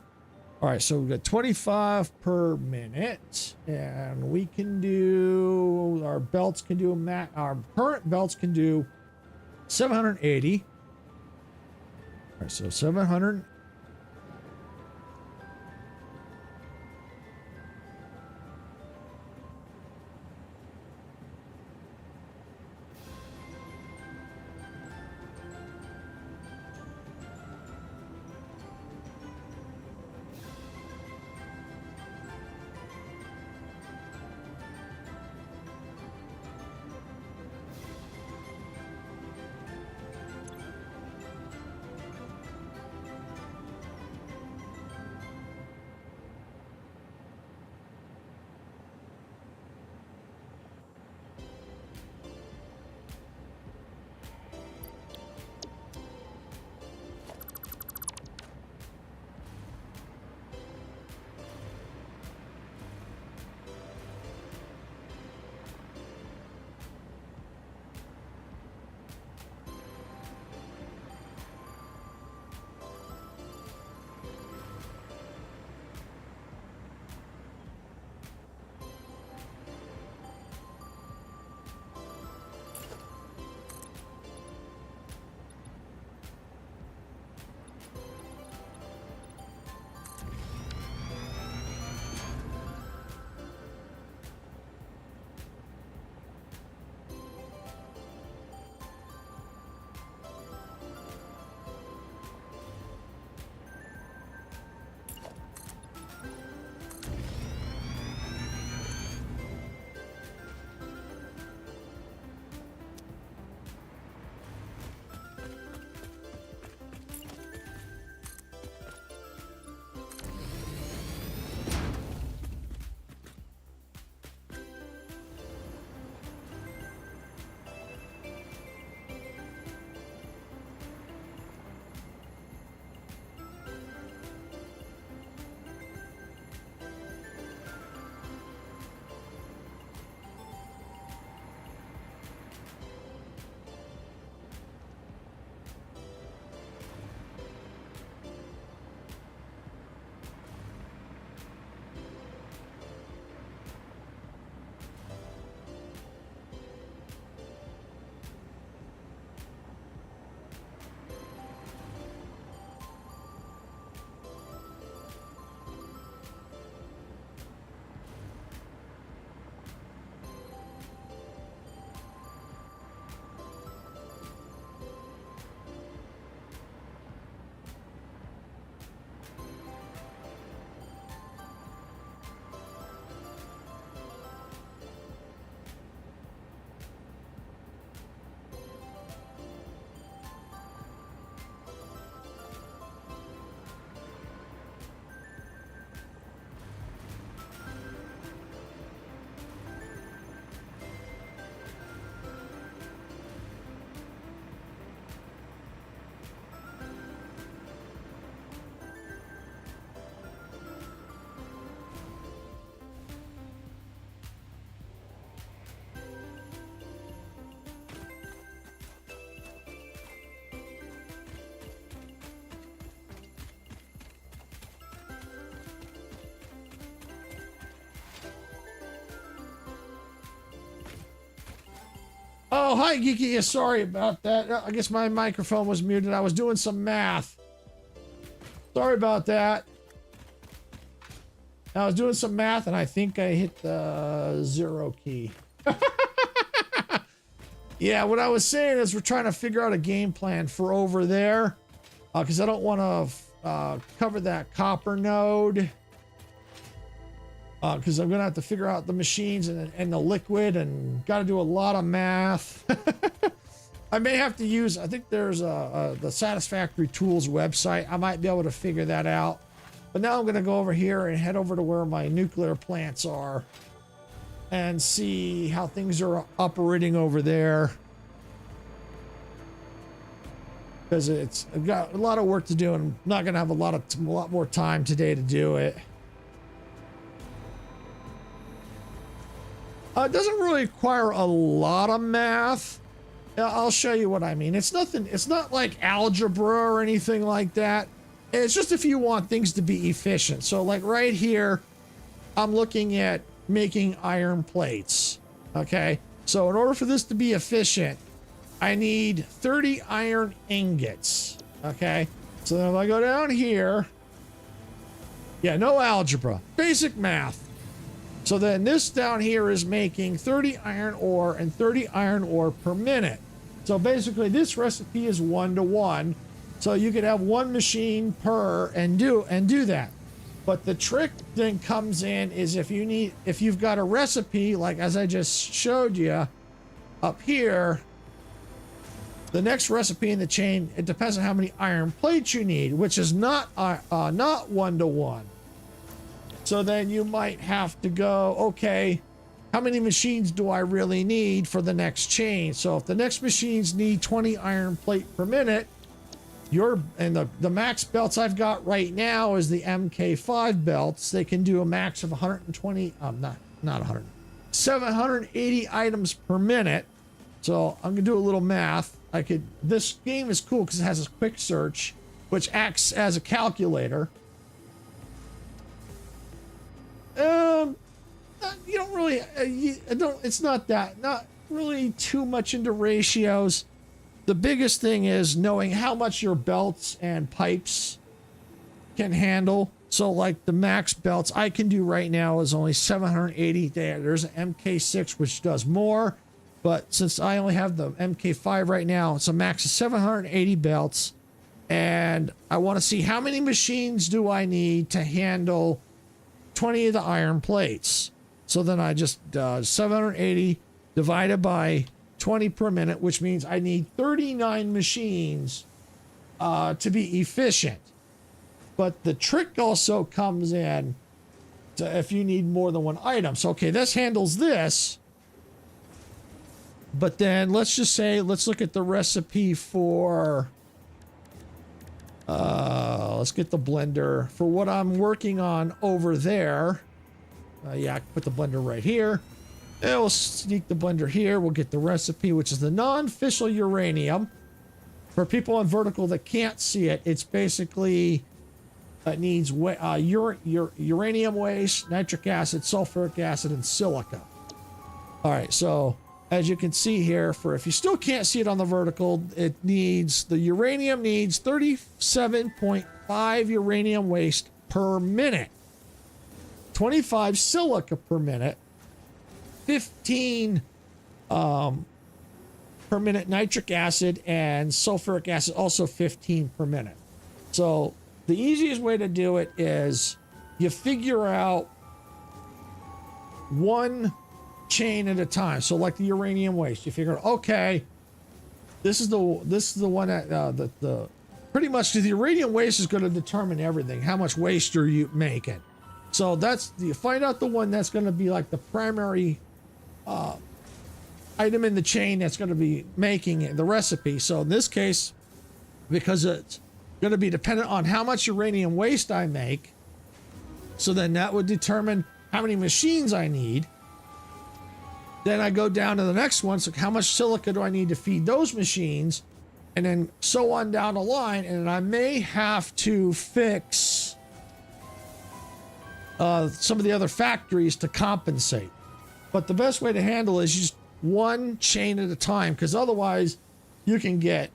All right, so we've got 25 per minute, and we can do, our belts can do, our current belts can do 780. All right, so 700. Oh, hi, Geeky. Yeah, sorry about that. I guess my microphone was muted. I was doing some math. Sorry about that. I was doing some math and I think I hit the 0 key. Yeah, what I was saying is we're trying to figure out a game plan for over there. Because I don't want to cover that copper node. Because I'm going to have to figure out the machines and the liquid and got to do a lot of math. I may have to use, I think there's the Satisfactory Tools website. I might be able to figure that out. But now I'm going to go over here and head over to where my nuclear plants are and see how things are operating over there. Because I've got a lot of work to do and I'm not going to have a lot more time today to do it. It doesn't really require a lot of math. I'll show you what I mean. It's not like algebra or anything like that. It's just if you want things to be efficient. So like right here, I'm looking at making iron plates. Okay. So in order for this to be efficient, I need 30 iron ingots. Okay. So then if I go down here, yeah, no algebra, basic math. So then this down here is making 30 iron ore and 30 iron ore per minute. So basically this recipe is 1-to-1. So you could have one machine per and do that. But the trick then comes in is if you've got a recipe, like as I just showed you up here, the next recipe in the chain, it depends on how many iron plates you need, which is not 1-to-1. So then you might have to go, okay, how many machines do I really need for the next chain? So if the next machines need 20 iron plate per minute, the max belts I've got right now is the MK5 belts. They can do a max of 120, not 100, 780 items per minute. So I'm gonna do a little math. This game is cool because it has a quick search, which acts as a calculator. You don't really, it's not really too much into ratios. The biggest thing is knowing how much your belts and pipes can handle. So like the max belts I can do right now is only 780. There's an MK6 which does more, but since I only have the MK5 right now, it's a max of 780 belts. And I want to see how many machines do I need to handle 20 of the iron plates. So then I just 780 divided by 20 per minute, which means I need 39 machines to be efficient. But the trick also comes in to if you need more than one item. So, okay, this handles this. But then let's just say, let's look at the recipe for, let's get the blender for what I'm working on over there. Yeah, I can put the blender right here. And we'll sneak the blender here. We'll get the recipe, which is the non-fissile uranium. For people on vertical that can't see it, it's basically, it needs uranium waste, nitric acid, sulfuric acid, and silica. All right, so as you can see here, if you still can't see it on the vertical, the uranium needs 37.5 uranium waste per minute, 25 silica per minute, 15 per minute nitric acid, and sulfuric acid also 15 per minute. So the easiest way to do it is you figure out one chain at a time. So like the uranium waste, you figure, okay, this is the one that pretty much the uranium waste is going to determine everything. How much waste are you making? So you find out the one that's going to be like the primary item in the chain that's going to be making the recipe. So in this case, because it's going to be dependent on how much uranium waste I make, so then that would determine how many machines I need. Then I go down to the next one. So how much silica do I need to feed those machines? And then so on down the line. And then I may have to fix some of the other factories to compensate. But the best way to handle it is just one chain at a time, because otherwise you can get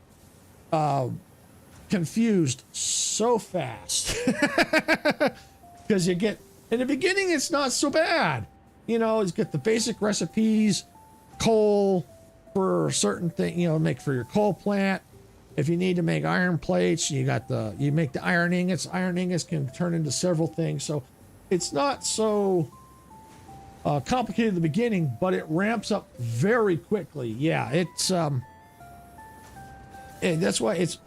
confused so fast. Because you get In the beginning, it's not so bad. You know, it's got the basic recipes, coal for certain thing, you know, make for your coal plant. If you need to make iron plates, you make the iron ingots. Iron ingots can turn into several things. So it's not so complicated at the beginning, but it ramps up very quickly. Yeah, it's and that's why it's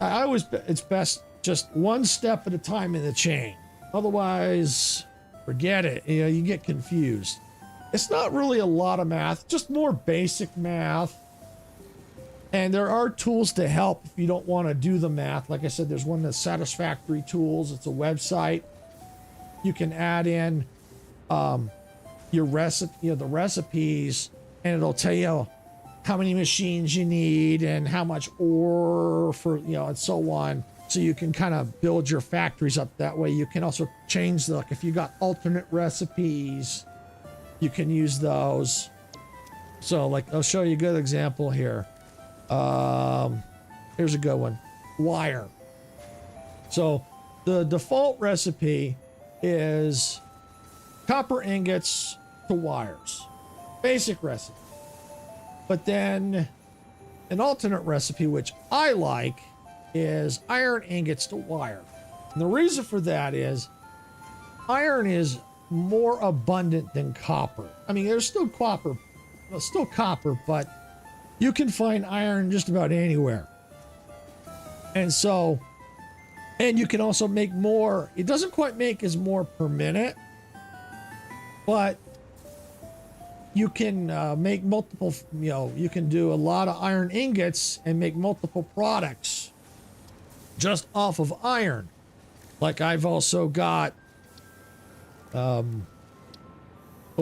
best just one step at a time in the chain. Otherwise, forget it. You know, you get confused. It's not really a lot of math, just more basic math. And there are tools to help if you don't want to do the math. Like I said, there's one that's Satisfactory Tools. It's a website. You can add in your recipe, you know, the recipes, and it'll tell you how many machines you need and how much ore for, you know, and so on. So you can kind of build your factories up that way. You can also change the, like if you got alternate recipes, you can use those. So like, I'll show you a good example here. Here's a good one. Wire. So the default recipe is copper ingots to wires. Basic recipe. But then an alternate recipe, which I like, is iron ingots to wire. And the reason for that is iron is more abundant than copper. I mean, there's still copper, but you can find iron just about anywhere. And so, and you can also make more. It doesn't quite make as more per minute, but you can make multiple, you know, you can do a lot of iron ingots and make multiple products just off of iron. Like I've also got,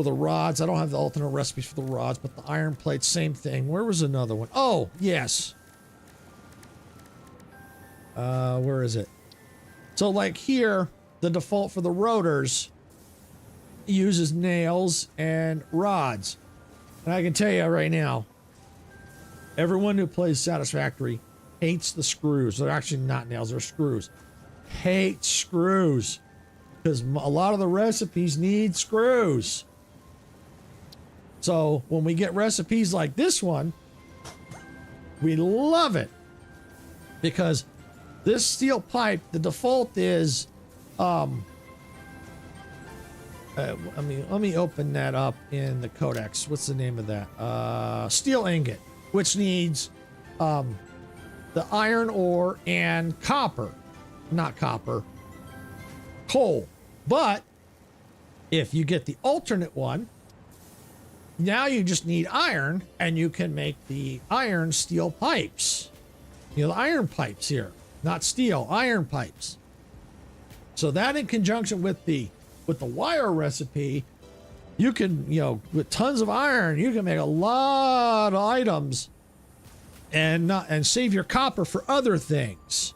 the rods. I don't have the alternate recipes for the rods, but the iron plates, same thing. Where was another one? Oh, yes. Where is it? So like here, the default for the rotors uses nails and rods. And I can tell you right now, everyone who plays Satisfactory hates the screws. They're actually not nails, they're screws. Hate screws. Because a lot of the recipes need screws. So when we get recipes like this one, we love it. Because this steel pipe, the default is, let me open that up in the codex. What's the name of that? Steel ingot, which needs the iron ore and copper. Not copper. Coal. But if you get the alternate one, now you just need iron, and you can make the iron steel pipes. You know, the iron pipes here, not steel, iron pipes. So that in conjunction with the wire recipe, you can, you know, with tons of iron, you can make a lot of items and save your copper for other things.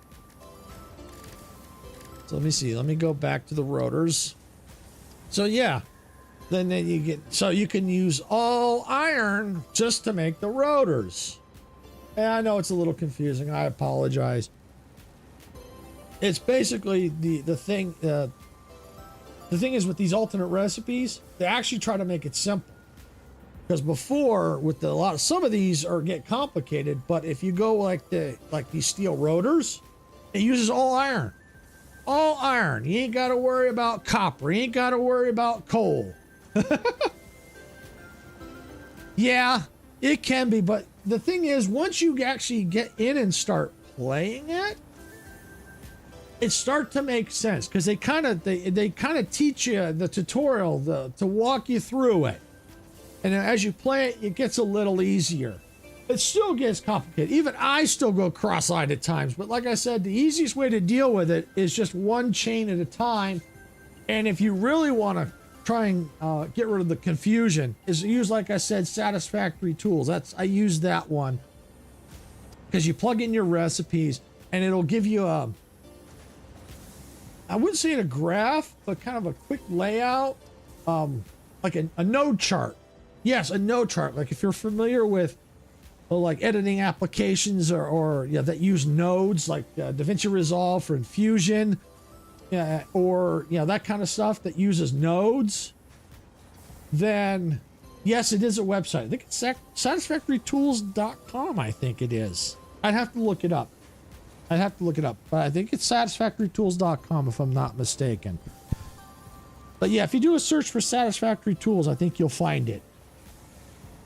So let me see. Let me go back to the rotors. So yeah, then you get, so you can use all iron just to make the rotors. And I know it's a little confusing. I apologize. It's basically the thing. The thing is with these alternate recipes, they actually try to make it simple. Because before, with some of these get complicated. But if you go like these steel rotors, it uses all iron. All iron. You ain't got to worry about copper. You ain't got to worry about coal. Yeah, it can be, but the thing is, once you actually get in and start playing it starts to make sense, because they kind of teach you the tutorial to walk you through it, and as you play it, it gets a little easier. It still gets complicated. Even I still go cross-eyed at times, but like I said, the easiest way to deal with it is just one chain at a time. And if you really want to try and get rid of the confusion, is use, like I said, Satisfactory Tools. I use that one because you plug in your recipes and it'll give you I wouldn't say a graph, but kind of a quick layout, like a node chart. Yes, a node chart. Like if you're familiar with like editing applications or that use nodes, like DaVinci Resolve for Infusion. or that kind of stuff that uses nodes, then yes, it is a website. I think it's satisfactorytools.com. I think it is. I'd have to look it up. But I think it's satisfactorytools.com if I'm not mistaken. But yeah, if you do a search for Satisfactory Tools, I think you'll find it.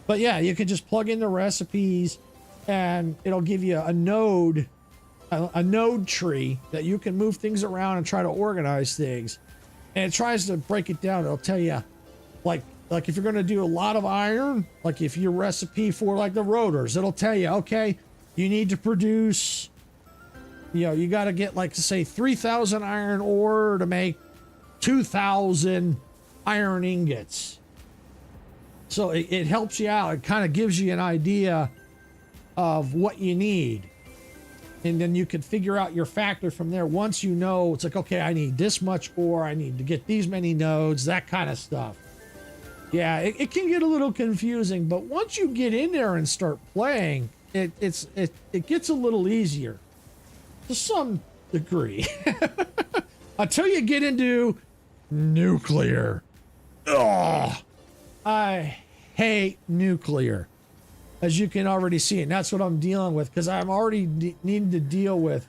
But yeah, you can just plug in the recipes and it'll give you a node tree that you can move things around and try to organize things. And it tries to break it down. It'll tell you like if you're going to do a lot of iron, like if your recipe for like the rotors, it'll tell you, okay, you need to produce, you got to get like, say 3,000 iron ore to make 2,000 iron ingots. So it helps you out. It kind of gives you an idea of what you need. And then you can figure out your factor from there. Once you know, it's like, okay, I need this much ore. I need to get these many nodes, that kind of stuff. Yeah, it can get a little confusing, but once you get in there and start playing, it gets a little easier to some degree. Until you get into nuclear. Oh, I hate nuclear, as you can already see, and that's what I'm dealing with because I'm already needing to deal with.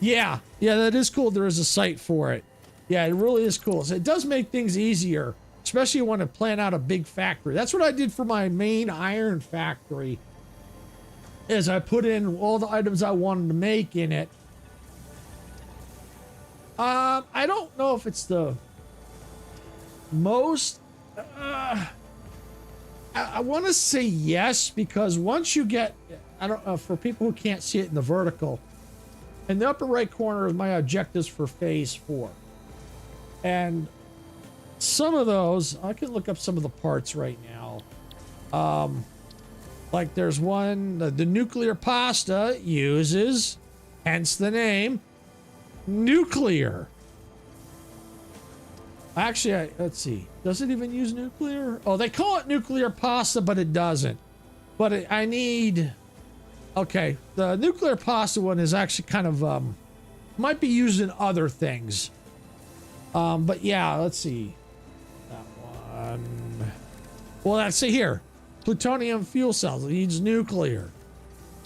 Yeah, that is cool. There is a site for it. Yeah, it really is cool. So it does make things easier, especially when I plan out a big factory. That's what I did for my main iron factory. Is I put in all the items I wanted to make in it. I don't know if it's the most. I want to say yes, because once you get, I don't know, for people who can't see it in the vertical, in the upper right corner is my objectives for phase 4. And some of those, I can look up some of the parts right now. Like there's one, the nuclear pasta uses, hence the name, nuclear. Actually, let's see. Does it even use nuclear? Oh, they call it nuclear pasta, but it doesn't. But I need... Okay, the nuclear pasta one is actually kind of... might be used in other things. But yeah, let's see. That one... Well, let's see here. Plutonium fuel cells needs nuclear.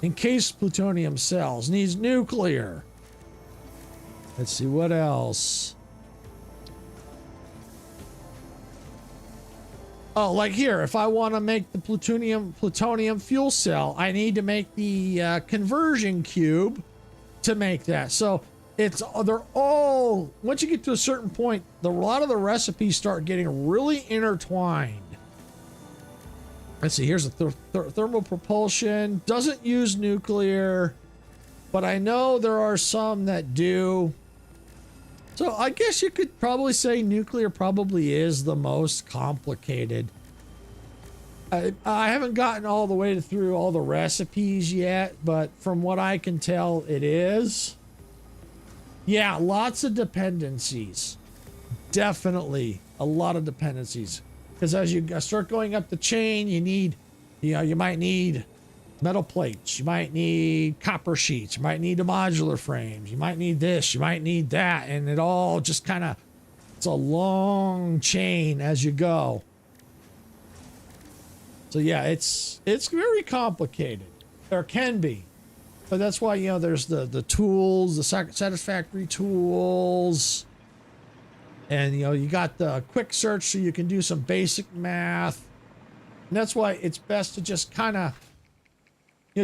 Encased plutonium cells needs nuclear. Let's see what else. Oh, like here, if I want to make the plutonium fuel cell, I need to make the conversion cube to make that. So they're all, once you get to a certain point, a lot of the recipes start getting really intertwined. Let's see, here's a thermal propulsion. Doesn't use nuclear, but I know there are some that do. So I guess you could probably say nuclear probably is the most complicated. I haven't gotten all the way through all the recipes yet, but from what I can tell, it is. Yeah, lots of dependencies. Definitely a lot of dependencies. Because as you start going up the chain, you need, you might need metal plates, you might need copper sheets, you might need the modular frames, you might need this, you might need that, and it all just kind of, it's a long chain as you go. So yeah, it's very complicated. There can be, but that's why, there's the tools, the Satisfactory tools. And, you got the quick search so you can do some basic math. And that's why it's best to just kind of,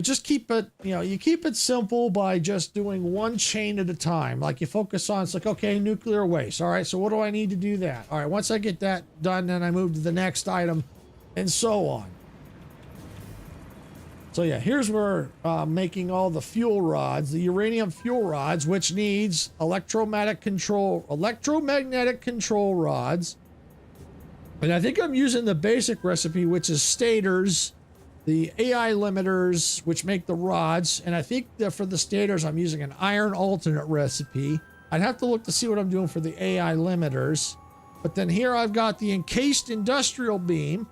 just keep it, you keep it simple by just doing one chain at a time. Like you focus on, it's like, okay, nuclear waste. All right, so what do I need to do that? All right, once I get that done, then I move to the next item and so on. So yeah, here's where making all the fuel rods, the uranium fuel rods, which needs electromagnetic control rods. And I think I'm using the basic recipe, which is stators, the AI limiters, which make the rods. And I think that for the stators, I'm using an iron alternate recipe. I'd have to look to see what I'm doing for the AI limiters. But then here I've got the encased industrial beam,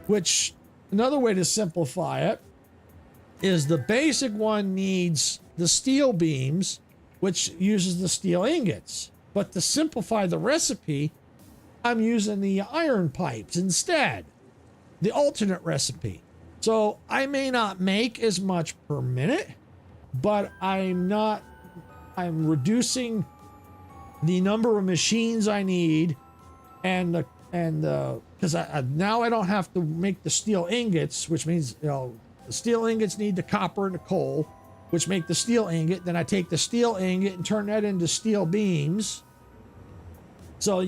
which another way to simplify it is the basic one needs the steel beams, which uses the steel ingots. But to simplify the recipe, I'm using the iron pipes instead, the alternate recipe. So I may not make as much per minute, but I'm reducing the number of machines I need, and because now I don't have to make the steel ingots, which means, you know, the steel ingots need the copper and the coal, which make the steel ingot. Then I take the steel ingot and turn that into steel beams. So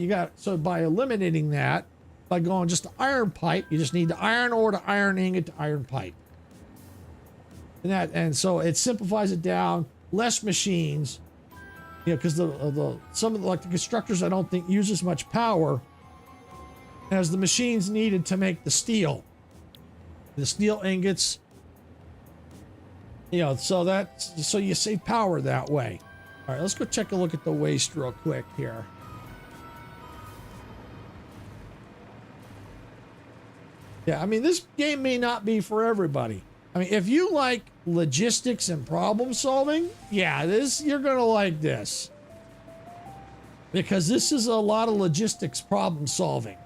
by eliminating that, by going just the iron pipe, you just need the iron ore to iron ingot to iron pipe. And so it simplifies it down, less machines, you know, because some of the, like the constructors, I don't think use as much power as the machines needed to make the steel ingots, you know, so you save power that way. All right, let's go take a look at the waste real quick here. Yeah, I mean, this game may not be for everybody. I mean, if you like logistics and problem solving, yeah, you're gonna like this, because this is a lot of logistics problem solving.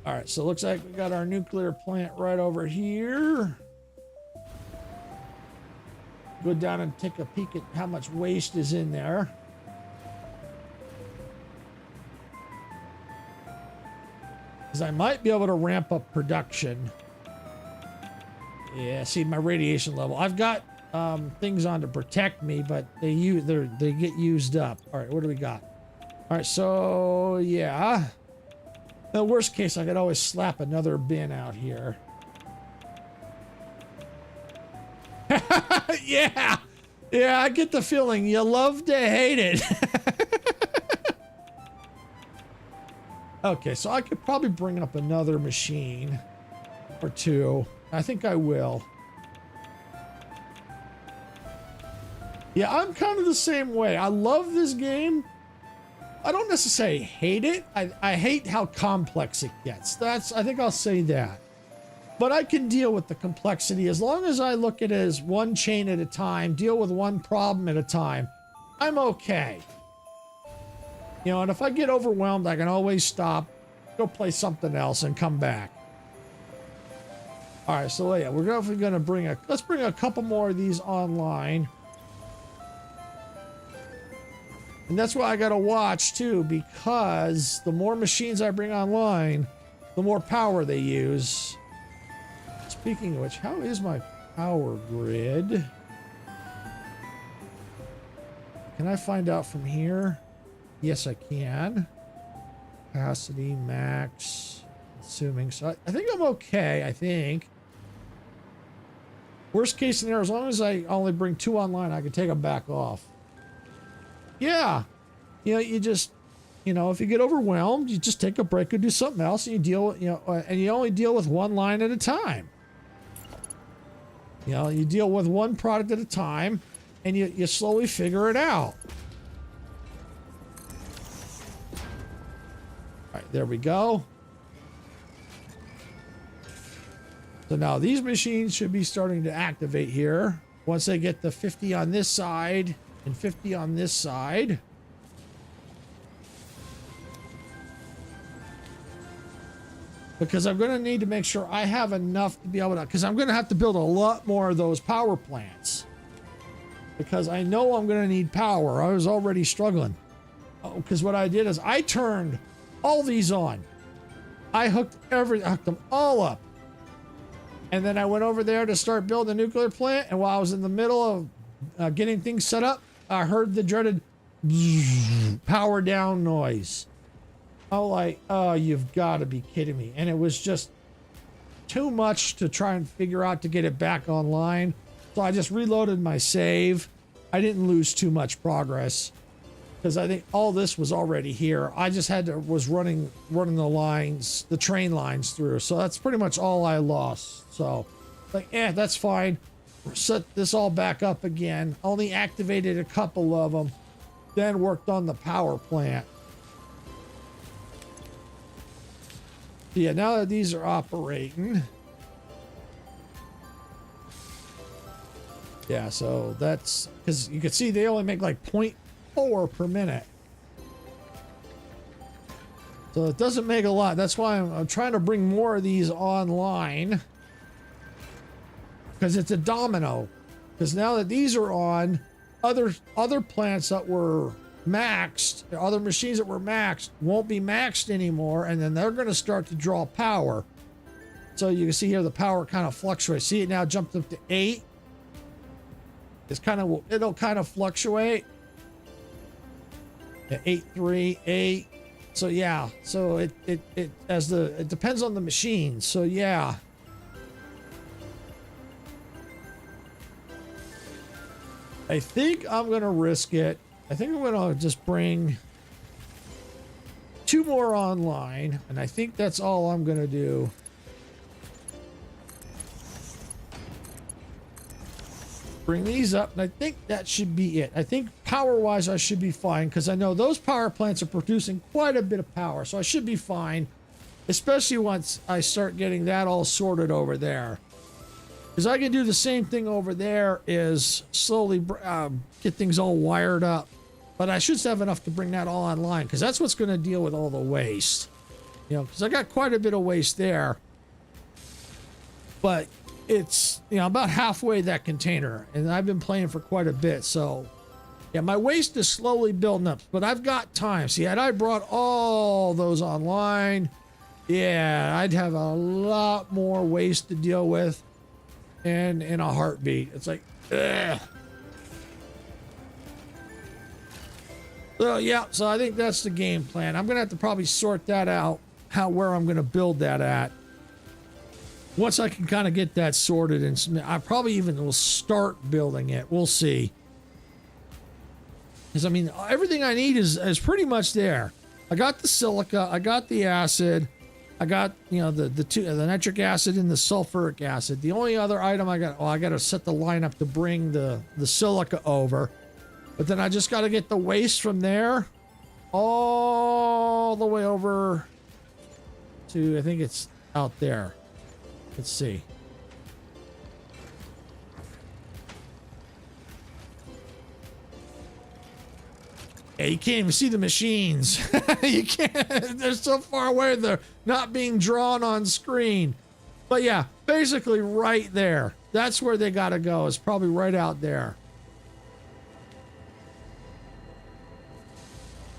All right, so it looks like we got our nuclear plant right over here. Go down and take a peek at how much waste is in there. Because I might be able to ramp up production. Yeah, see my radiation level. I've got things on to protect me, but they get used up. All right, what do we got? All right, so yeah. In the worst case, I could always slap another bin out here. Yeah, I get the feeling you love to hate it. Okay, so I could probably bring up another machine or two. I think I will. Yeah, I'm kind of the same way. I love this game. I don't necessarily hate it. I hate how complex it gets. I think I'll say that. But I can deal with the complexity as long as I look at it as one chain at a time, deal with one problem at a time. I'm okay. You know, and if I get overwhelmed, I can always stop, go play something else, and come back. All right, so yeah, we're definitely going to let's bring a couple more of these online. And that's why I got to watch too, because the more machines I bring online, the more power they use. Speaking of which, how is my power grid? Can I find out from here? Yes, I can. Capacity, max, assuming. So I think I'm okay, I think. Worst case scenario, as long as I only bring 2 online, I can take them back off. Yeah. You know, you just, you know, if you get overwhelmed, you just take a break or do something else, and you deal, you know, and you only deal with one line at a time. You know, you deal with one product at a time, and you slowly figure it out. All right, there we go. So now these machines should be starting to activate here. Once they get the 50 on this side and 50 on this side. Because I'm going to need to make sure I have enough to be able to, because I'm going to have to build a lot more of those power plants. Because I know I'm going to need power. I was already struggling. Because what I did is I turned all these on. I hooked them all up. And then I went over there to start building a nuclear plant. And while I was in the middle of getting things set up, I heard the dreaded power down noise. I'm like, oh, you've got to be kidding me. And it was just too much to try and figure out to get it back online. So I just reloaded my save. I didn't lose too much progress because I think all this was already here. I just was running the lines, the train lines through. So that's pretty much all I lost. So like, that's fine. Set this all back up again. Only activated a couple of them, then worked on the power plant. Yeah, now that these are operating, Yeah, so that's because you can see they only make like 0.4 per minute. So it doesn't make a lot. That's why I'm trying to bring more of these online. Because it's a domino. Because now that these are on, other plants that were maxed, other machines that were maxed won't be maxed anymore, and then they're going to start to draw power. So you can see here the power kind of fluctuates. See, it now jumped up to 8. It'll kind of fluctuate. Yeah, 8, 3, 8. So yeah, so it depends on the machine. So yeah. I think I'm gonna risk it. I think I'm gonna just bring 2 more online, and I think that's all I'm gonna do. Bring these up, and I think that should be it. I think power-wise, I should be fine, because I know those power plants are producing quite a bit of power, so I should be fine, especially once I start getting that all sorted over there. Because I can do the same thing over there, is slowly get things all wired up. But I should have enough to bring that all online, because that's what's going to deal with all the waste. You know, because I got quite a bit of waste there. But it's, you know, about halfway that container, and I've been playing for quite a bit, so yeah, my waste is slowly building up, but I've got time. See, had I brought all those online, yeah, I'd have a lot more waste to deal with, and in a heartbeat. It's like, ugh. So yeah, so I think that's the game plan. I'm gonna have to probably sort that out, where I'm gonna build that at. Once I can kind of get that sorted, and I probably even will start building it. We'll see. Because I mean, everything I need is pretty much there. I got the silica, I got the acid, I got, you know, the nitric acid and the sulfuric acid. The only other item I got, well, I got to set the line up to bring the silica over. But then I just got to get the waste from there all the way over to, I think it's out there. Let's see. Yeah, you can't even see the machines. You can't. They're so far away. They're not being drawn on screen. But yeah, basically right there. That's where they got to go. It's probably right out there.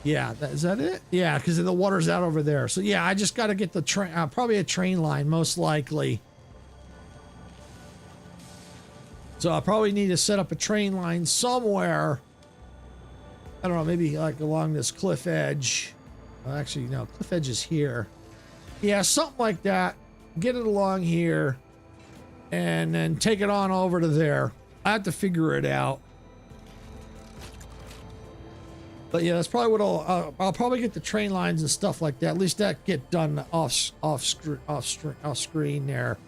Yeah, is that it? Yeah, because the water's out over there. So yeah, I just got to get the train, probably a train line, most likely. So I probably need to set up a train line somewhere. I don't know, maybe like along this cliff edge. Well, actually, no, cliff edge is here. Yeah, something like that. Get it along here, and then take it on over to there. I have to figure it out. But yeah, that's probably what I'll probably get the train lines and stuff like that. At least that get done off screen there.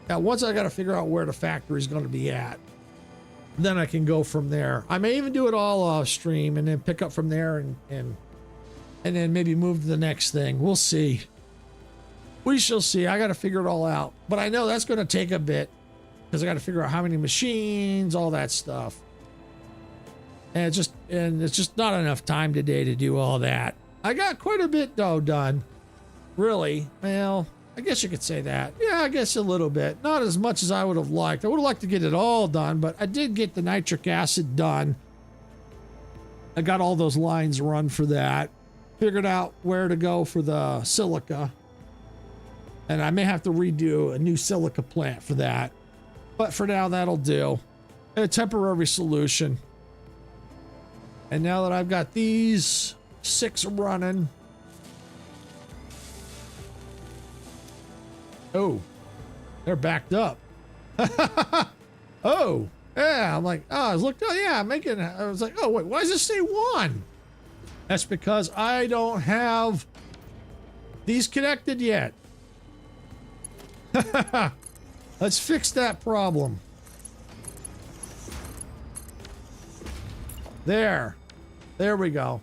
Now, once I got to figure out where the factory is going to be at, then I can go from there. I may even do it all off stream and then pick up from there and then maybe move to the next thing. We'll see. We shall see. I got to figure it all out. But I know that's going to take a bit because I got to figure out how many machines, all that stuff. And it's just not enough time today to do all that. I got quite a bit though done. Really? Well, I guess you could say that. Yeah, I guess a little bit. Not as much as I would have liked. I would have liked to get it all done, but I did get the nitric acid done. I got all those lines run for that. Figured out where to go for the silica. And I may have to redo a new silica plant for that. But for now, that'll do. A temporary solution. And now that I've got these 6 running. Oh, they're backed up. Oh, yeah. I'm like, oh, I was looking, oh, yeah, I was like, oh, wait, why does it say 1? That's because I don't have these connected yet. Let's fix that problem. There we go.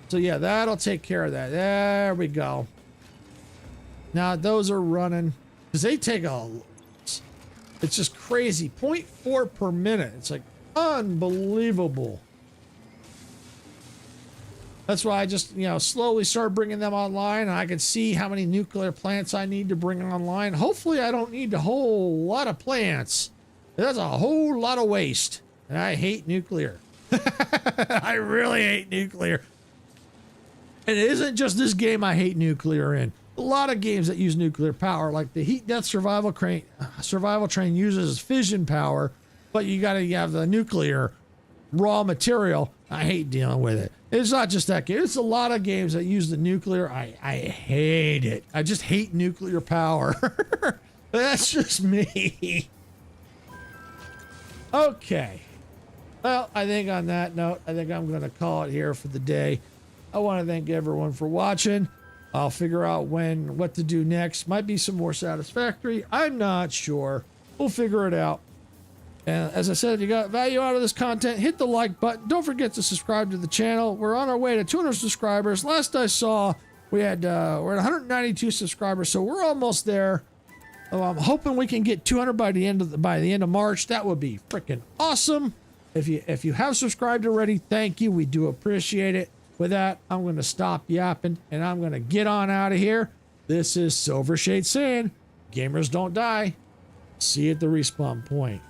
So yeah, that'll take care of that. There we go. Now those are running because they take It's just crazy. 0.4 per minute. It's like unbelievable. That's why I just, slowly start bringing them online. And I can see how many nuclear plants I need to bring online. Hopefully I don't need a whole lot of plants. That's a whole lot of waste. And I hate nuclear. I really hate nuclear. And it isn't just this game I hate nuclear in. A lot of games that use nuclear power, like the Heat Death Survival Train uses fission power, but you got to have the nuclear raw material. I hate dealing with it. It's not just that game. It's a lot of games that use the nuclear. I hate it. I just hate nuclear power. That's just me. Okay. Well, I think on that note, I think I'm going to call it here for the day. I want to thank everyone for watching. I'll figure out what to do next. Might be some more Satisfactory. I'm not sure. We'll figure it out. And as I said, if you got value out of this content, hit the like button. Don't forget to subscribe to the channel. We're on our way to 200 subscribers. Last I saw, we're at 192 subscribers, so we're almost there. I'm hoping we can get 200 by the end of March. That would be freaking awesome. If you have subscribed already, thank you. We do appreciate it. With that, I'm going to stop yapping and I'm going to get on out of here. This is Silvershade saying, gamers don't die. See you at the respawn point.